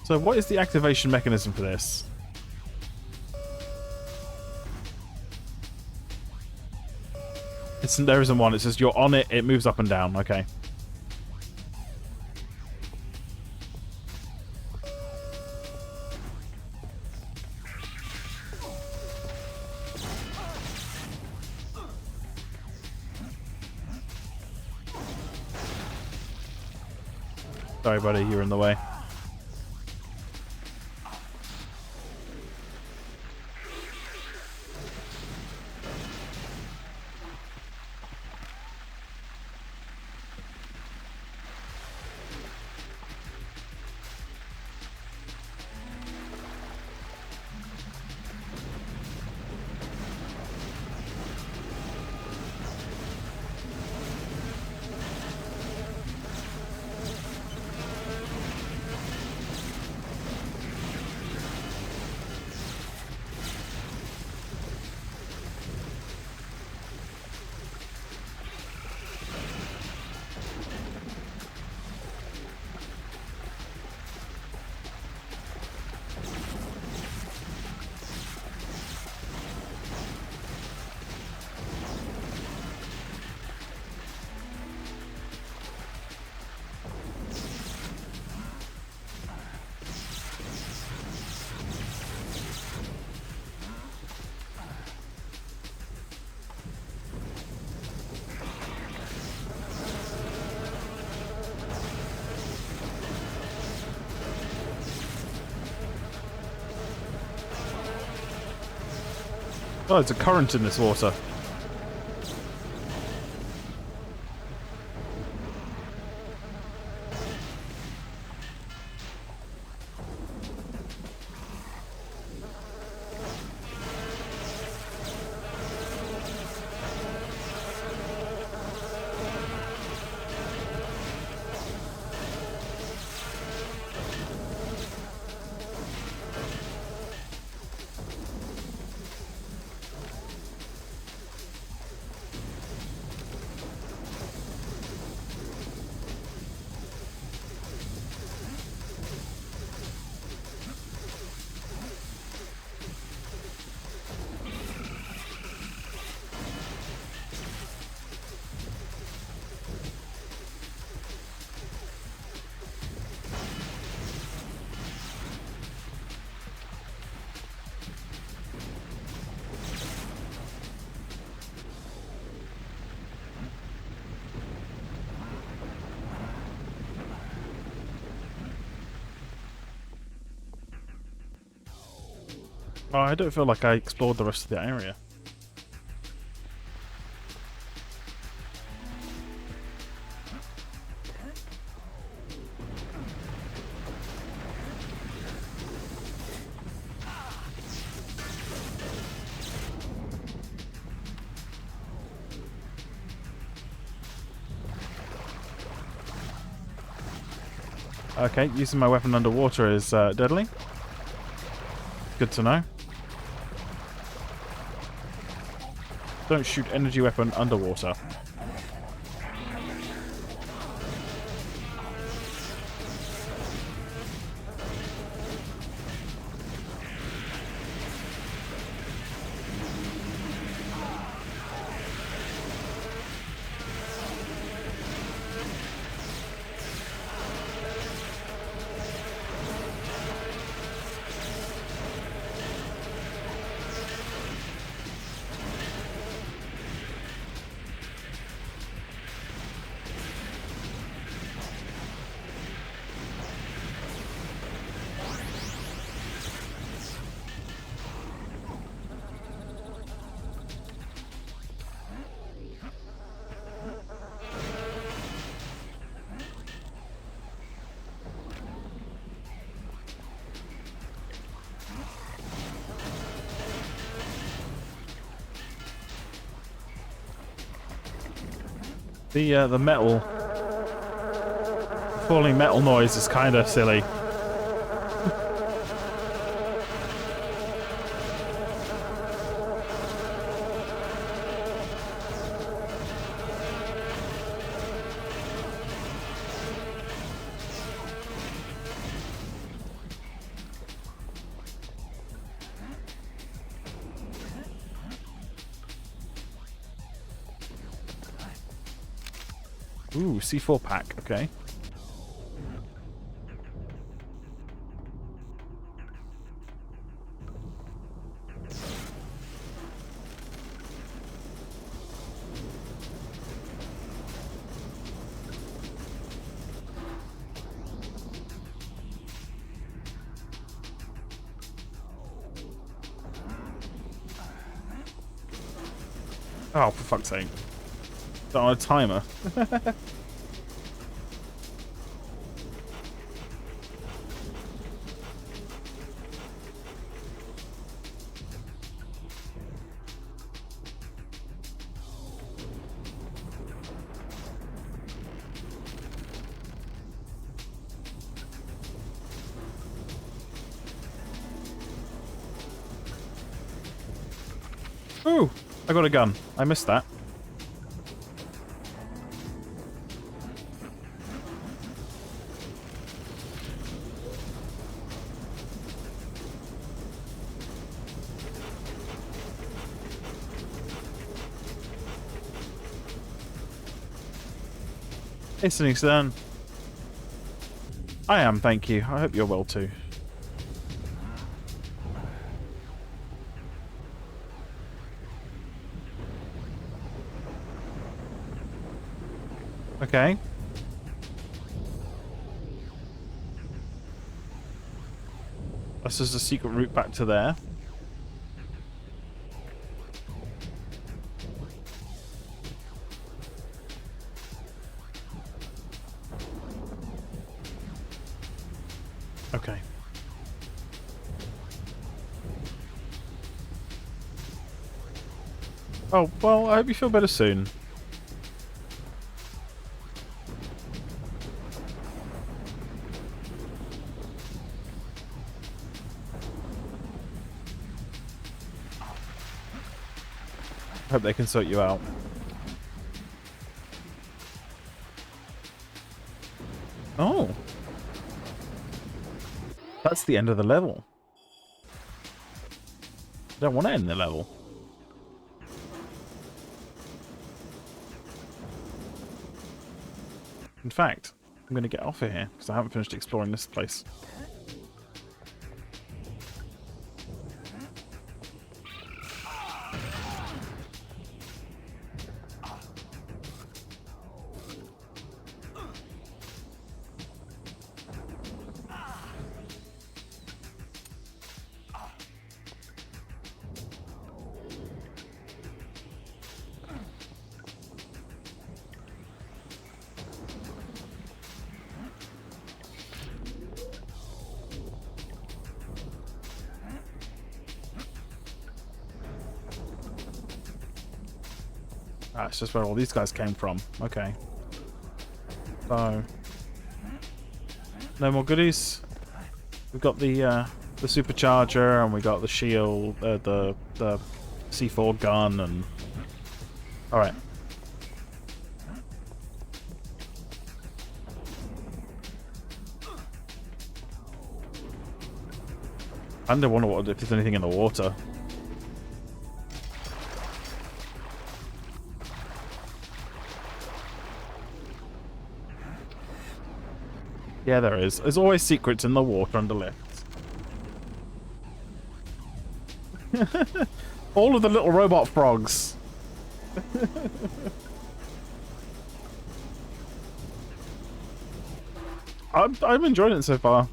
So what is the activation mechanism for this? There isn't one. It's just you're on it, it moves up and down. Okay. Sorry, buddy, you're in the way. Oh, there's a current in this water. Oh, I don't feel like I explored the rest of the area. Okay, using my weapon underwater is deadly. Good to know. Don't shoot energy weapon underwater. The metal falling metal noise is kind of silly. Ooh, C4 pack. Okay. Oh, for fuck's sake. Is that on a timer? Ooh, I got a gun. I missed that. Listening, son. I am, thank you. I hope you're well too. Okay. That's just a secret route back to there. Okay. Oh, well, I hope you feel better soon. Hope they can sort you out. Oh. That's the end of the level. I don't want to end the level. In fact, I'm going to get off of here because I haven't finished exploring this place. That's just where all these guys came from. Okay. So, no more goodies. We've got the supercharger, and we got the shield, the C4 gun, and all right. I wonder if there's anything in the water. Yeah, there is. There's always secrets in the water under lifts. All of the little robot frogs. I'm enjoying it so far.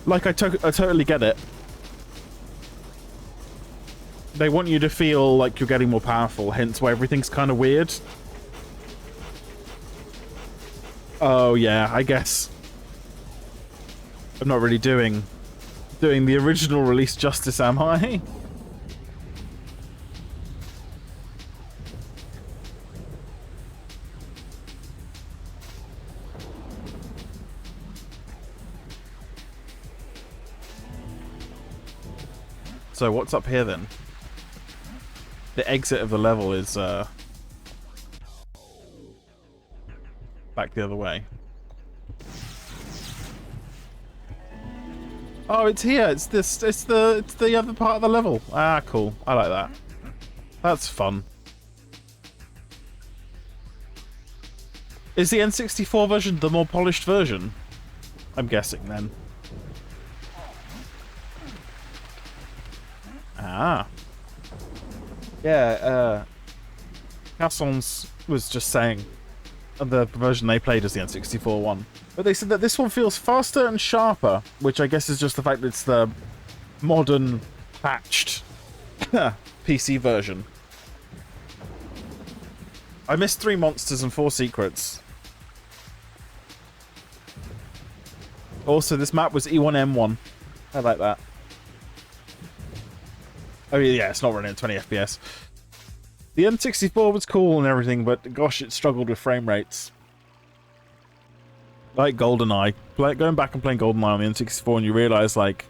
Like, I totally get it. They want you to feel like you're getting more powerful, hence why everything's kind of weird. Oh yeah, I guess I'm not really doing the original release justice, am I? So what's up here then? The exit of the level is back the other way. Oh, it's here. It's the other part of the level. Ah, cool. I like that. That's fun. Is the N64 version the more polished version? I'm guessing then. Ah. Yeah, Cassons was just saying the version they played is the N64 one. But they said that this one feels faster and sharper, which I guess is just the fact that it's the modern, patched PC version. I missed 3 monsters and 4 secrets. Also, this map was E1M1. I like that. Oh yeah, it's not running at 20 FPS. The N64 was cool and everything, but gosh, it struggled with frame rates. Like GoldenEye. Going back and playing GoldenEye on the N64 and you realise, like,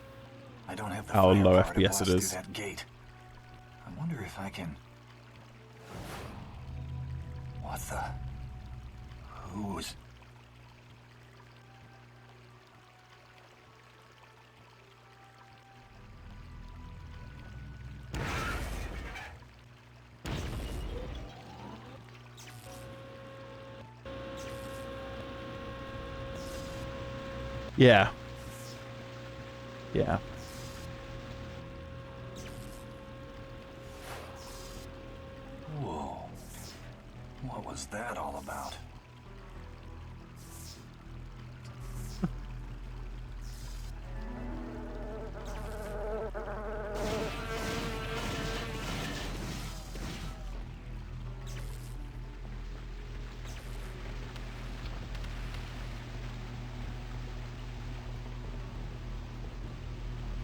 I don't have the how low firepower to FPS blast it through is. that gate. I wonder if I can. What the? Who's? Yeah. Yeah. Whoa. What was that all about?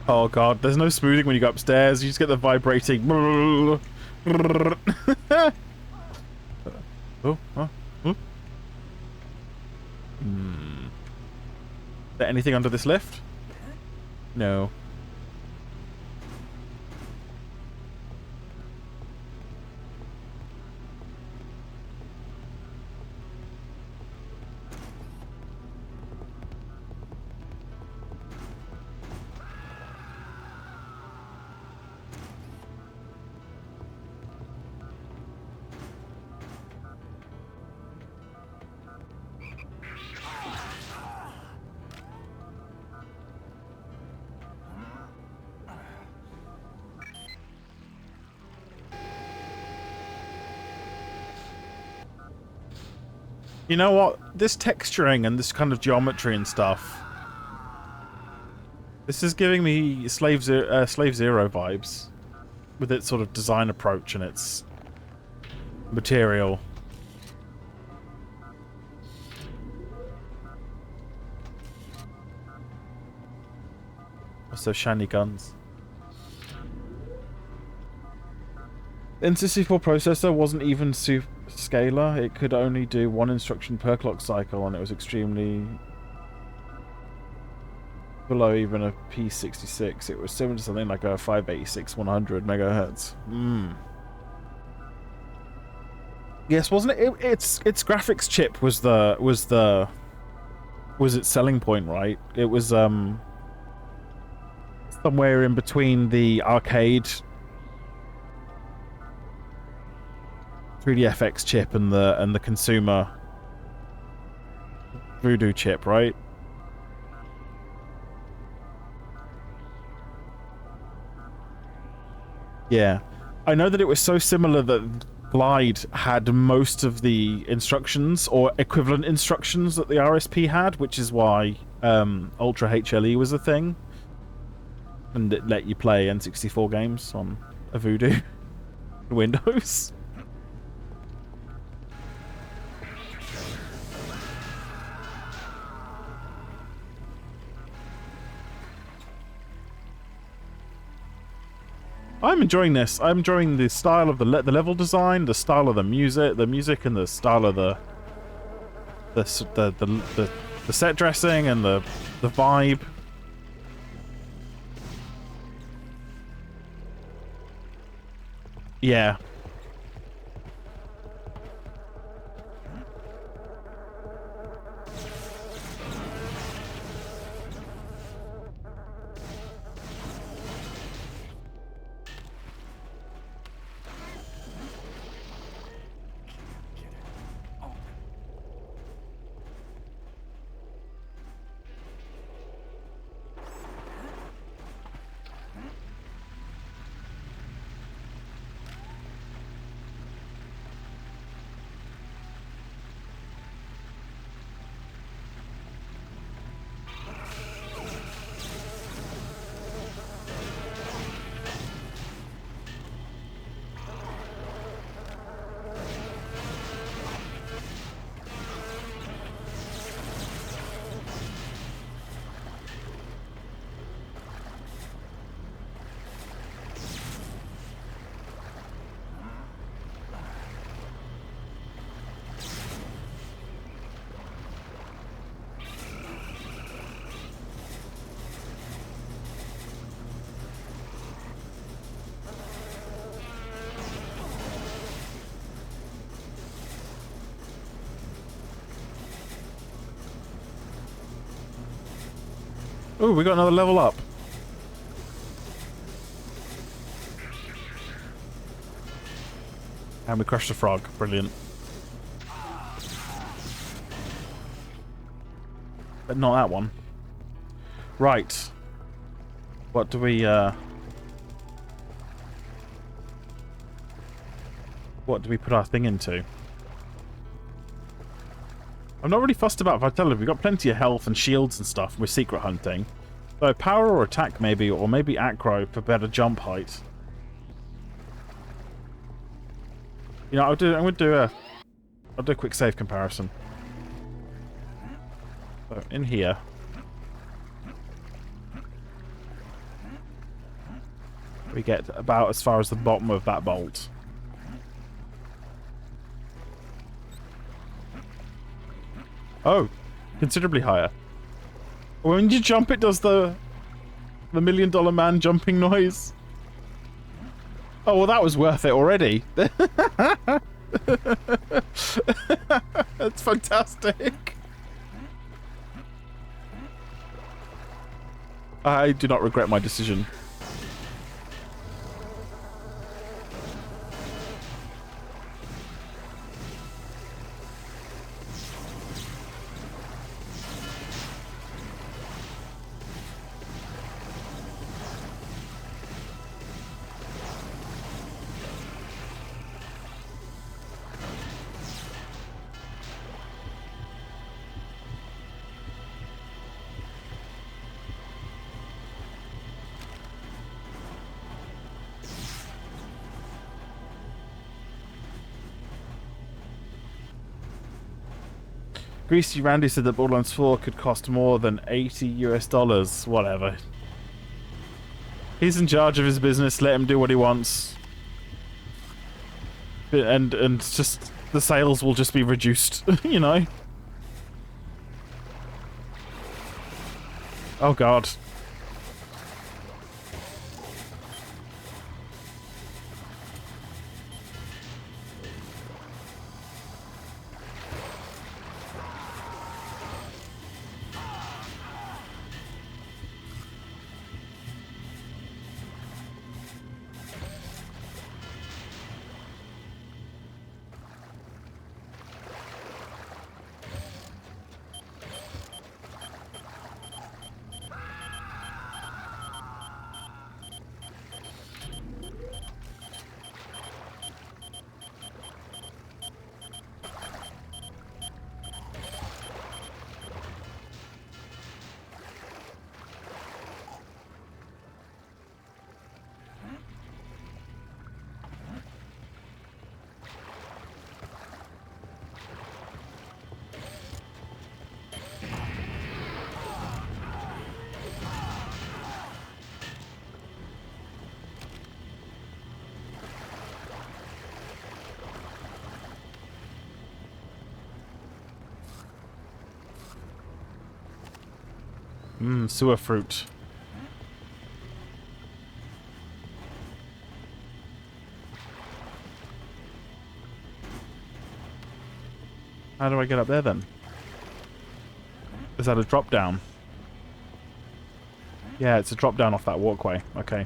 Oh god, there's no smoothing when you go upstairs. You just get the vibrating. Oh, oh, oh. Is there anything under this lift? No. You know what? This texturing and this kind of geometry and stuff. This is giving me Slave Zero vibes. With its sort of design approach and its material. Also shiny guns. The N64 processor wasn't even super scalar. It could only do 1 instruction per clock cycle, and it was extremely below even a P66. It was similar to something like a 586 100 megahertz. Yes, wasn't it? Its graphics chip was its selling point, right? It was somewhere in between the arcade 3DFX chip and the consumer Voodoo chip, right? Yeah. I know that it was so similar that Glide had most of the instructions or equivalent instructions that the RSP had, which is why Ultra HLE was a thing. And it let you play N64 games on a Voodoo Windows. I'm enjoying this. I'm enjoying the style of the level design, the style of the music, and the style of the set dressing and the vibe. Yeah. Oh, we got another level up. And we crushed a frog. Brilliant. But not that one. Right. What do we, what do we put our thing into? I'm not really fussed about vitality. We've got plenty of health and shields and stuff with secret hunting. So power or attack maybe, or maybe acro for better jump height. You know, I'm gonna do a quick save comparison. So in here. We get about as far as the bottom of that bolt. Oh, considerably higher. When you jump, it does the $1 million man jumping noise. Oh, well, that was worth it already. That's fantastic. I do not regret my decision. Greasy Randy said that Borderlands 4 could cost more than $80 US. Whatever. He's in charge of his business. Let him do what he wants. And just the sales will just be reduced, you know. Oh god. Sewer fruit. How do I get up there then? Is that a drop down? Yeah, it's a drop down off that walkway. Okay.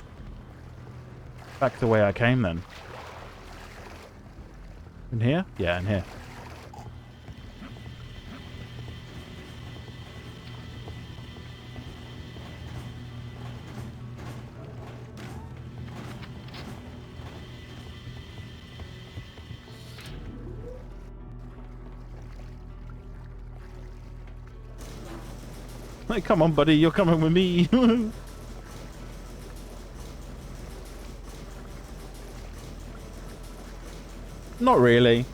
Back the way I came then. In here? Yeah, in here. Hey, come on, buddy, you're coming with me. Not really.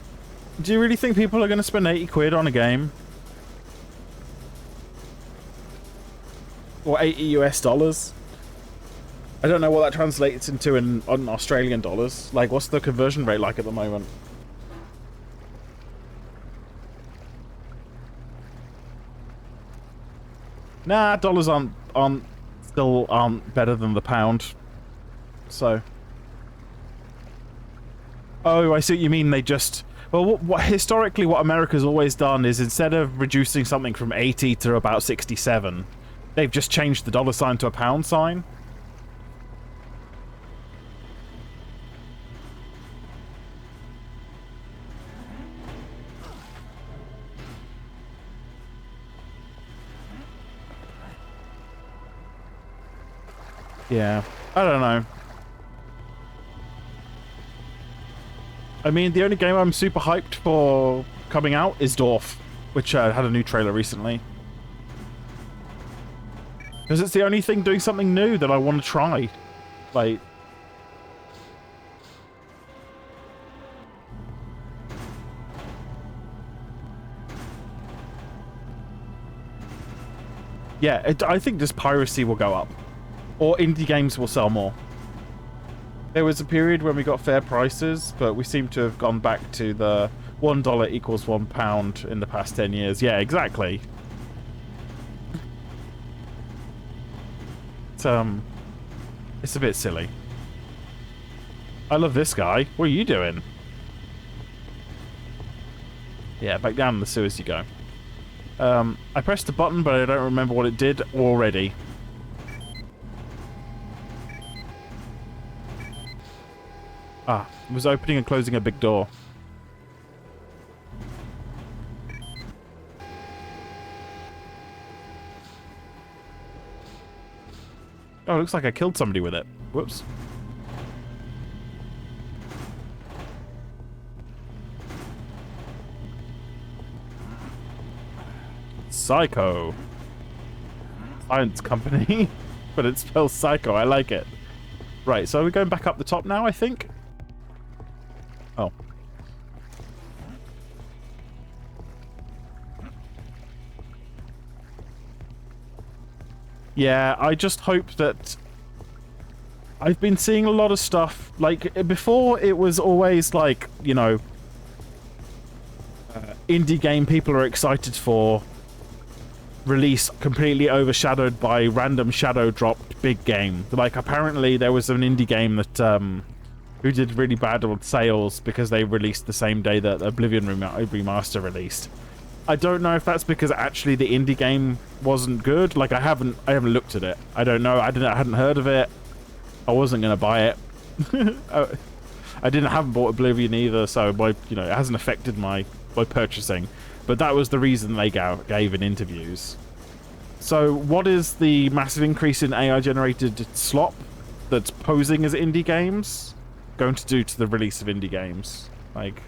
Do you really think people are going to spend 80 quid on a game? Or 80 US. I don't know what that translates into in Australian dollars. Like, what's the conversion rate like at the moment? Nah, dollars still aren't better than the pound. So. Oh, I see what you mean. They just... Well, historically, what America's always done is instead of reducing something from 80 to about 67, They've just changed the $sign to a pound sign. Yeah, I don't know. I mean, the only game I'm super hyped for coming out is Dwarf, which had a new trailer recently. Because it's the only thing doing something new that I want to try. Like... Yeah, I think just piracy will go up. Or indie games will sell more. There was a period when we got fair prices, but we seem to have gone back to the $1 equals £1 in the past 10 years. Yeah, exactly. It's a bit silly. I love this guy. What are you doing? Yeah, back down in the sewers you go. I pressed a button, but I don't remember what it did already. Ah, it was opening and closing a big door. Oh, it looks like I killed somebody with it. Whoops. Psycho. Science company. But it spells psycho. I like it. Right, so are we going back up the top now, I think? Oh. Yeah, I just hope that... I've been seeing a lot of stuff, like, before it was always like, you know, indie game people are excited for, release completely overshadowed by random shadow dropped big game. Like, apparently there was an indie game that, who did really bad on sales because they released the same day that Oblivion Remaster released. I don't know if that's because actually the indie game wasn't good. Like, I haven't looked at it. I don't know. I hadn't heard of it. I wasn't gonna buy it. I haven't bought Oblivion either, so it hasn't affected my purchasing. But that was the reason they gave in interviews. So, what is the massive increase in AI-generated slop that's posing as indie games going to do to the release of indie games? Like...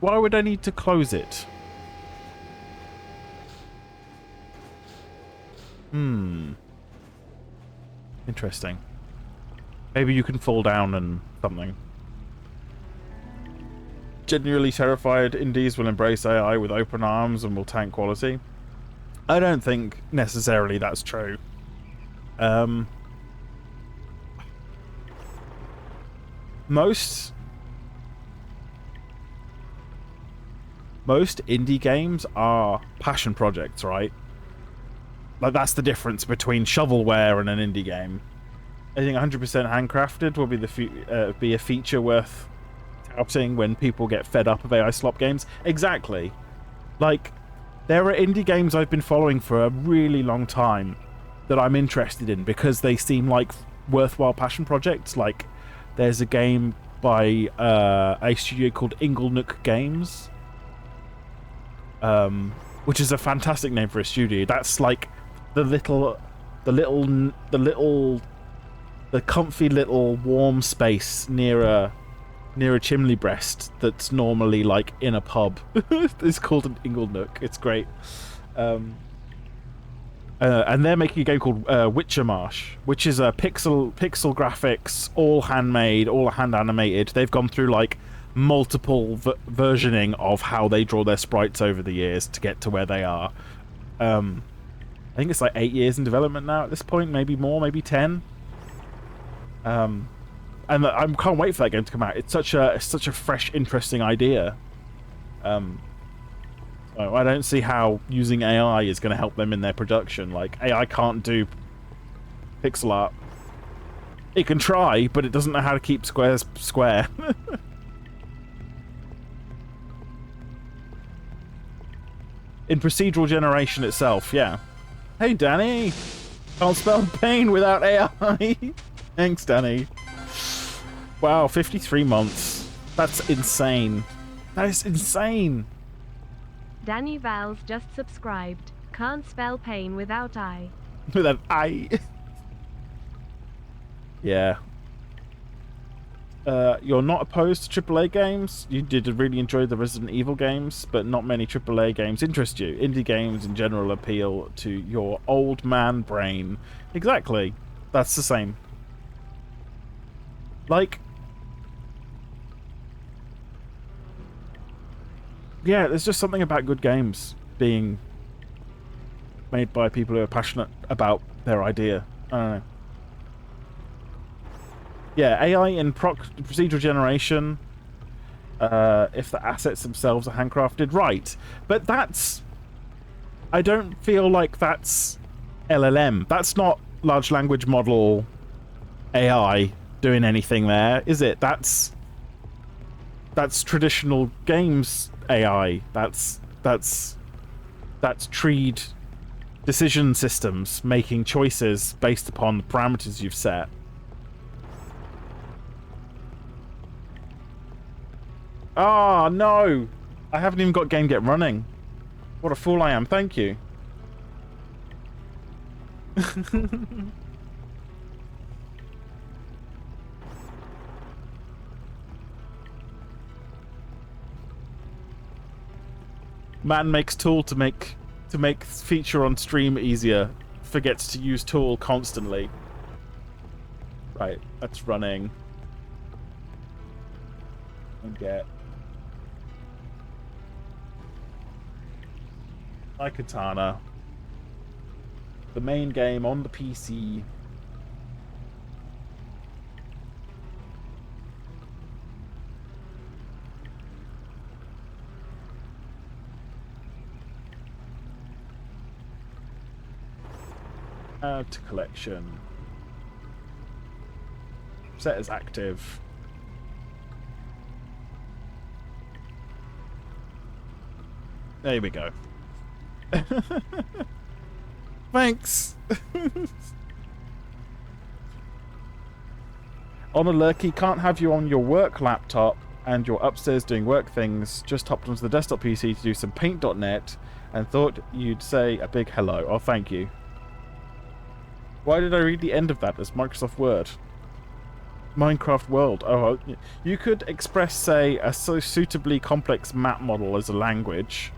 Why would I need to close it? Interesting. Maybe you can fall down and something. Genuinely terrified indies will embrace AI with open arms and will tank quality. I don't think necessarily that's true. Most indie games are passion projects, right? Like, that's the difference between shovelware and an indie game. I think 100% handcrafted will be a feature worth touting when people get fed up of AI slop games. Exactly. Like, there are indie games I've been following for a really long time that I'm interested in because they seem like worthwhile passion projects. Like, there's a game by a studio called Inglenook Games, which is a fantastic name for a studio. That's like the comfy little warm space near a chimney breast that's normally like in a pub. It's called an Inglenook. It's great. And they're making a game called Witcher Marsh, which is a pixel graphics, all handmade, all hand animated. They've gone through like multiple versioning of how they draw their sprites over the years to get to where they are. I think it's like 8 years in development now at this point, maybe more, maybe 10. And I can't wait for that game to come out. It's such a fresh, interesting idea. So I don't see how using AI is going to help them in their production. Like, AI can't do pixel art. It can try, but it doesn't know how to keep squares square. In procedural generation itself, yeah. Hey, Danny! Can't spell pain without AI! Thanks, Danny. Wow, 53 months. That's insane. That is insane! Danny Val's just subscribed. Can't spell pain without I. Without I. Yeah. You're not opposed to AAA games? You did really enjoy the Resident Evil games, but not many AAA games interest you. Indie games in general appeal to your old man brain. Exactly. That's the same. Like... yeah, there's just something about good games being made by people who are passionate about their idea. I don't know. Yeah, AI in procedural generation, if the assets themselves are handcrafted, right. But that's... I don't feel like that's LLM. That's not large language model AI doing anything there, is it? That's traditional games AI. That's treed decision systems making choices based upon the parameters you've set. Ah, no! I haven't even got game get running. What a fool I am. Thank you. Man makes tool to make feature on stream easier. Forgets to use tool constantly. Right, that's running. And get Daikatana. The main game on the PC. Add to collection. Set as active. There we go. Thanks. On a lurky, can't have you on your work laptop and you're upstairs doing work things. Just hopped onto the desktop PC to do some paint.net and thought you'd say a big hello. Oh, thank you. Why did I read the end of that as Microsoft Word? Minecraft World. Oh, you could express, say, a so suitably complex map model as a language,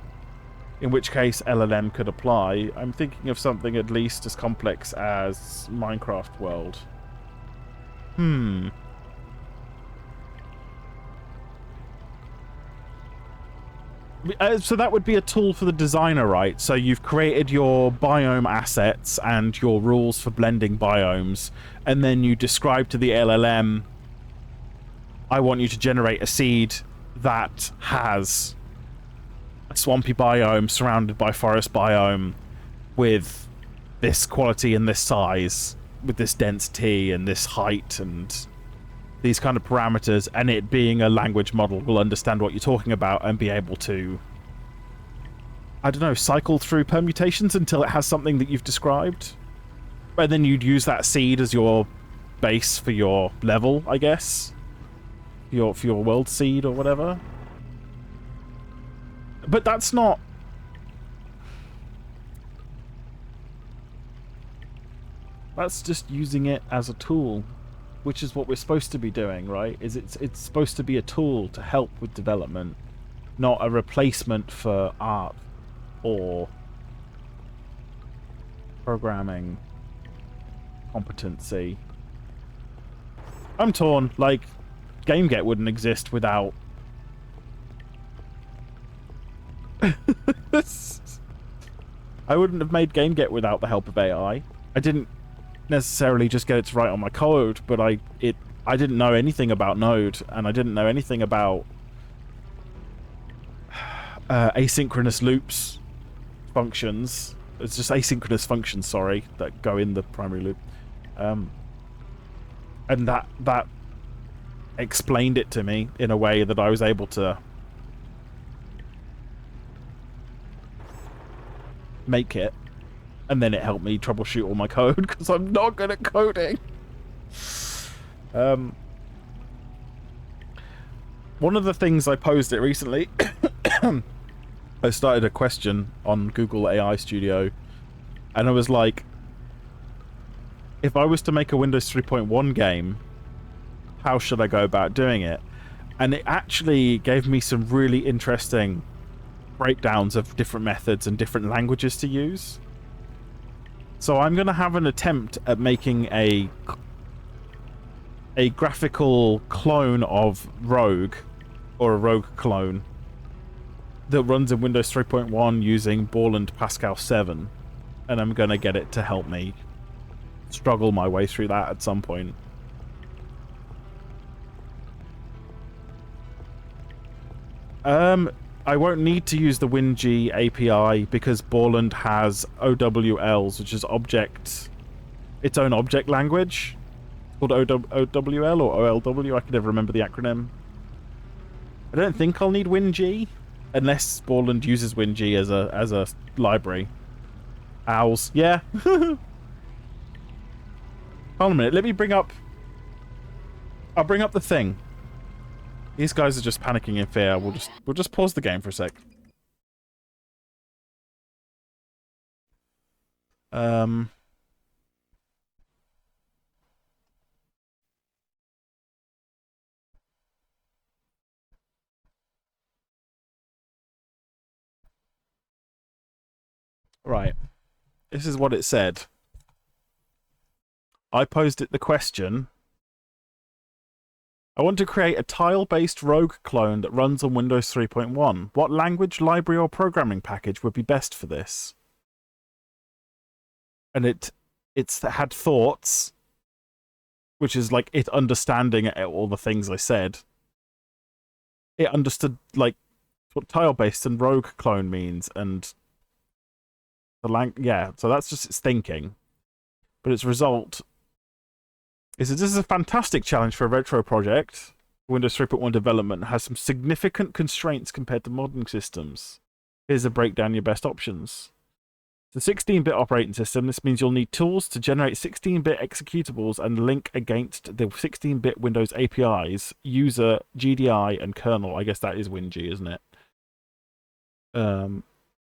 in which case LLM could apply. I'm thinking of something at least as complex as Minecraft World. So that would be a tool for the designer, right? So you've created your biome assets and your rules for blending biomes, and then you describe to the LLM, I want you to generate a seed that has a swampy biome surrounded by forest biome with this quality and this size, with this density and this height and these kind of parameters, and it being a language model will understand what you're talking about and be able to, I don't know, cycle through permutations until it has something that you've described. And then you'd use that seed as your base for your level, I guess. For your world seed or whatever. But that's not... That's just using it as a tool, which is what we're supposed to be doing, right? It's supposed to be a tool to help with development, not a replacement for art or Programming competency. I'm torn. Like, GameGet wouldn't exist without... I wouldn't have made GameGet without the help of AI. I didn't necessarily just get it to write on my code, but I didn't know anything about Node, and I didn't know anything about asynchronous loops functions. It's just asynchronous functions, sorry, that go in the primary loop. And that explained it to me in a way that I was able to make it, and then it helped me troubleshoot all my code because I'm not good at coding. One of the things I posed it recently, I started a question on Google AI Studio, and I was like, if I was to make a Windows 3.1 game, how should I go about doing it? And it actually gave me some really interesting breakdowns of different methods and different languages to use. So I'm going to have an attempt at making a graphical clone of Rogue, or a Rogue clone, that runs in Windows 3.1 using Borland Pascal 7, and I'm going to get it to help me struggle my way through that at some point. I won't need to use the WinG API because Borland has OWLs, which is its own object language. It's called OWL or OLW, I can never remember the acronym. I don't think I'll need WinG, unless Borland uses WinG as a library. Owls, yeah. Hold on a minute, let me bring up... I'll bring up the thing. These guys are just panicking in fear. We'll just pause the game for a sec. Right. This is what it said. I posed it the question. I want to create a tile-based Rogue clone that runs on Windows 3.1. What language, library, or programming package would be best for this? And it's had thoughts, which is like it understanding all the things I said. It understood like what tile-based and Rogue clone means, and the yeah. So that's just its thinking, but its result. This is a fantastic challenge for a retro project. Windows 3.1 development has some significant constraints compared to modern systems. Here's a breakdown of your best options. It's a 16-bit operating system. This means you'll need tools to generate 16-bit executables and link against the 16-bit Windows APIs, user, GDI, and kernel. I guess that is WinG, isn't it?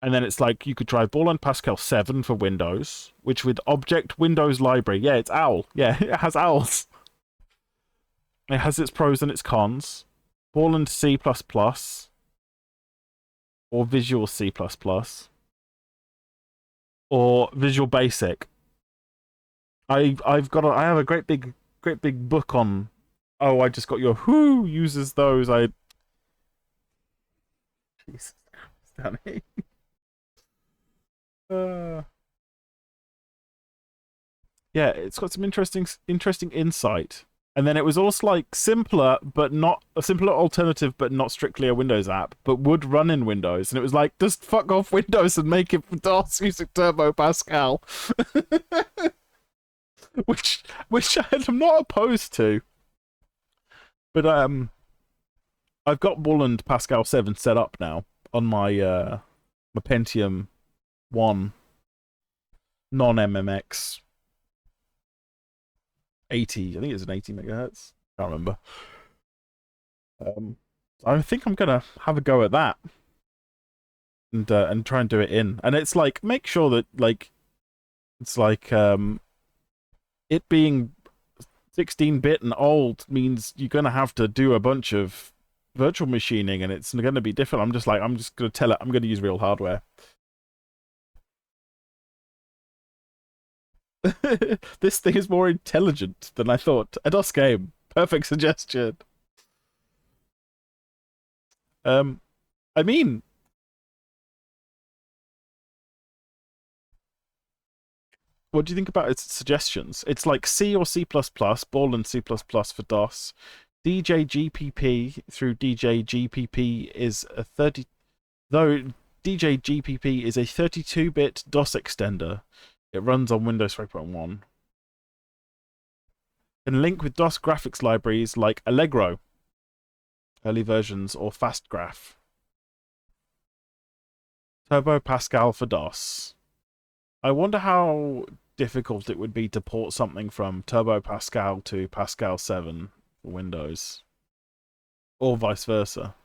And then it's like you could try Borland Pascal 7 for Windows, which with Object Windows Library. Yeah, it's OWL. Yeah, it has owls. It has its pros and its cons. Borland C++, or Visual C++, or Visual Basic. I have a great big book on. Oh, I just got your who uses those. Jesus Christ, Danny. Yeah, it's got some interesting insight. And then it was also like simpler alternative, but not strictly a Windows app, but would run in Windows. And it was like, just fuck off Windows and make it for DOS using Turbo Pascal. which I'm not opposed to. But I've got Borland Pascal 7 set up now on my my Pentium 1 non-MMX 80. I think it's an 80 megahertz. Can't remember. I think I'm gonna have a go at that and try and do it in. And it's like, make sure that like it's like it being 16-bit and old means you're gonna have to do a bunch of virtual machining, and it's gonna be different. I'm just gonna tell it I'm gonna use real hardware. This thing is more intelligent than I thought. A DOS game. Perfect suggestion. I mean, what do you think about its suggestions? It's like C or C++, Ball and C++ for DOS. DJGPP through DJGPP is a 30... Though DJGPP is a 32-bit DOS extender. It runs on Windows 3.1. Can link with DOS graphics libraries like Allegro, early versions, or FastGraph. Turbo Pascal for DOS. I wonder how difficult it would be to port something from Turbo Pascal to Pascal 7 for Windows. Or vice versa.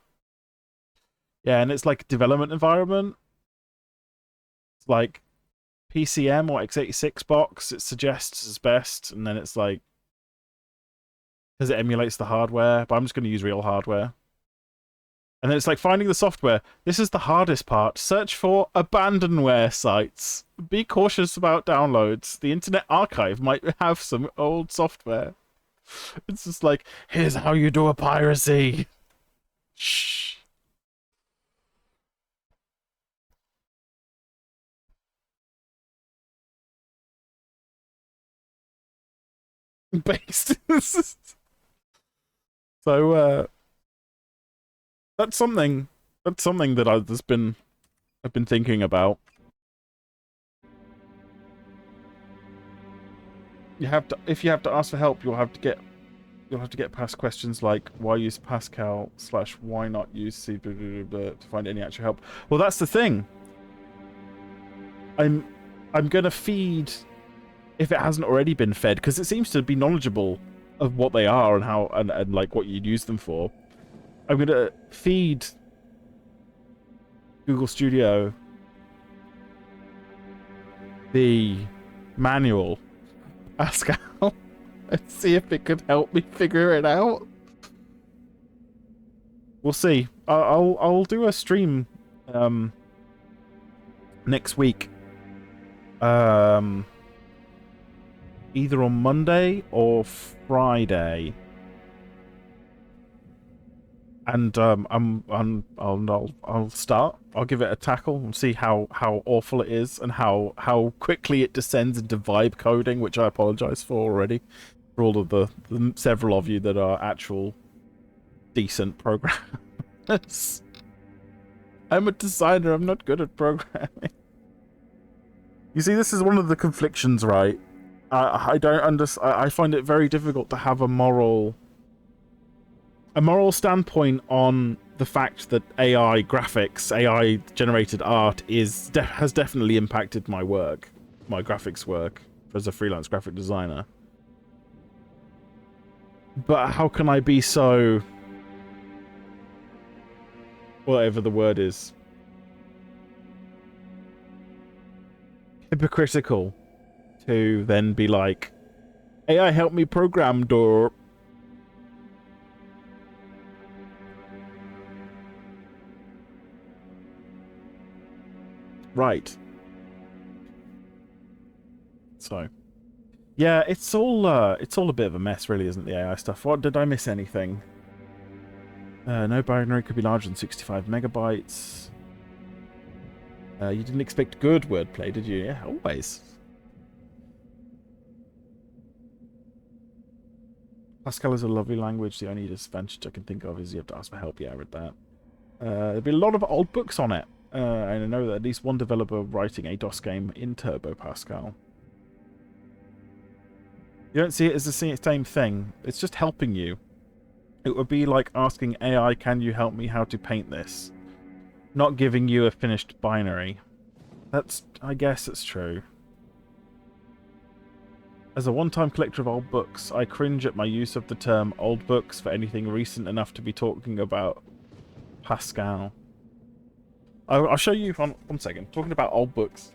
Yeah, and it's like development environment. It's like PCM or x86 box, it suggests is best, and then it's like, because it emulates the hardware, but I'm just going to use real hardware. And then it's like finding the software. This is the hardest part. Search for abandonware sites. Be cautious about downloads. The Internet Archive might have some old software. It's just like, here's how you do a piracy. Shh. Based. So that's something that I've been thinking about. If you have to ask for help, you'll have to get past questions like why use Pascal / why not use C blah, blah, blah, blah, to find any actual help. Well, that's the thing. I'm gonna feed, if it hasn't already been fed, because it seems to be knowledgeable of what they are and how and like what you'd use them for. I'm gonna feed Google Studio the manual Pascal and see if it could help me figure it out. We'll see. I'll do a stream next week. Either on Monday or Friday. And I'll start. I'll give it a tackle and see how awful it is and how quickly it descends into vibe coding, which I apologize for already, for all of the several of you that are actual decent programmers. I'm a designer. I'm not good at programming. You see, this is one of the conflictions, right? I don't understand. I find it very difficult to have a moral standpoint on the fact that AI graphics, AI generated art has definitely impacted my work, my graphics work as a freelance graphic designer. But how can I be so, whatever the word is, hypocritical to then be like, AI help me program door. Right. So, yeah, it's all a bit of a mess, really, isn't the AI stuff? What, did I miss anything? No binary could be larger than 65 megabytes. You didn't expect good wordplay, did you? Yeah, always. Pascal is a lovely language. The only disadvantage I can think of is you have to ask for help. Yeah, I read that. There'll be a lot of old books on it. And I know that at least one developer writing a DOS game in Turbo Pascal. You don't see it as the same thing. It's just helping you. It would be like asking AI, can you help me how to paint this? Not giving you a finished binary. I guess it's true. As a one-time collector of old books, I cringe at my use of the term old books for anything recent enough to be talking about Pascal. I'll show you on 1 second. Talking about old books.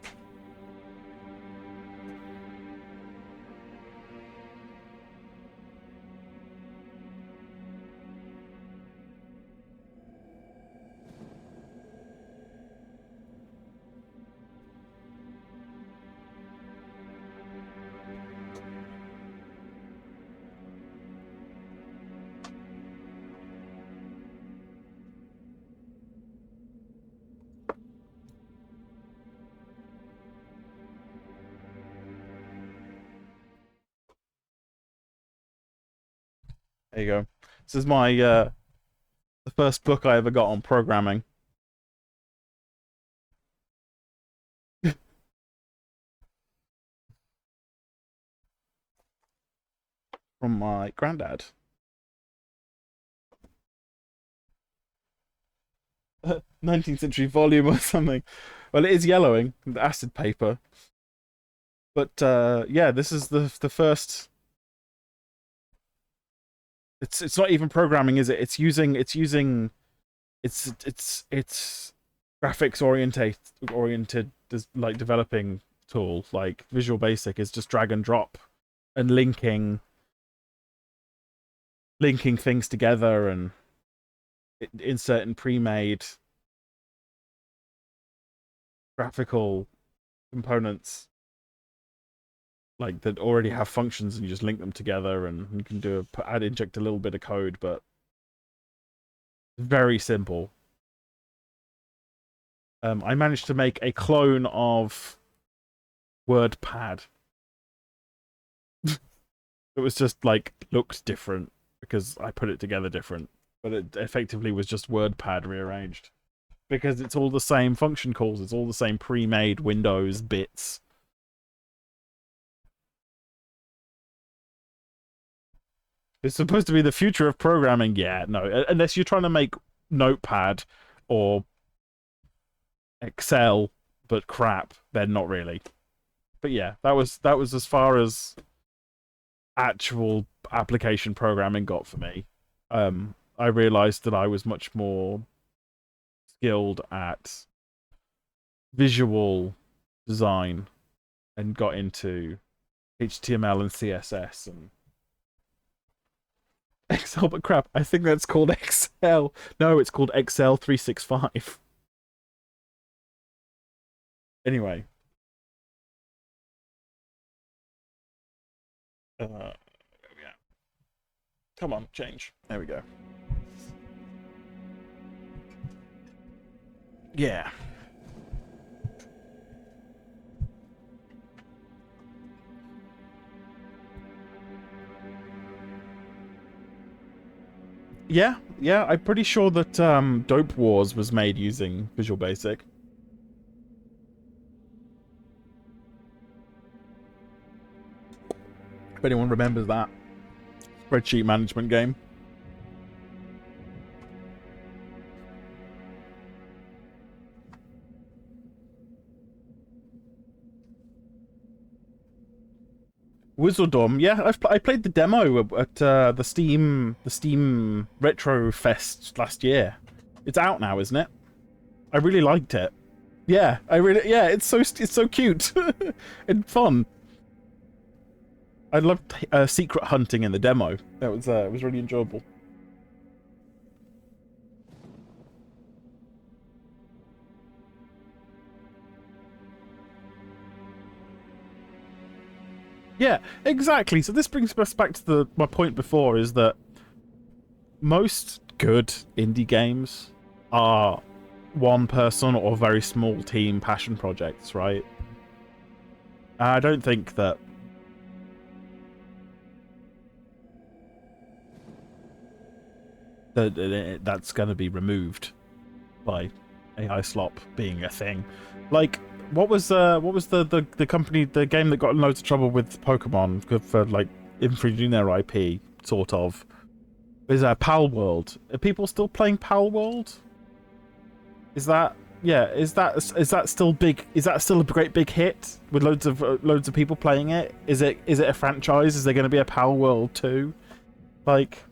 There you go. This is my the first book I ever got on programming. From my granddad. 19th century volume or something. Well, it is yellowing, the acid paper. But yeah, this is the first. It's not even programming, is it? It's using graphics oriented like developing tool. Like Visual Basic is just drag and drop and linking things together and inserting pre-made graphical components like that already have functions, and you just link them together, and you can do inject a little bit of code, but very simple. I managed to make a clone of WordPad. It was just like looked different because I put it together different, but it effectively was just WordPad rearranged because it's all the same function calls. It's all the same pre-made Windows bits. It's supposed to be the future of programming. Yeah, no, unless you're trying to make Notepad or Excel, but crap, then not really. But yeah, that was as far as actual application programming got for me. I realized that I was much more skilled at visual design and got into HTML and CSS and Excel, but crap, I think that's called Excel. No, it's called Excel 365. Anyway. Yeah. Come on, change. There we go. Yeah. Yeah, I'm pretty sure that Dope Wars was made using Visual Basic. If anyone remembers that spreadsheet management game. Whistledom, yeah, I played the demo at the Steam Retro Fest last year. It's out now, isn't it? I really liked it. Yeah, it's so cute and fun. I loved secret hunting in the demo. It was really enjoyable. Yeah, exactly. So this brings us back to my point before, is that most good indie games are one person or very small team passion projects, right? I don't think that that's going to be removed by AI slop being a thing. Like, what was the company, the game that got in loads of trouble with Pokemon for like infringing their IP, sort of? Is Pal World? Are people still playing Pal World? Is that still big? Is that still a great big hit with loads of people playing it? Is it a franchise? Is there going to be a Pal World 2? Like,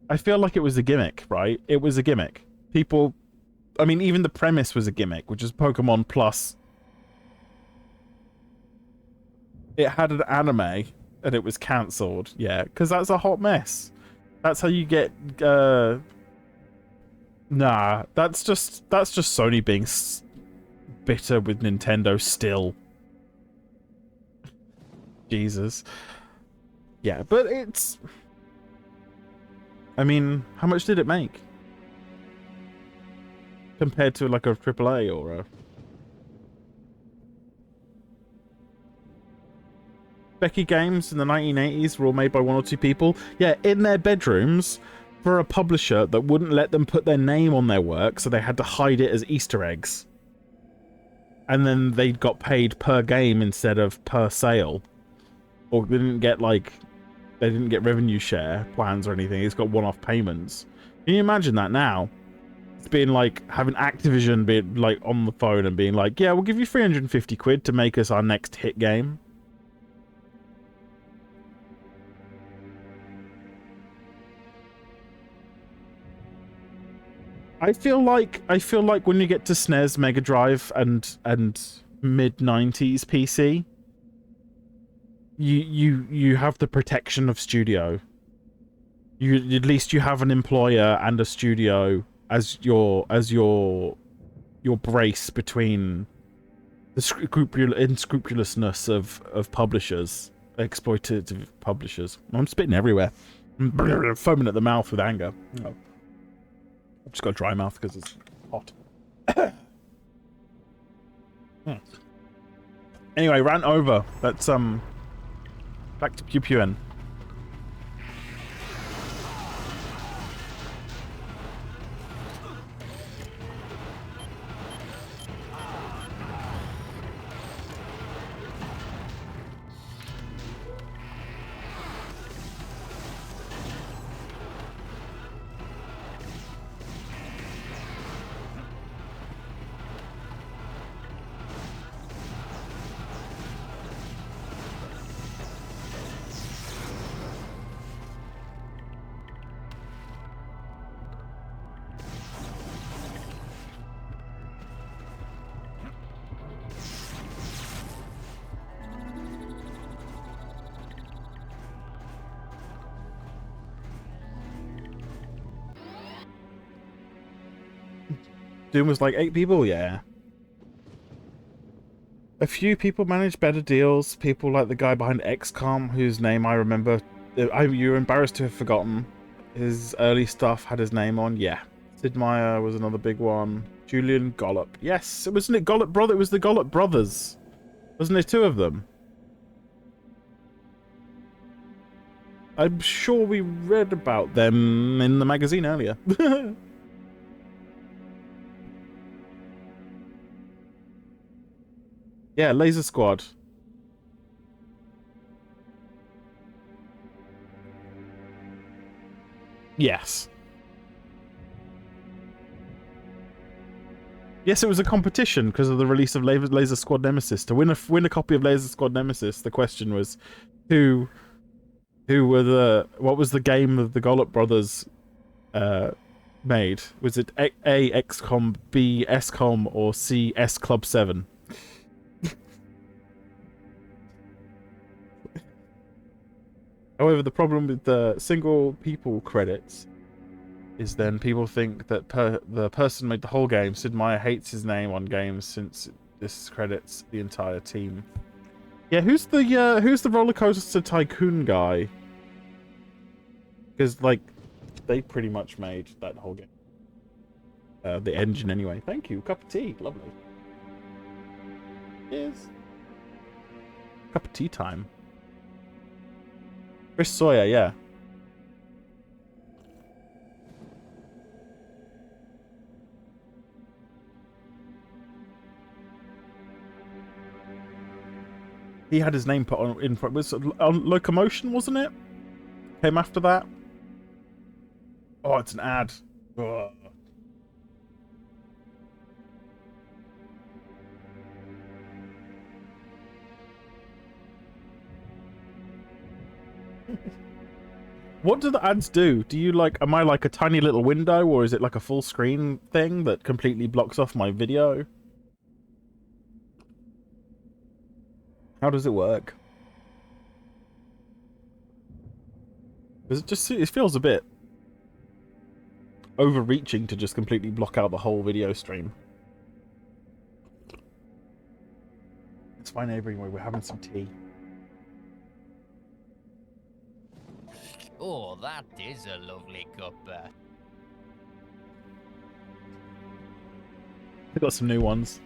I feel like it was a gimmick, right? It was a gimmick. People, I mean, even the premise was a gimmick, which is Pokemon Plus. It had an anime, and it was cancelled. Yeah, because that's a hot mess. That's how you get. Nah, that's just Sony being bitter with Nintendo still. Jesus. Yeah, but it's. I mean, how much did it make? Compared to like a AAA or a... Becky games in the 1980s were all made by one or two people. Yeah, in their bedrooms for a publisher that wouldn't let them put their name on their work, so they had to hide it as Easter eggs. And then they got paid per game instead of per sale. Or they didn't get, like, they didn't get revenue share plans or anything. It's got one-off payments. Can you imagine that now? It's being like, having Activision be like on the phone and being like, yeah, we'll give you 350 quid to make us our next hit game. I feel like when you get to SNES, Mega Drive, and mid-90s PC, you have the protection of studio. At least you have an employer and a studio as your brace between the unscrupulousness of publishers, exploitative publishers. I'm spitting everywhere. I'm foaming at the mouth with anger. Oh. I've just got a dry mouth because it's hot. Anyway, rant over. Let's back to Pew Pew. Doom was like 8 people, yeah. A few people managed better deals. People like the guy behind XCOM, whose name I remember. You're embarrassed to have forgotten. His early stuff had his name on, yeah. Sid Meier was another big one. Julian Gollop. Yes, wasn't it Gollop brother? It was the Gollop brothers. Wasn't there 2 of them? I'm sure we read about them in the magazine earlier. Yeah, Laser Squad. Yes. Yes, it was a competition because of the release of Laser Squad Nemesis. To win a copy of Laser Squad Nemesis, the question was what was the game of the Gollop brothers made? Was it A, XCOM, B, SCOM, or C, S Club 7? However, the problem with the single people credits is then people think that the person made the whole game. Sid Meier hates his name on games since it discredits the entire team. Yeah, who's the roller coaster tycoon guy? Because like they pretty much made that whole game. The engine anyway. Thank you. Cup of tea. Lovely. Cheers. Cup of tea time. Chris Sawyer, yeah. He had his name put on in front. Was on Locomotion, wasn't it? Came after that. Oh, it's an ad. Ugh. What do the ads do? Do you like, am I like a tiny little window, or is it like a full screen thing that completely blocks off my video? How does it work? Because it feels a bit overreaching to just completely block out the whole video stream. It's fine, Avery, we're having some tea. Oh, that is a lovely cuppa. I got some new ones.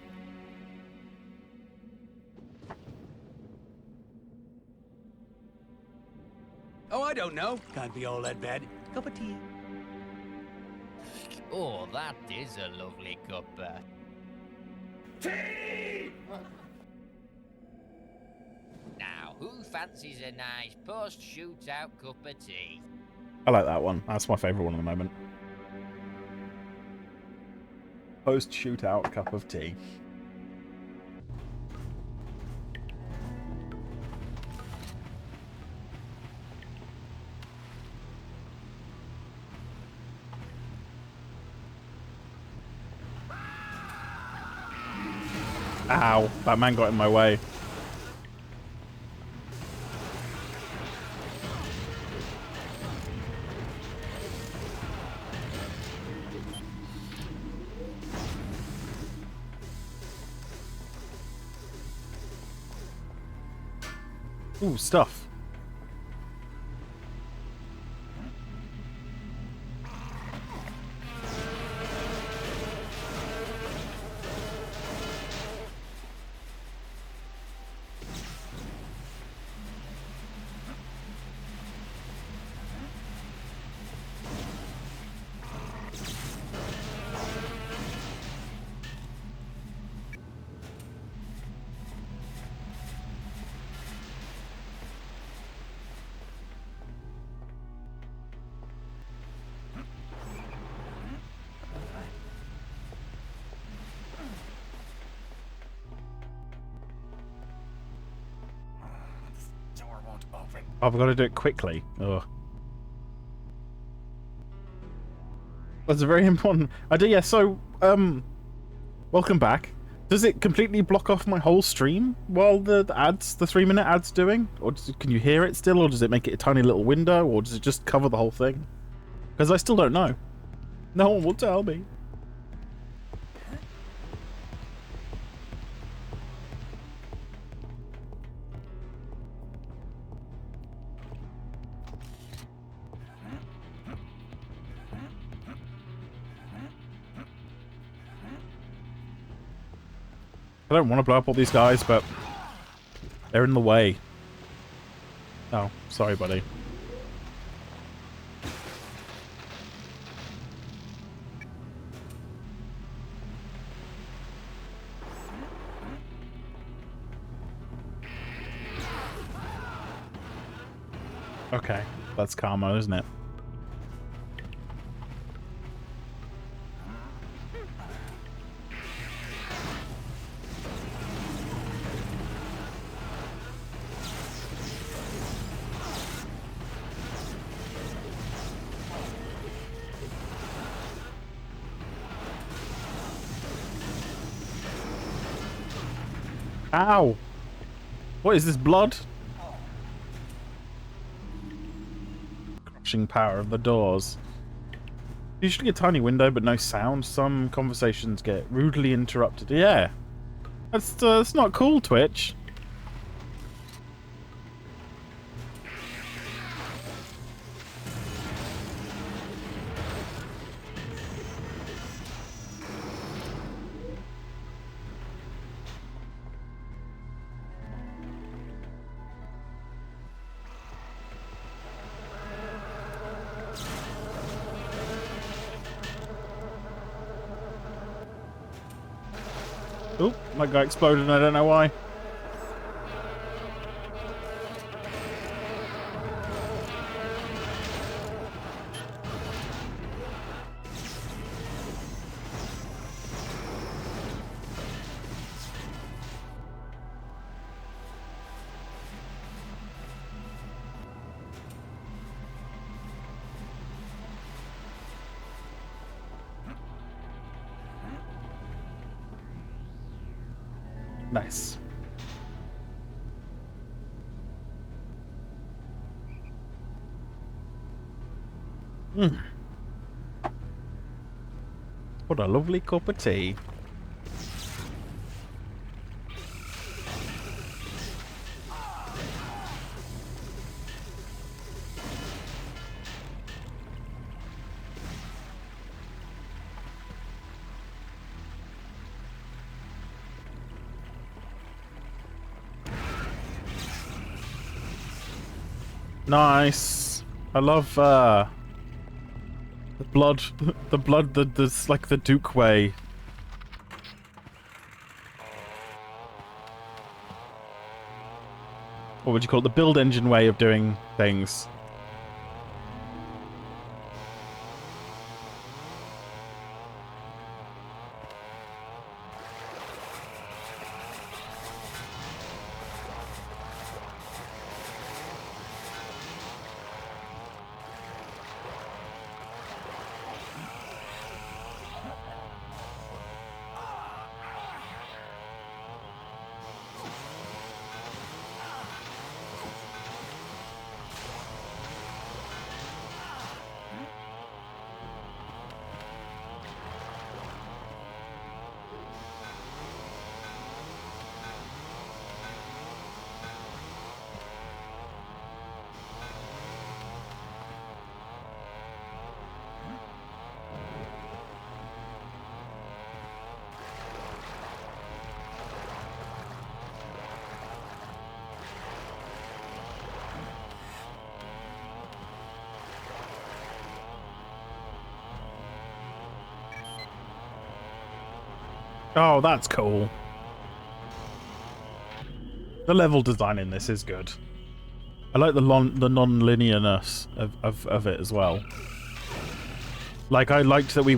Oh, I don't know. Can't be all that bad. Cup of tea. Oh, that is a lovely cup. Now, who fancies a nice post-shootout cup of tea? I like that one. That's my favourite one at the moment. Post-shootout cup of tea. Ow, that man got in my way. Ooh, stuff. Door won't open. Oh, I've got to do it quickly. Ugh. That's a very important... I do, yeah, so, welcome back. Does it completely block off my whole stream while the ads, the 3-minute ads doing? Or can you hear it still, or does it make it a tiny little window, or does it just cover the whole thing? Because I still don't know. No one will tell me. I don't want to blow up all these guys, but they're in the way. Oh, sorry, buddy. Okay, that's karma, isn't it? Ow! What is this, blood? Crushing power of the doors. Usually a tiny window, but no sound. Some conversations get rudely interrupted. Yeah. That's not cool, Twitch. Oh, that guy exploded and I don't know why. Nice. What a lovely cup of tea. Nice. I love the blood, that's like the Duke way. What would you call it? The build engine way of doing things. Oh, that's cool. The level design in this is good. I like the non-linearness of it as well. Like, I liked that we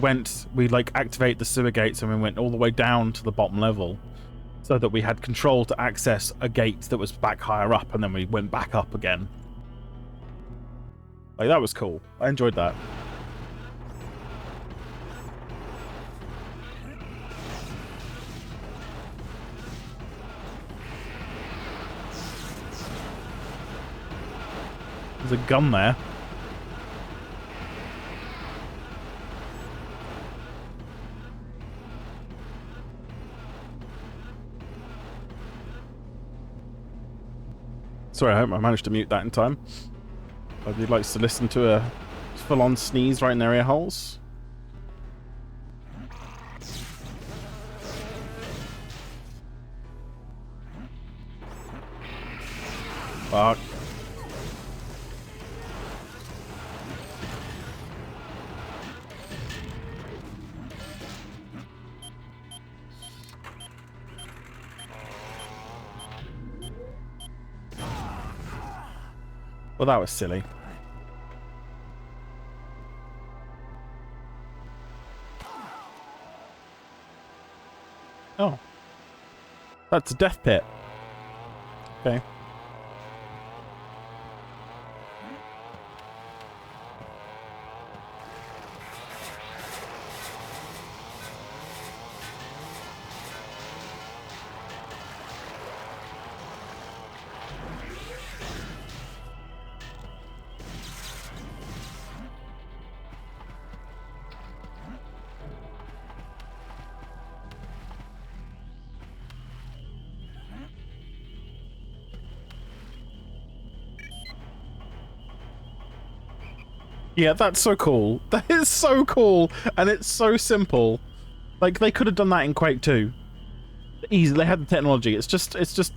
like activate the sewer gates and we went all the way down to the bottom level so that we had control to access a gate that was back higher up, and then we went back up again. Like, that was cool. I enjoyed that. There's a gun there. Sorry, I hope I managed to mute that in time. If you'd like to listen to a full-on sneeze right in their ear holes. Fuck. Well, that was silly. Oh. That's a death pit. Okay. Yeah, that's so cool. That is so cool, and it's so simple. Like, they could have done that in Quake 2. Easy, they had the technology. It's just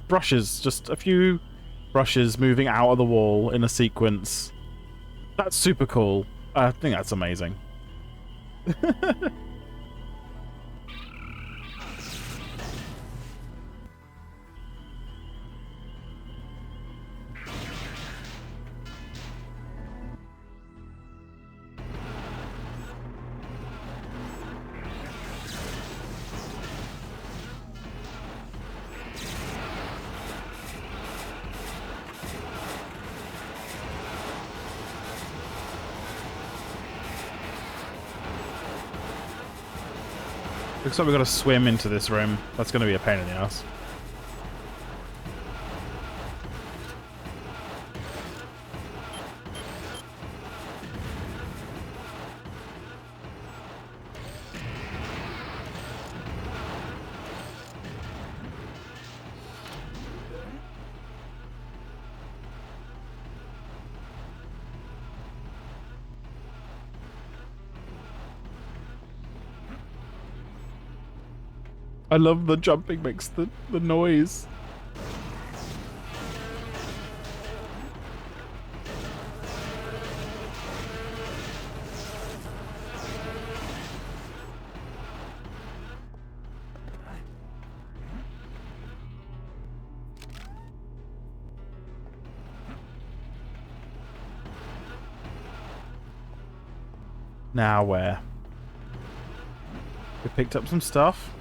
brushes, just a few brushes moving out of the wall in a sequence. That's super cool. I think that's amazing. Looks like we've got to swim into this room. That's going to be a pain in the ass. I love the jumping makes the noise. Now where? We picked up some stuff.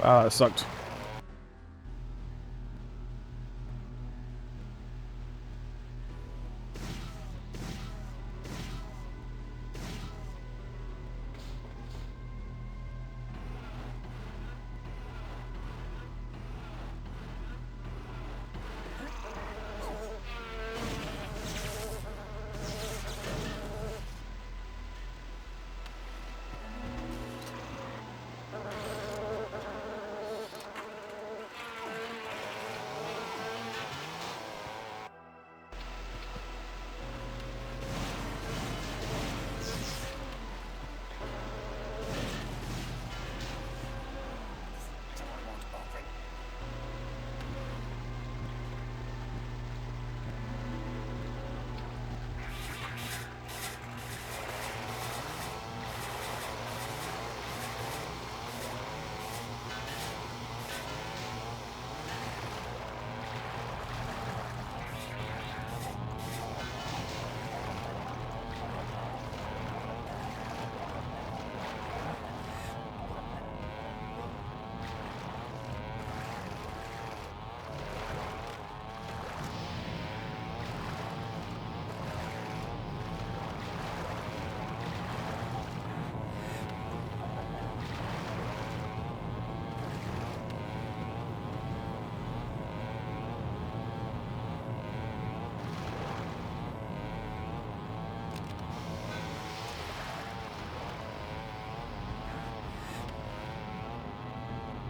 Ah, that sucked.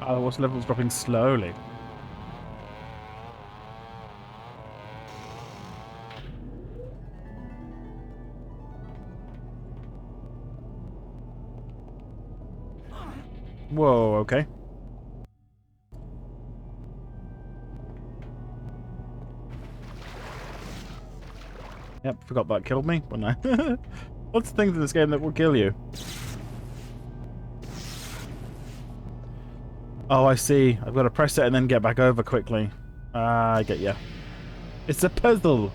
Oh, the water level's dropping slowly. Whoa, okay. Yep, forgot that killed me, wouldn't I? What's the things in this game that will kill you? Oh, I see. I've got to press it and then get back over quickly. Ah, I get you. It's a puzzle!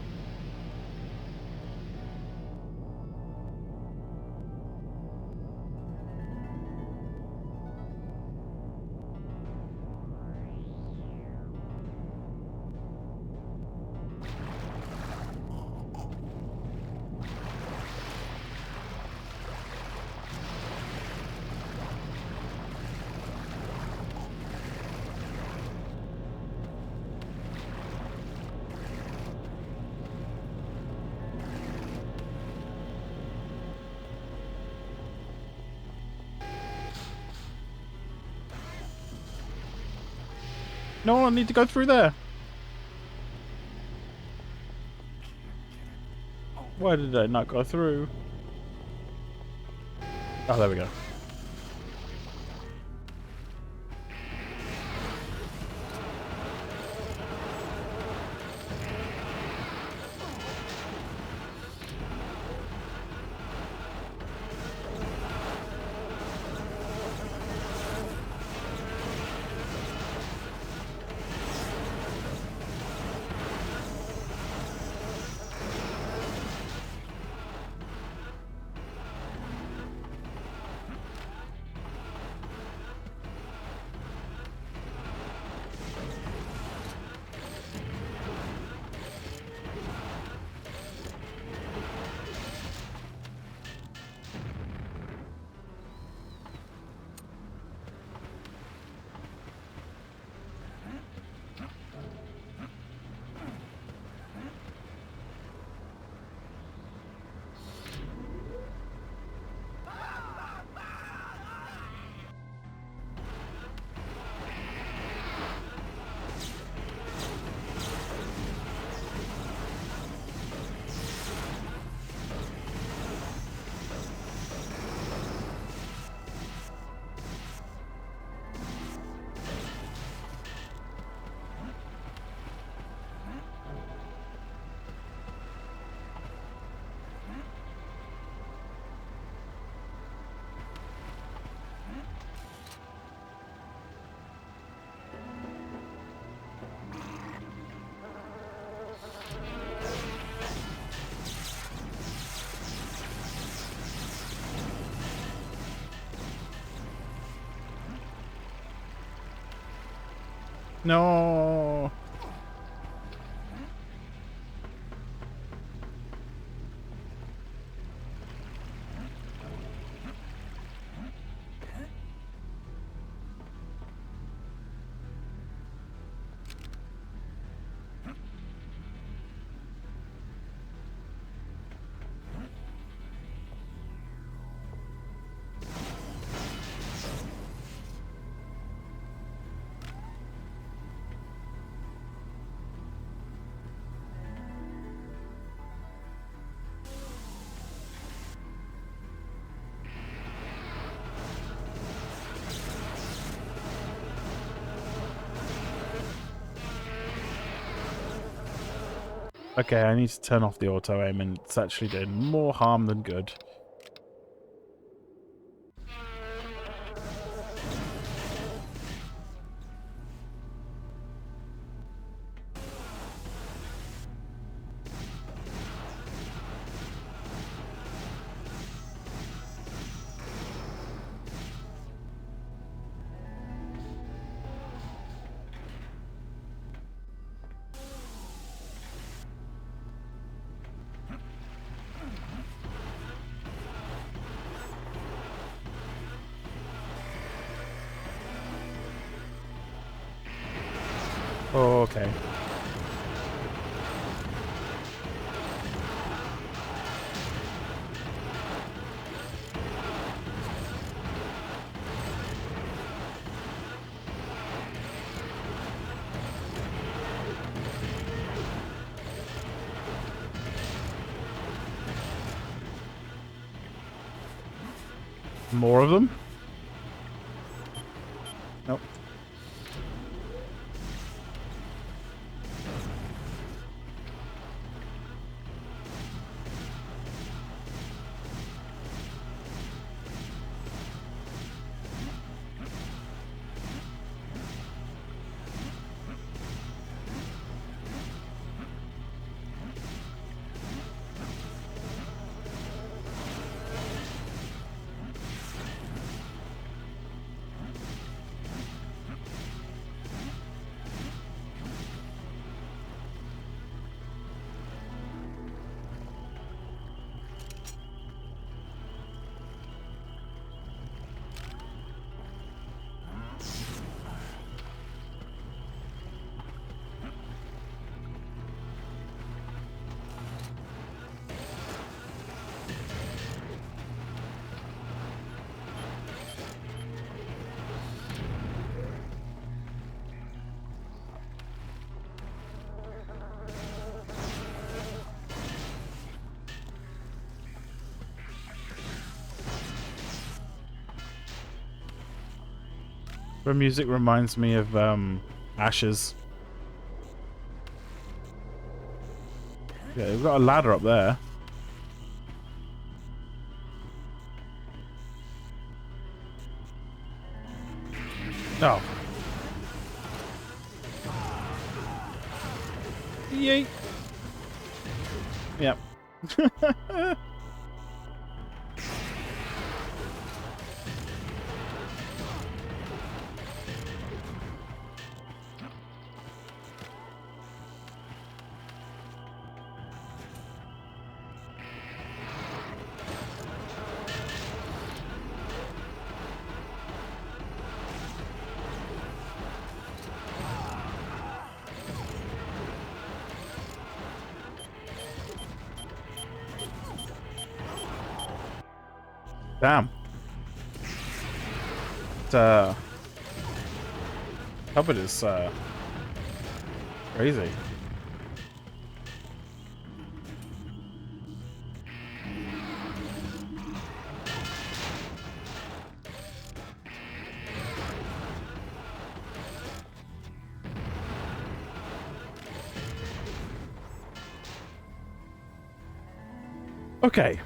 No, I need to go through there. Why did I not go through? Oh, there we go. No. Okay, I need to turn off the auto aim, and it's actually doing more harm than good. Oh, okay. More of them? Nope. The music reminds me of Ashes. Yeah, we've got a ladder up there. Oh. Yeet. Yep. Damn. Cupboard is crazy. Okay.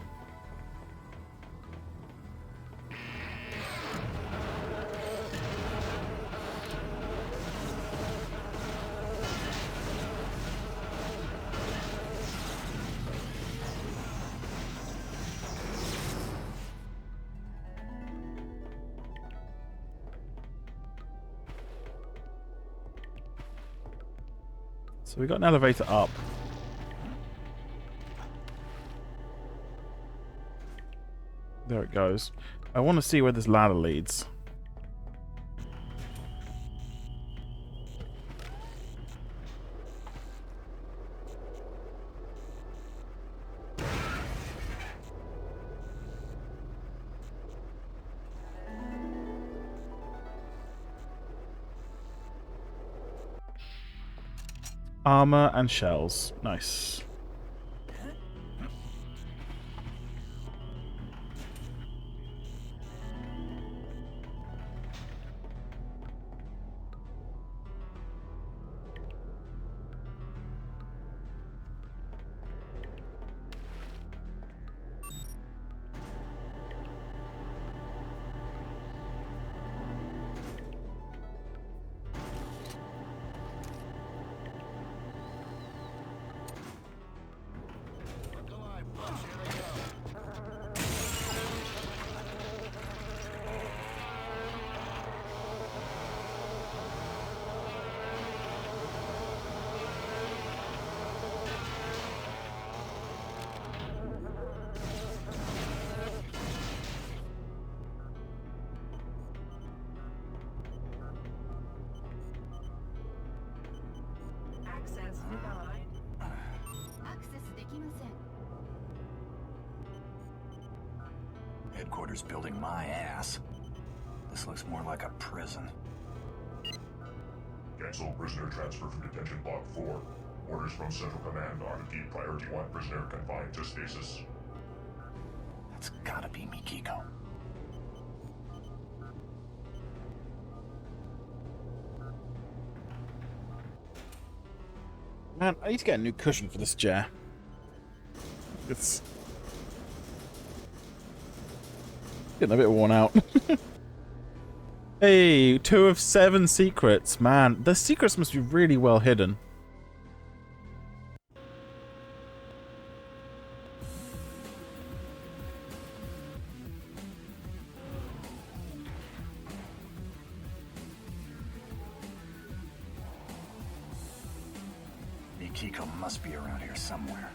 So we got an elevator up. There it goes. I want to see where this ladder leads. Armor and shells. Nice. Headquarters building my ass. This looks more like a prison. Cancel prisoner transfer from detention block 4. Orders from Central Command are to keep priority 1 prisoner confined to stasis. That's gotta be Mikiko. Man, I need to get a new cushion for this chair. It's getting a bit worn out. Hey, 2 of 7 secrets. Man, the secrets must be really well hidden. Mikiko must be around here somewhere.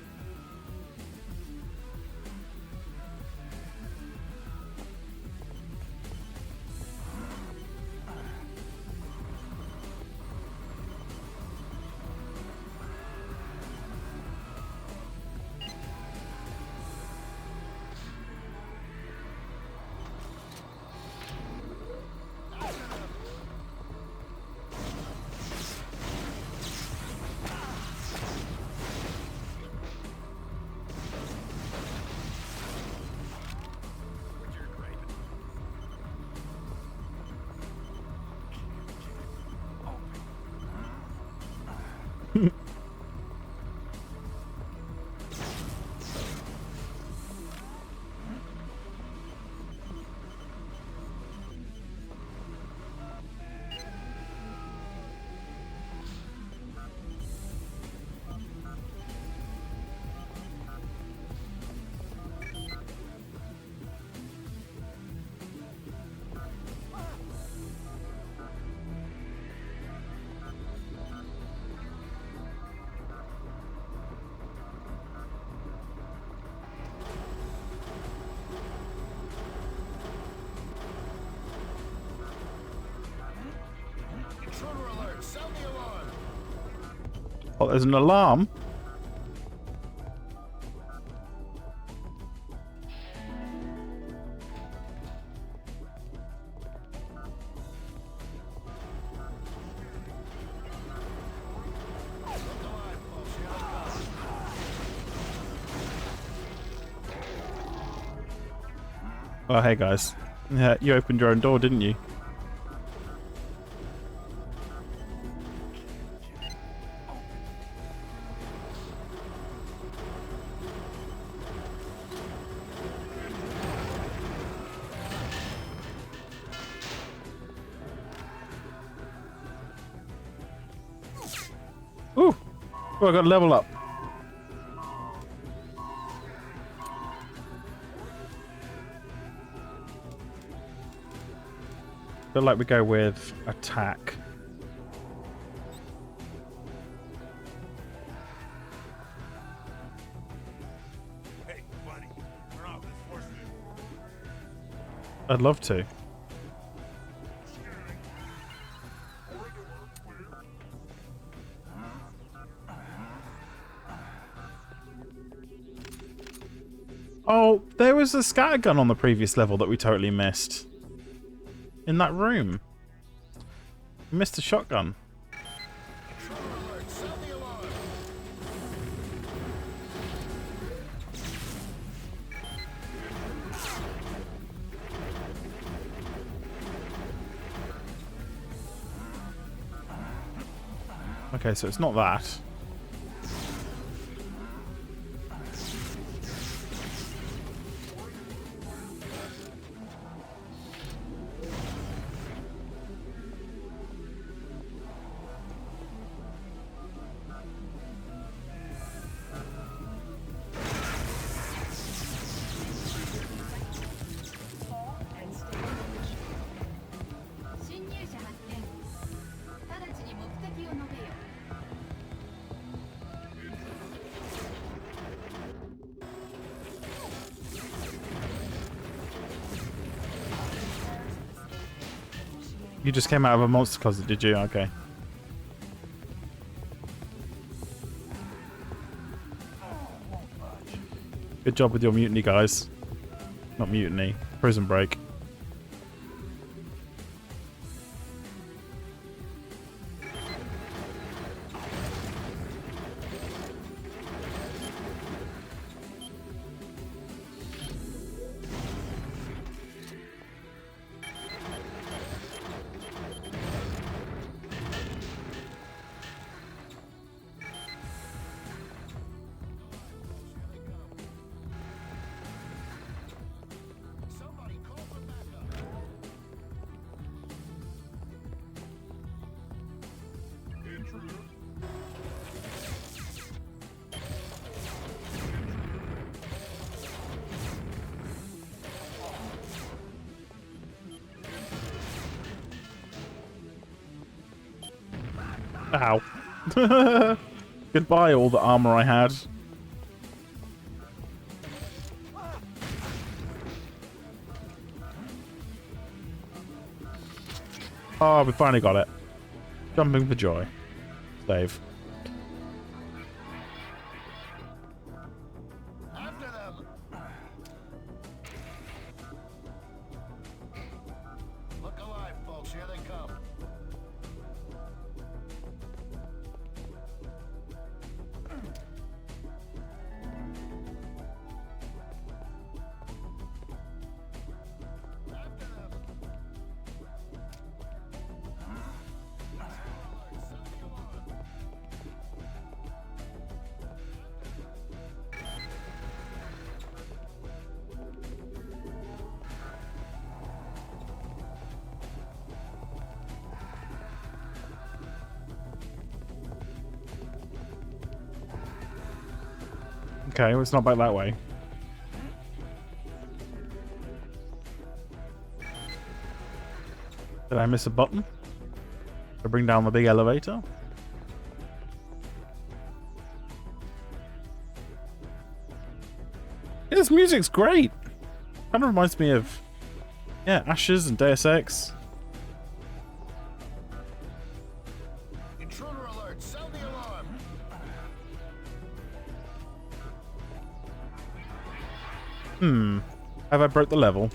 Oh, there's an alarm. Oh, hey guys. Yeah, you opened your own door, didn't you? Ooh! Oh, I got a level up. Feel like we go with attack. I'd love to. Oh, there was a scattergun on the previous level that we totally missed. In that room. We missed a shotgun. Okay, so it's not that. You just came out of a monster closet, did you? Okay. Good job with your mutiny, guys. Not mutiny. Prison break. Ow. Goodbye, all the armor I had. Oh, we finally got it. Jumping for joy. Save. After them. Look alive, folks. Here they come. Okay, well, it's not back that way. Did I miss a button? To bring down the big elevator? Yeah, this music's great! Kind of reminds me of, yeah, Ashes and Deus Ex. Intruder alert. Sound the alarm. Have I broke the level?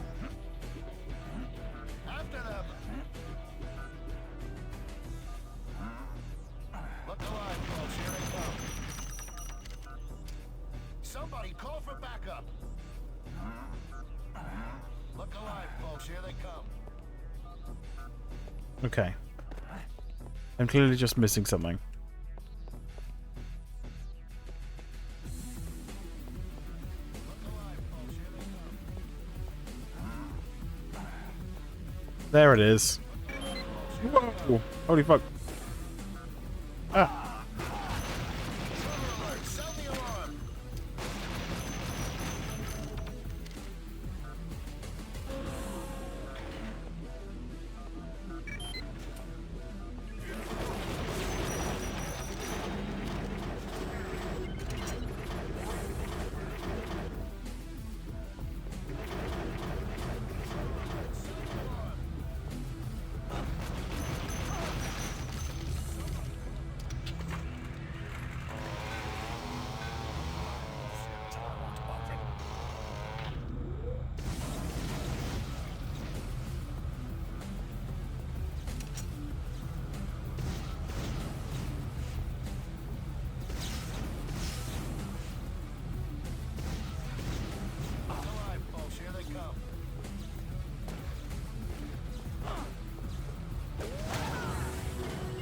After them. Look alive, folks. Here they come. Somebody call for backup. Look alive, folks. Here they come. Okay. I'm clearly just missing something. There it is. Whoa! Holy fuck. Ah. Sound the alarm.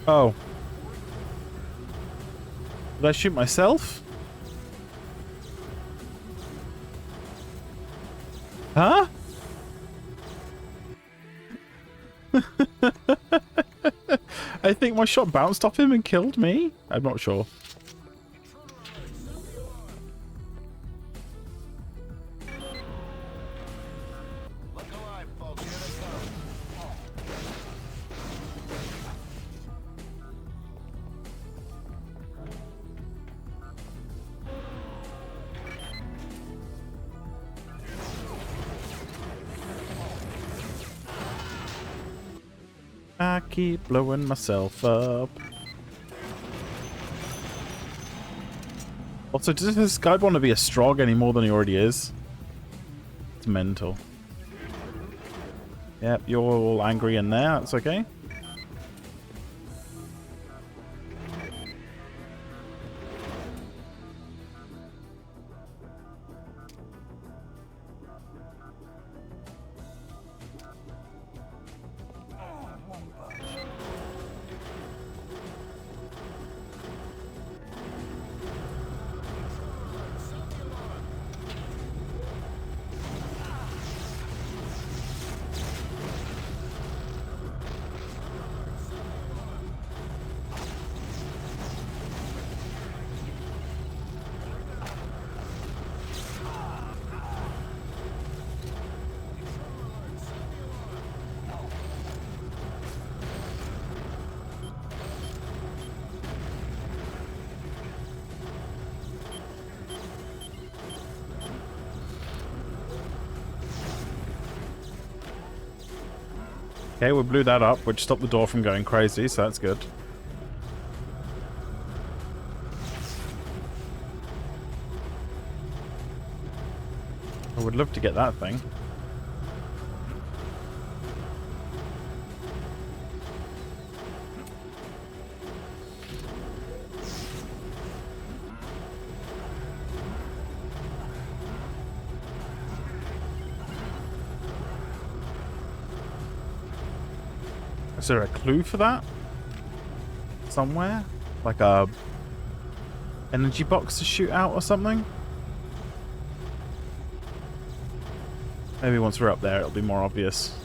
Oh. Did I shoot myself? Huh? I think my shot bounced off him and killed me. I'm not sure. I keep blowing myself up. Also, does this guy want to be a Strog any more than he already is? It's mental. Yep, you're all angry in there. That's okay. Okay, we blew that up, which stopped the door from going crazy, so that's good. I would love to get that thing. Is there a clue for that? Somewhere? Like a energy box to shoot out or something? Maybe once we're up there it'll be more obvious.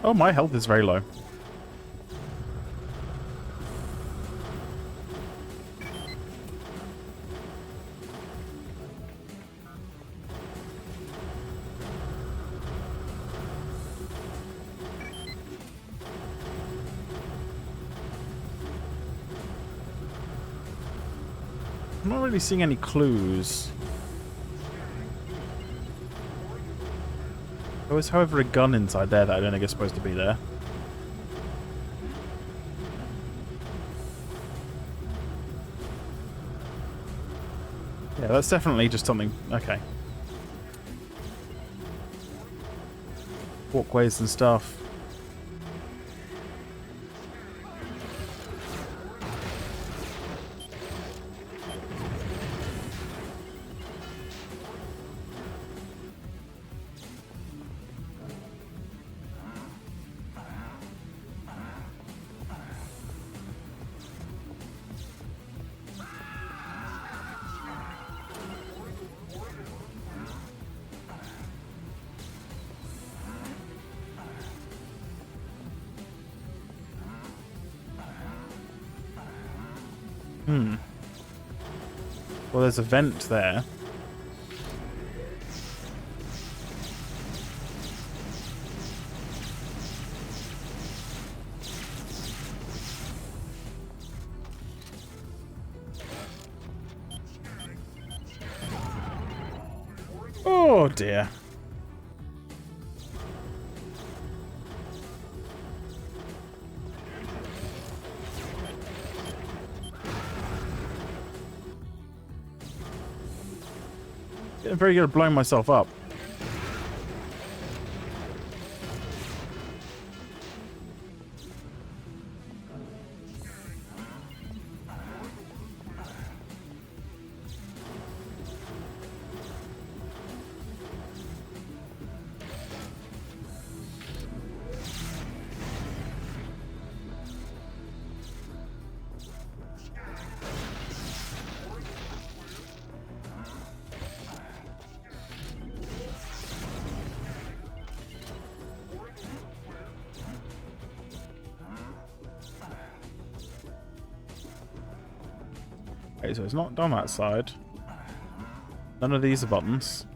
Oh, my health is very low. I'm not really seeing any clues. There was, however, a gun inside there that I don't think is supposed to be there. Yeah, that's definitely just something... Okay. Walkways and stuff. Well, there's a vent there. Oh dear. Getting very good at blowing myself up. Okay, so it's not down that side. None of these are buttons.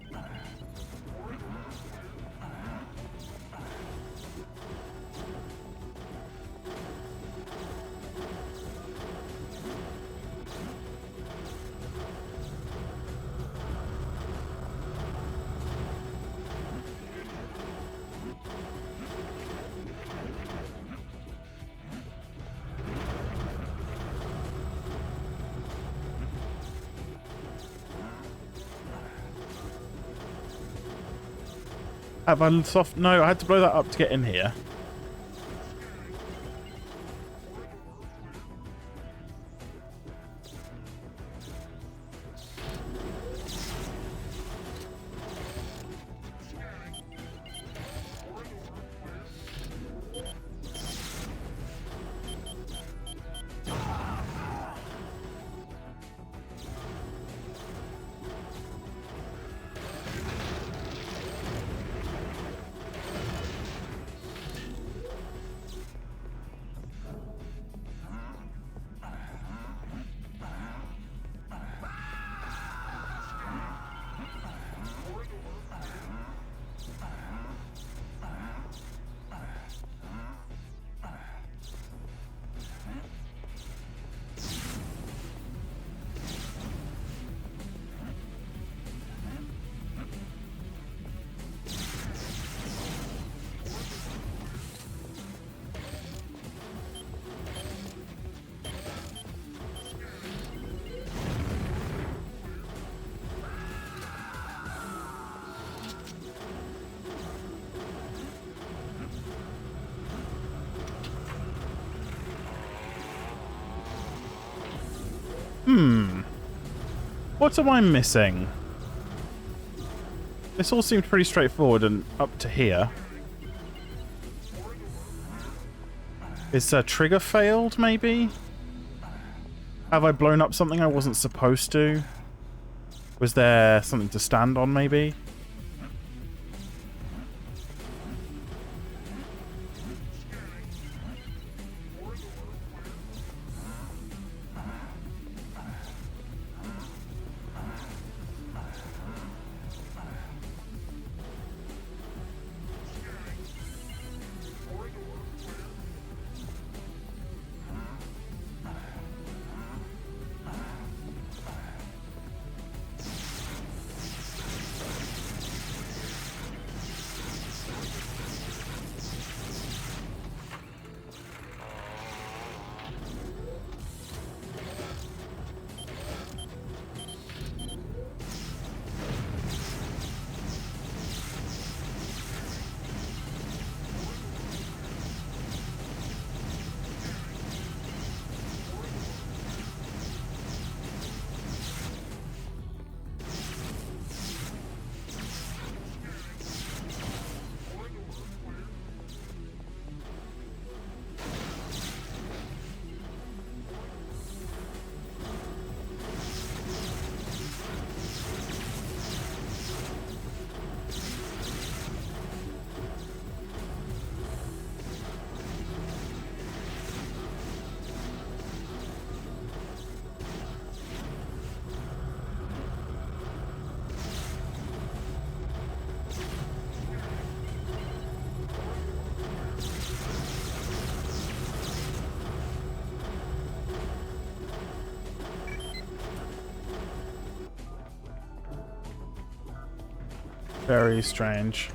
Have I soft? No, I had to blow that up to get in here. What am I missing? This all seemed pretty straightforward and up to here. Is a trigger failed, maybe? Have I blown up something I wasn't supposed to? Was there something to stand on, maybe? Very strange.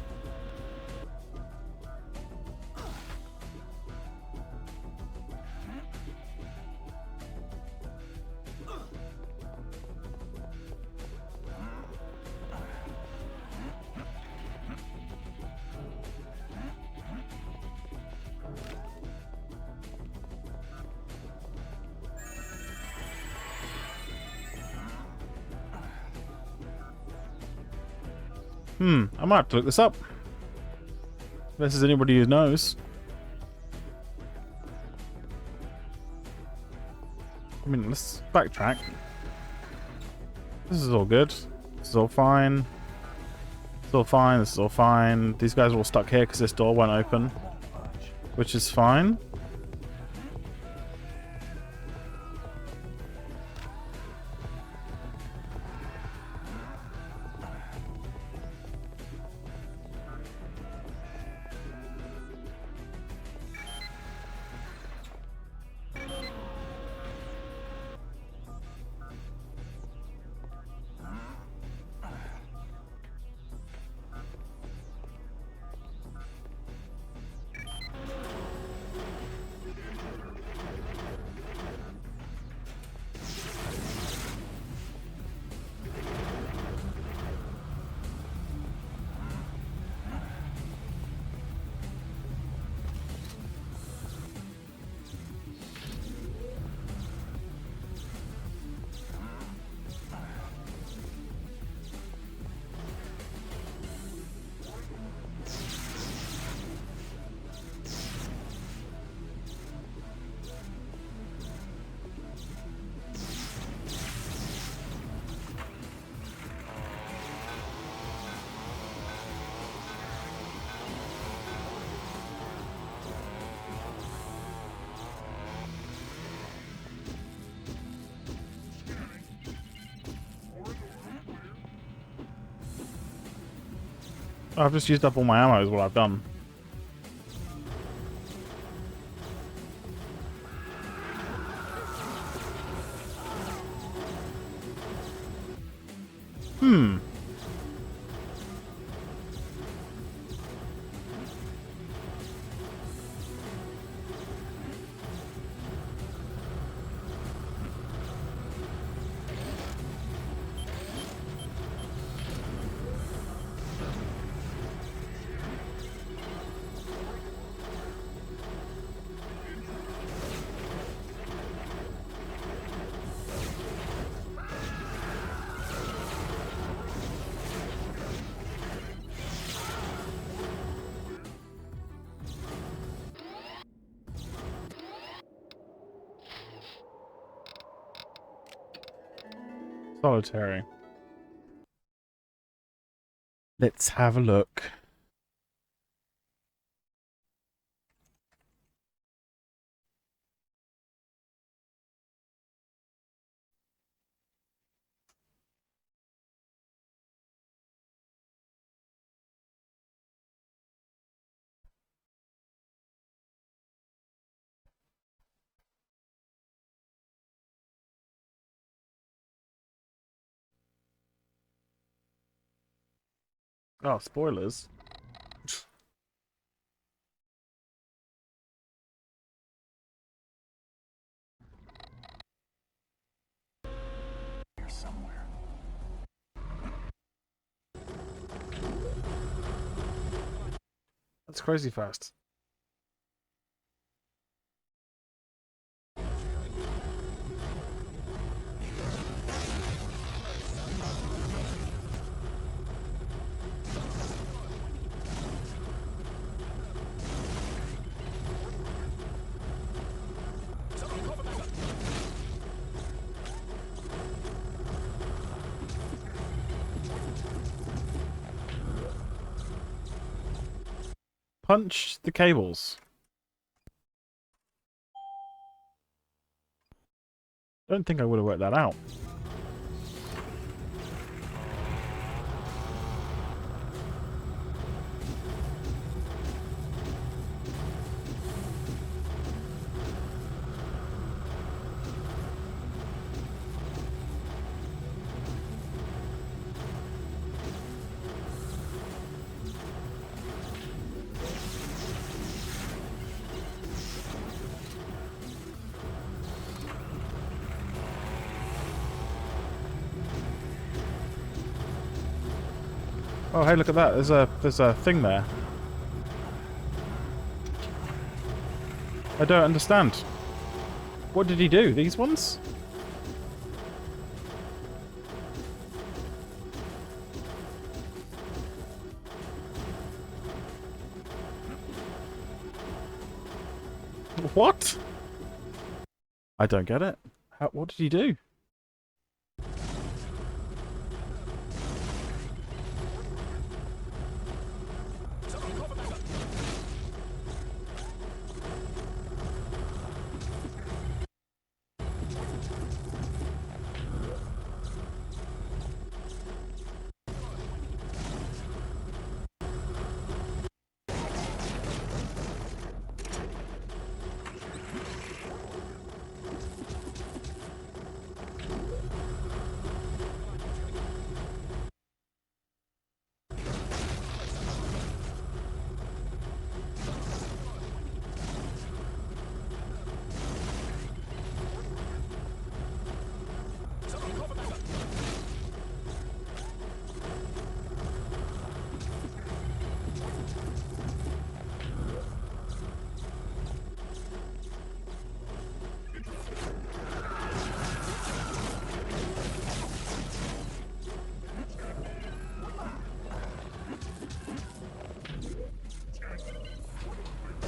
I might have to look this up. Unless there's anybody who knows. I mean, let's backtrack. This is all good. This is all fine. It's all fine. This is all fine. These guys are all stuck here because this door won't open. Which is fine. I've just used up all my ammo is what I've done. Hmm. Solitary. Let's have a look. Oh, spoilers. Here somewhere. That's crazy fast. Punch the cables. Don't think I would have worked that out. Oh, hey, look at that. There's a thing there. I don't understand. What did he do? These ones? What? I don't get it. What did he do?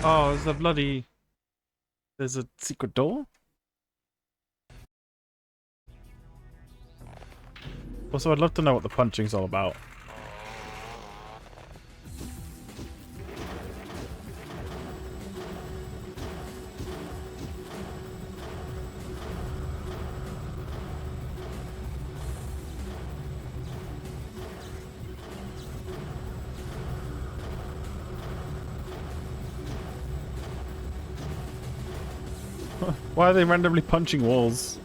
Oh, there's a bloody... There's a secret door? Also, I'd love to know what the punching's all about. Why are they randomly punching walls?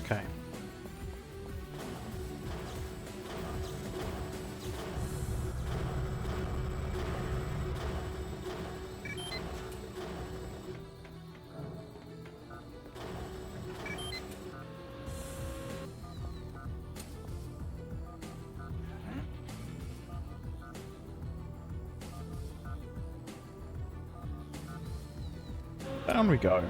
Okay. Down we go.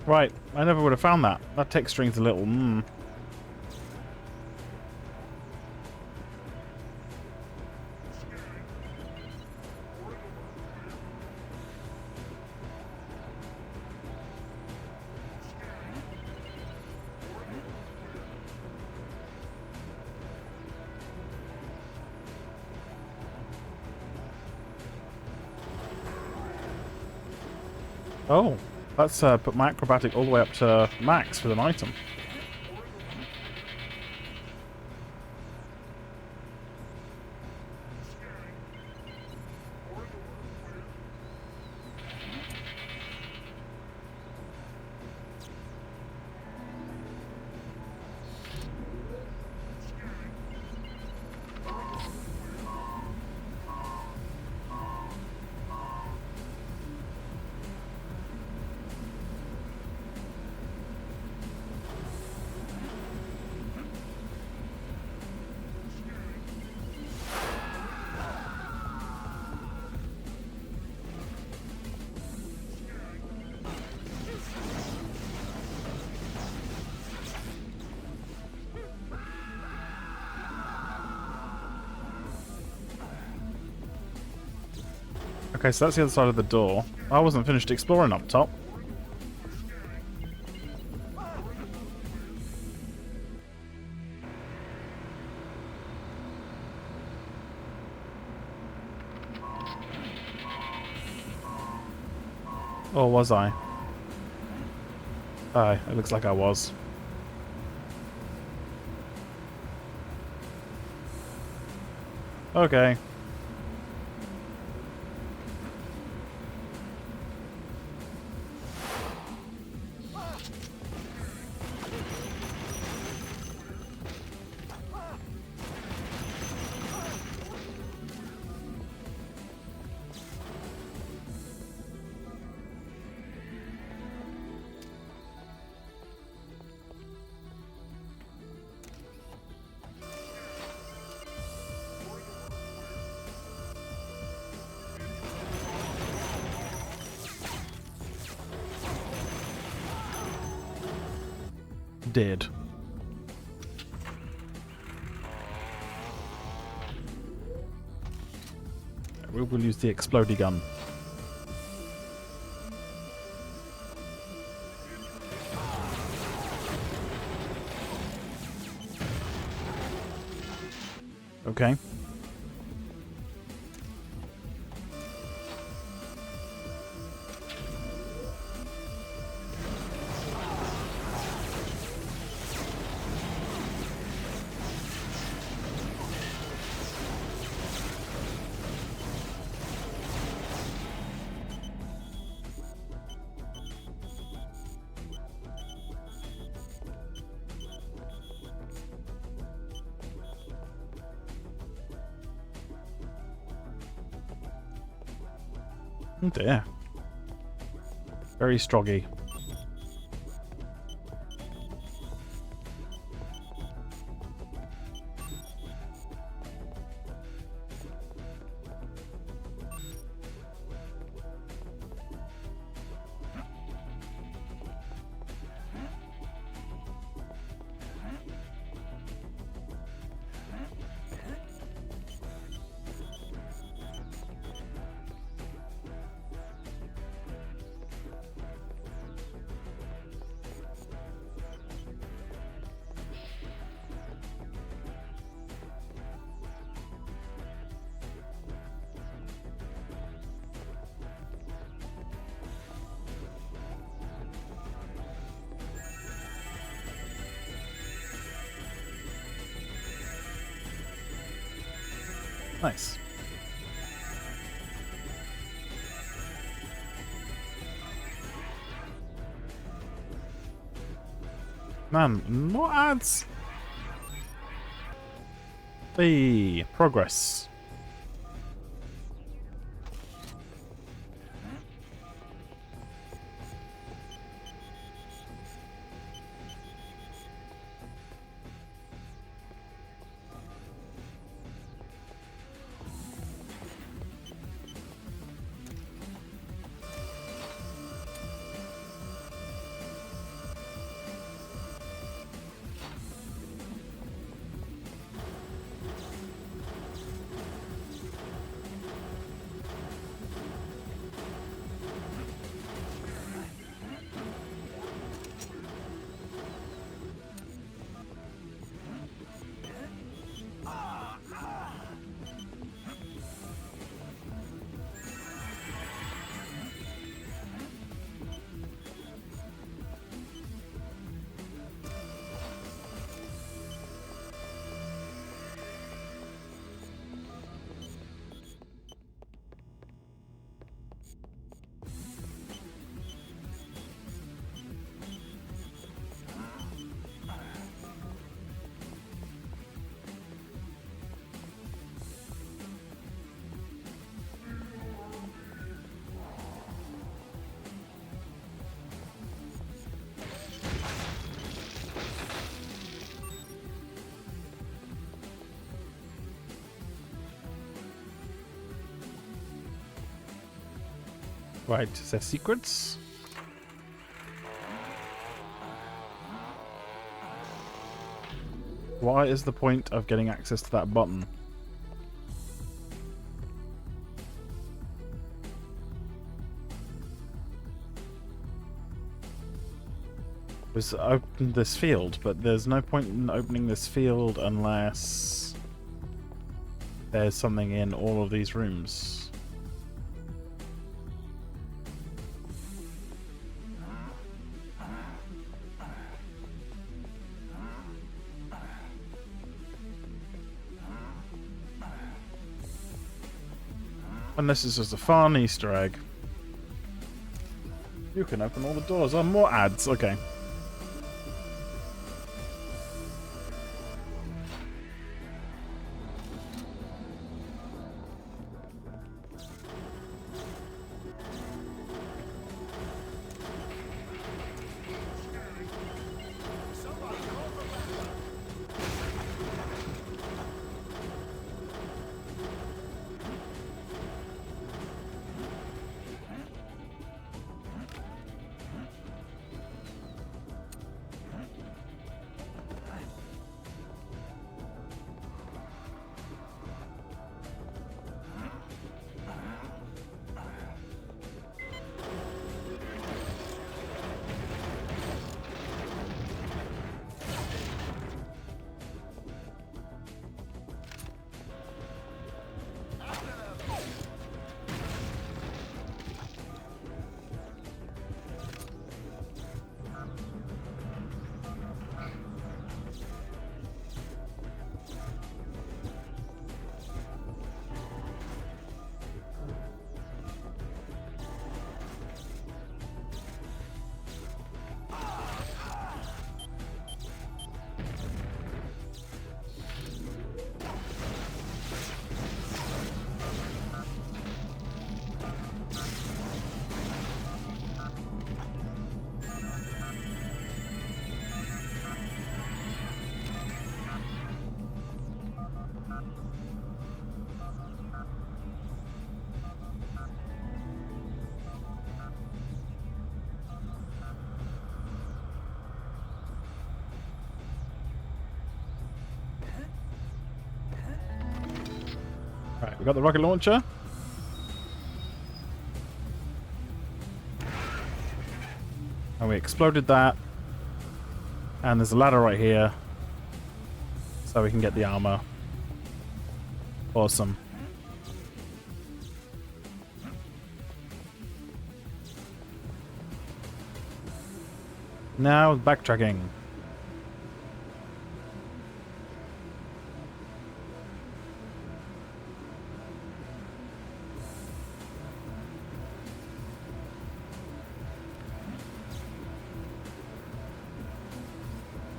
Right, I never would have found that. That text string's a little Oh, that's put my acrobatic all the way up to max with an item. Okay, so that's the other side of the door. I wasn't finished exploring up top. Or was I? Aye, it looks like I was. Okay. did. We will use the explodey gun. Okay. Oh dear. Very stroggy. Nice. Man, more ads. Hey, progress. Right, is there secrets? Why is the point of getting access to that button? Was open this field, but there's no point in opening this field unless there's something in all of these rooms. Unless it's just a fun Easter egg. You can open all the doors. Oh, more ads. Okay. Right, we got the rocket launcher. And we exploded that. And there's a ladder right here. So we can get the armor. Awesome. Now backtracking.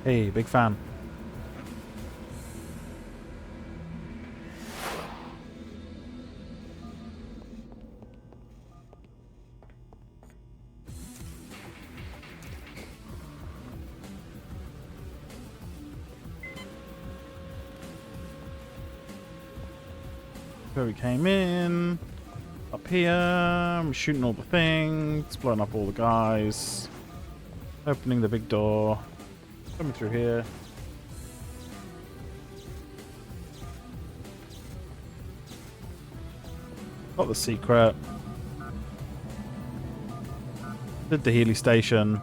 Hey, big fan. Where we came in. Up here. I'm shooting all the things. Blowing up all the guys. Opening the big door. Coming through here. Got the secret. Did the Healy station.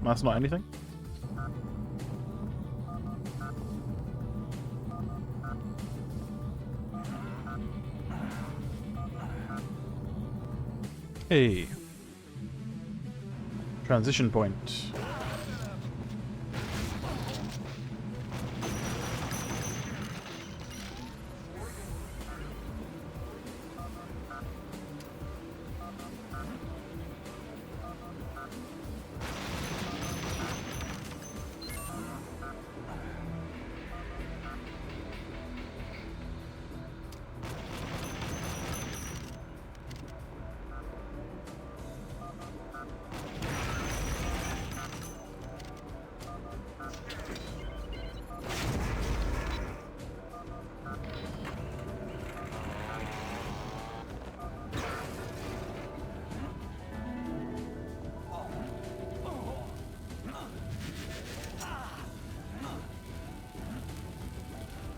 That's not anything. Hey. Transition point.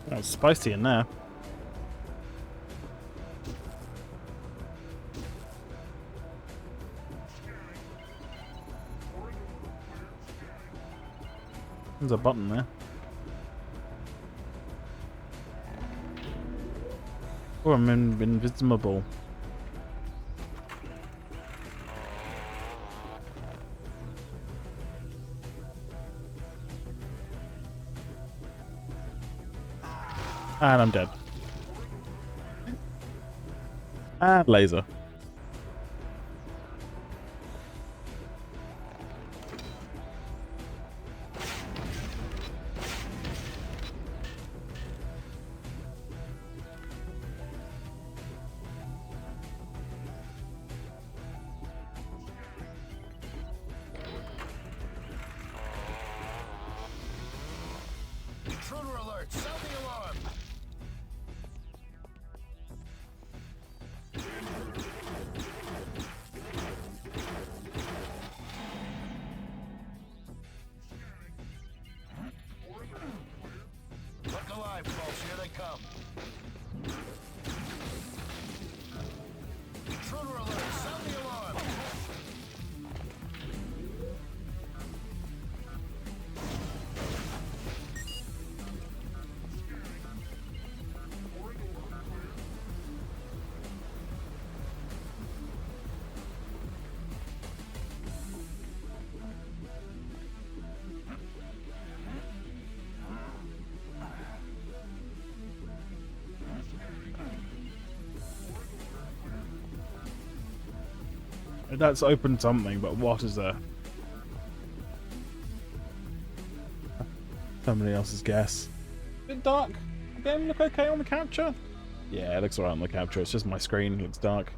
That was spicy in there. There's a button there. Oh, I'm invisible. And I'm dead. And laser. Intruder alert! Sound the alarm! Look alive, folks. Here they come. Intruder alert! Sound the alarm! That's opened something, but what is there? Somebody else's guess. Bit dark. Game look okay on the capture? Yeah, it looks alright on the capture. It's just my screen looks dark.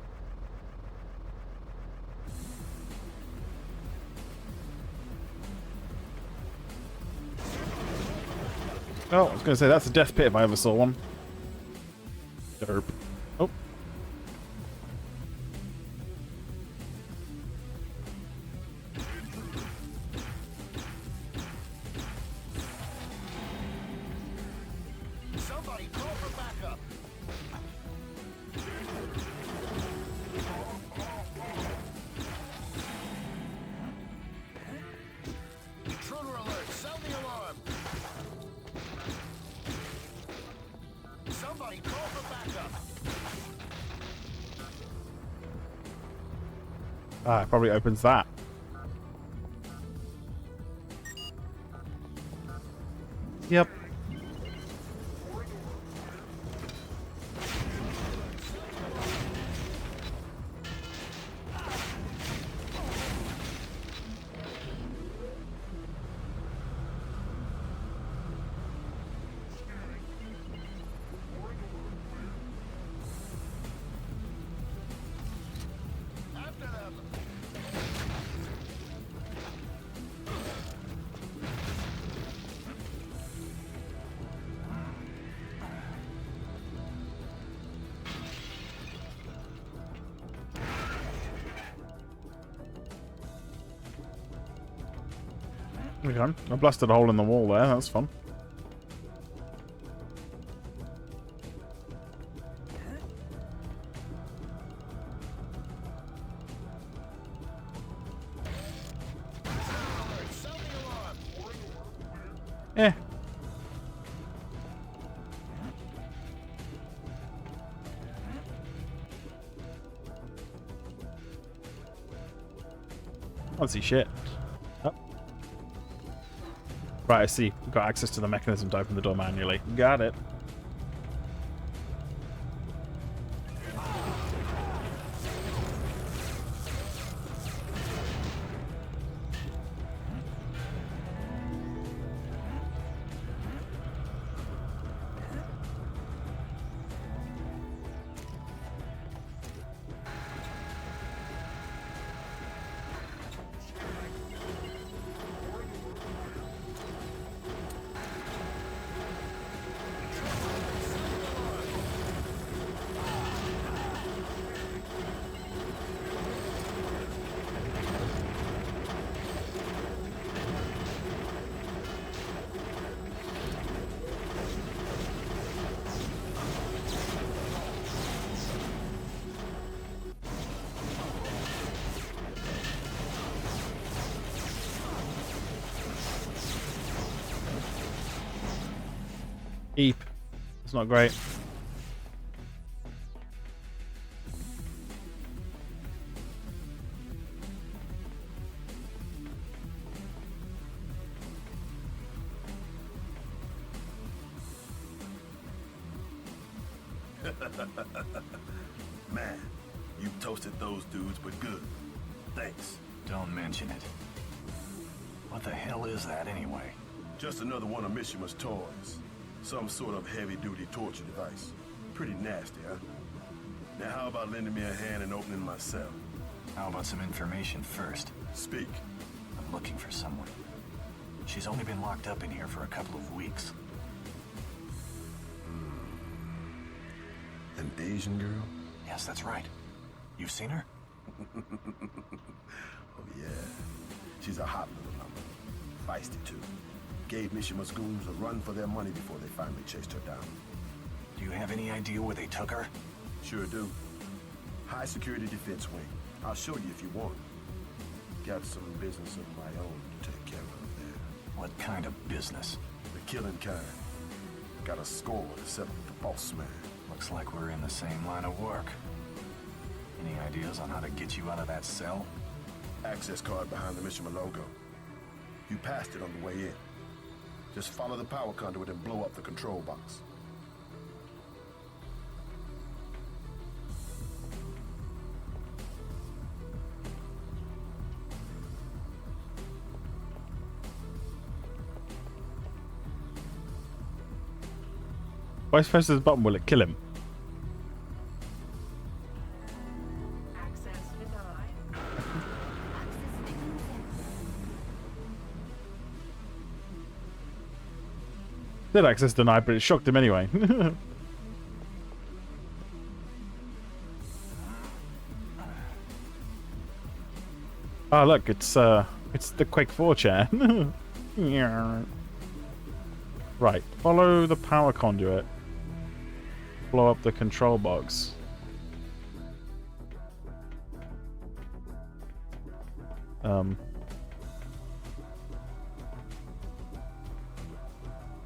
Oh, I was going to say, that's a death pit if I ever saw one. Derp. Oh. Somebody call for backup. Intruder alert! Sound the alarm! Somebody call for backup! Ah, it probably opens that. Yep. After them! Okay. I blasted a hole in the wall there. That's fun. Sound the alarm! Eh. I don't see shit. Oh. Right, I see. We've got access to the mechanism to open the door manually. Got it. Eep. It's not great. Man, you toasted those dudes, but good. Thanks. Don't mention it. What the hell is that anyway? Just another one of Mishima's toys. Some sort of heavy-duty torture device. Pretty nasty, huh? Now how about lending me a hand in opening my cell? How about some information first? Speak. I'm looking for someone. She's only been locked up in here for a couple of weeks. An Asian girl? Yes, that's right. You've seen her? Oh yeah. She's a hot little number. Feisty too. Gave Mishima's goons a run for their money before they finally chased her down. Do you have any idea where they took her? Sure do. High security defense wing. I'll show you if you want. Got some business of my own to take care of there. What kind of business? The killing kind. Got a score to settle with the boss man. Looks like we're in the same line of work. Any ideas on how to get you out of that cell? Access card behind the Mishima logo. You passed it on the way in. Just follow the power conduit and blow up the control box. If I press this button, will it kill him? Access denied. Access. 「Did access denied, but it shocked him anyway. Oh look, it's the Quake 4 chair. Yeah. Right, follow the power conduit. Blow up the control box.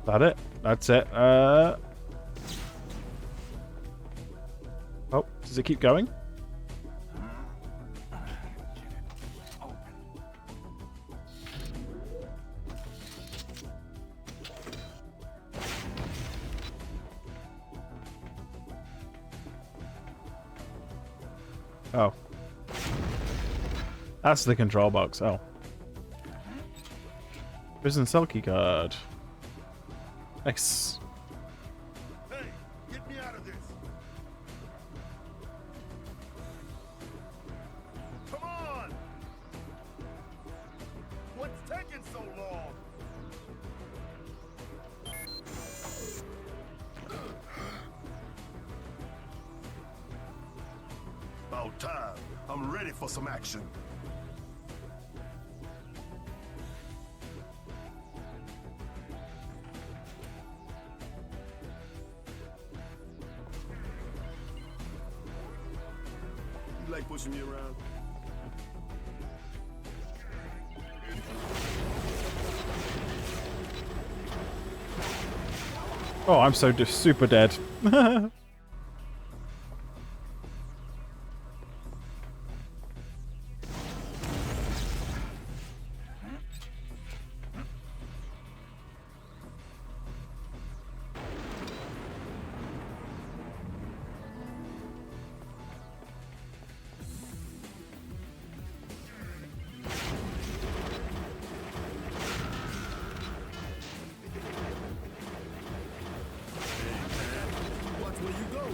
That it? That's it. Oh, does it keep going? Oh. That's the control box. Oh. Prison cell key card. Nice. Hey, get me out of this. Come on. What's taking so long? About time. I'm ready for some action. You like pushing me around? Oh, I'm so super dead. Watch where you go.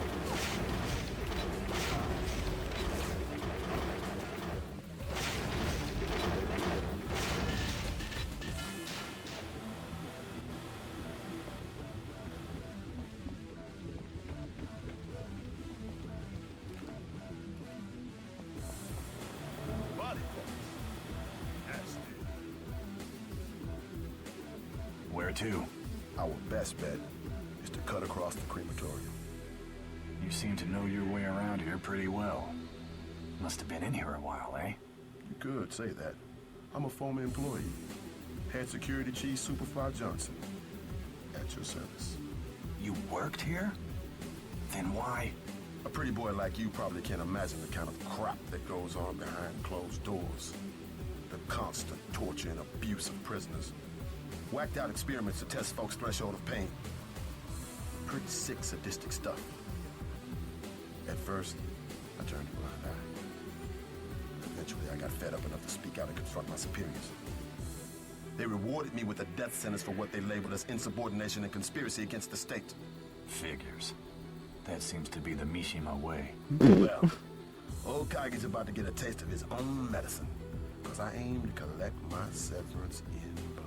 Body parts. Nasty. Where to? Our best bet is to cut across the crematorium. You seem to know your way around here pretty well. Must have been in here a while, eh? You could say that. I'm a former employee. Head Security Chief Superfly Johnson. At your service. You worked here? Then why? A pretty boy like you probably can't imagine the kind of crap that goes on behind closed doors. The constant torture and abuse of prisoners. Whacked out experiments to test folks' threshold of pain. Pretty sick, sadistic stuff. At first, I turned a blind eye. Eventually, I got fed up enough to speak out and confront my superiors. They rewarded me with a death sentence for what they labeled as insubordination and conspiracy against the state. Figures. That seems to be the Mishima way. Well, old Kaigi's about to get a taste of his own medicine. Because I aim to collect my severance in blood.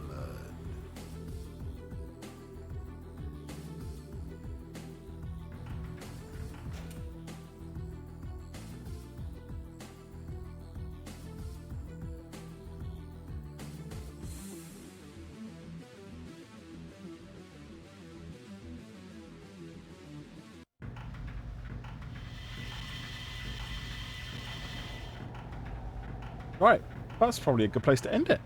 Right. That's probably a good place to end it.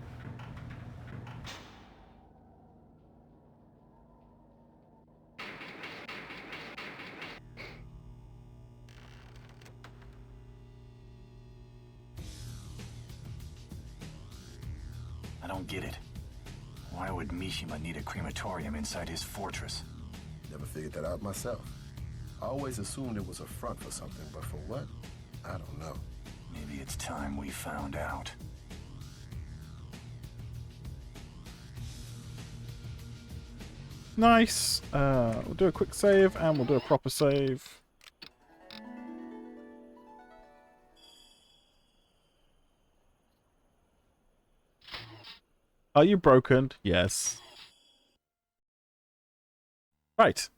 I don't get it. Why would Mishima need a crematorium inside his fortress? Never figured that out myself. I always assumed it was a front for something, but for what? I don't know. Maybe it's time we found out. Nice. We'll do a quick save and we'll do a proper save. Are you broken? Yes. Right.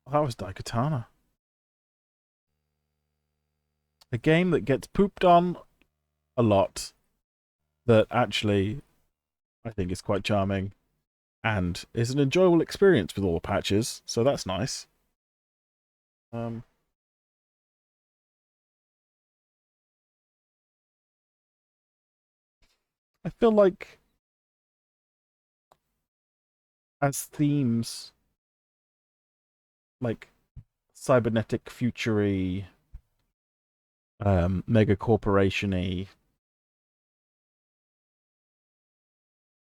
Well, that was Daikatana. A game that gets pooped on a lot, that actually I think is quite charming and is an enjoyable experience with all the patches, so that's nice. I feel like as themes like cybernetic future-y, mega corporation-y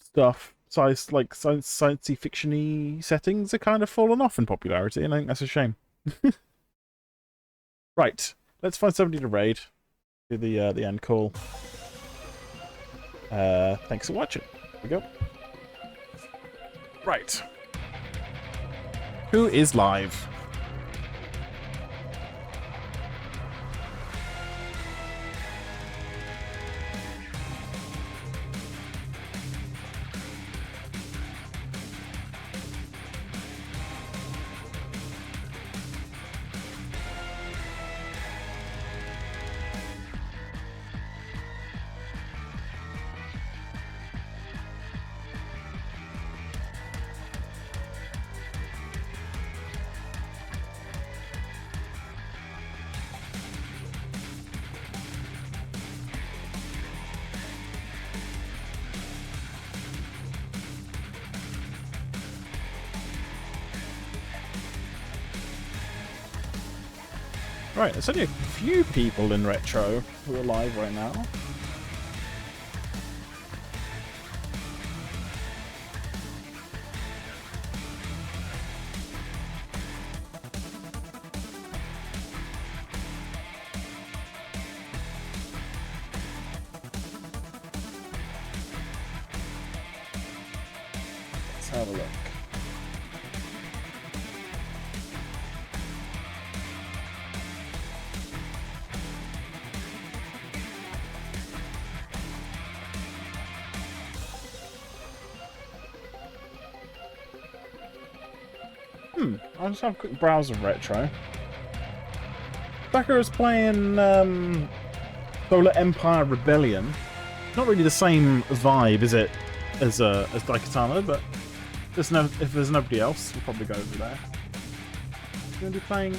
stuff, sciencey fiction-y settings are kind of fallen off in popularity, and I think that's a shame. Right, let's find somebody to raid. Do the end call. Thanks for watching. Here we go. Right. Who is live? Right, there's only a few people in Retro who are live right now. Let's have a look. I'll just have a quick browse of Retro. Becker is playing Solar Empire Rebellion. Not really the same vibe, is it, as Daikatana, but if there's nobody else, we'll probably go over there. We're going to be playing...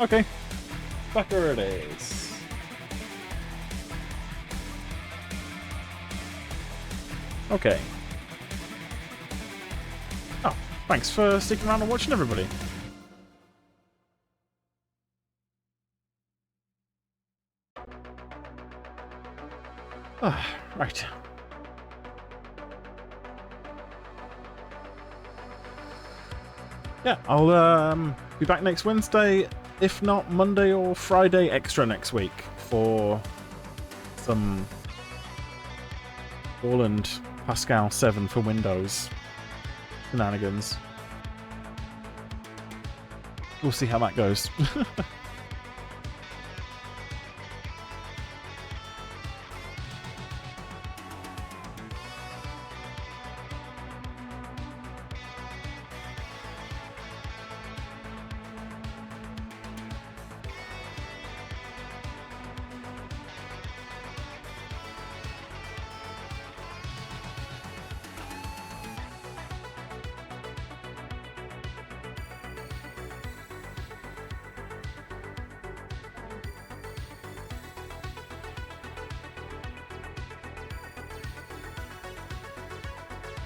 Okay. Becker it is. Okay. Oh, thanks for sticking around and watching, everybody. Right. Yeah, I'll be back next Wednesday, if not Monday or Friday extra next week for some Orland Pascal 7 for Windows shenanigans. We'll see how that goes.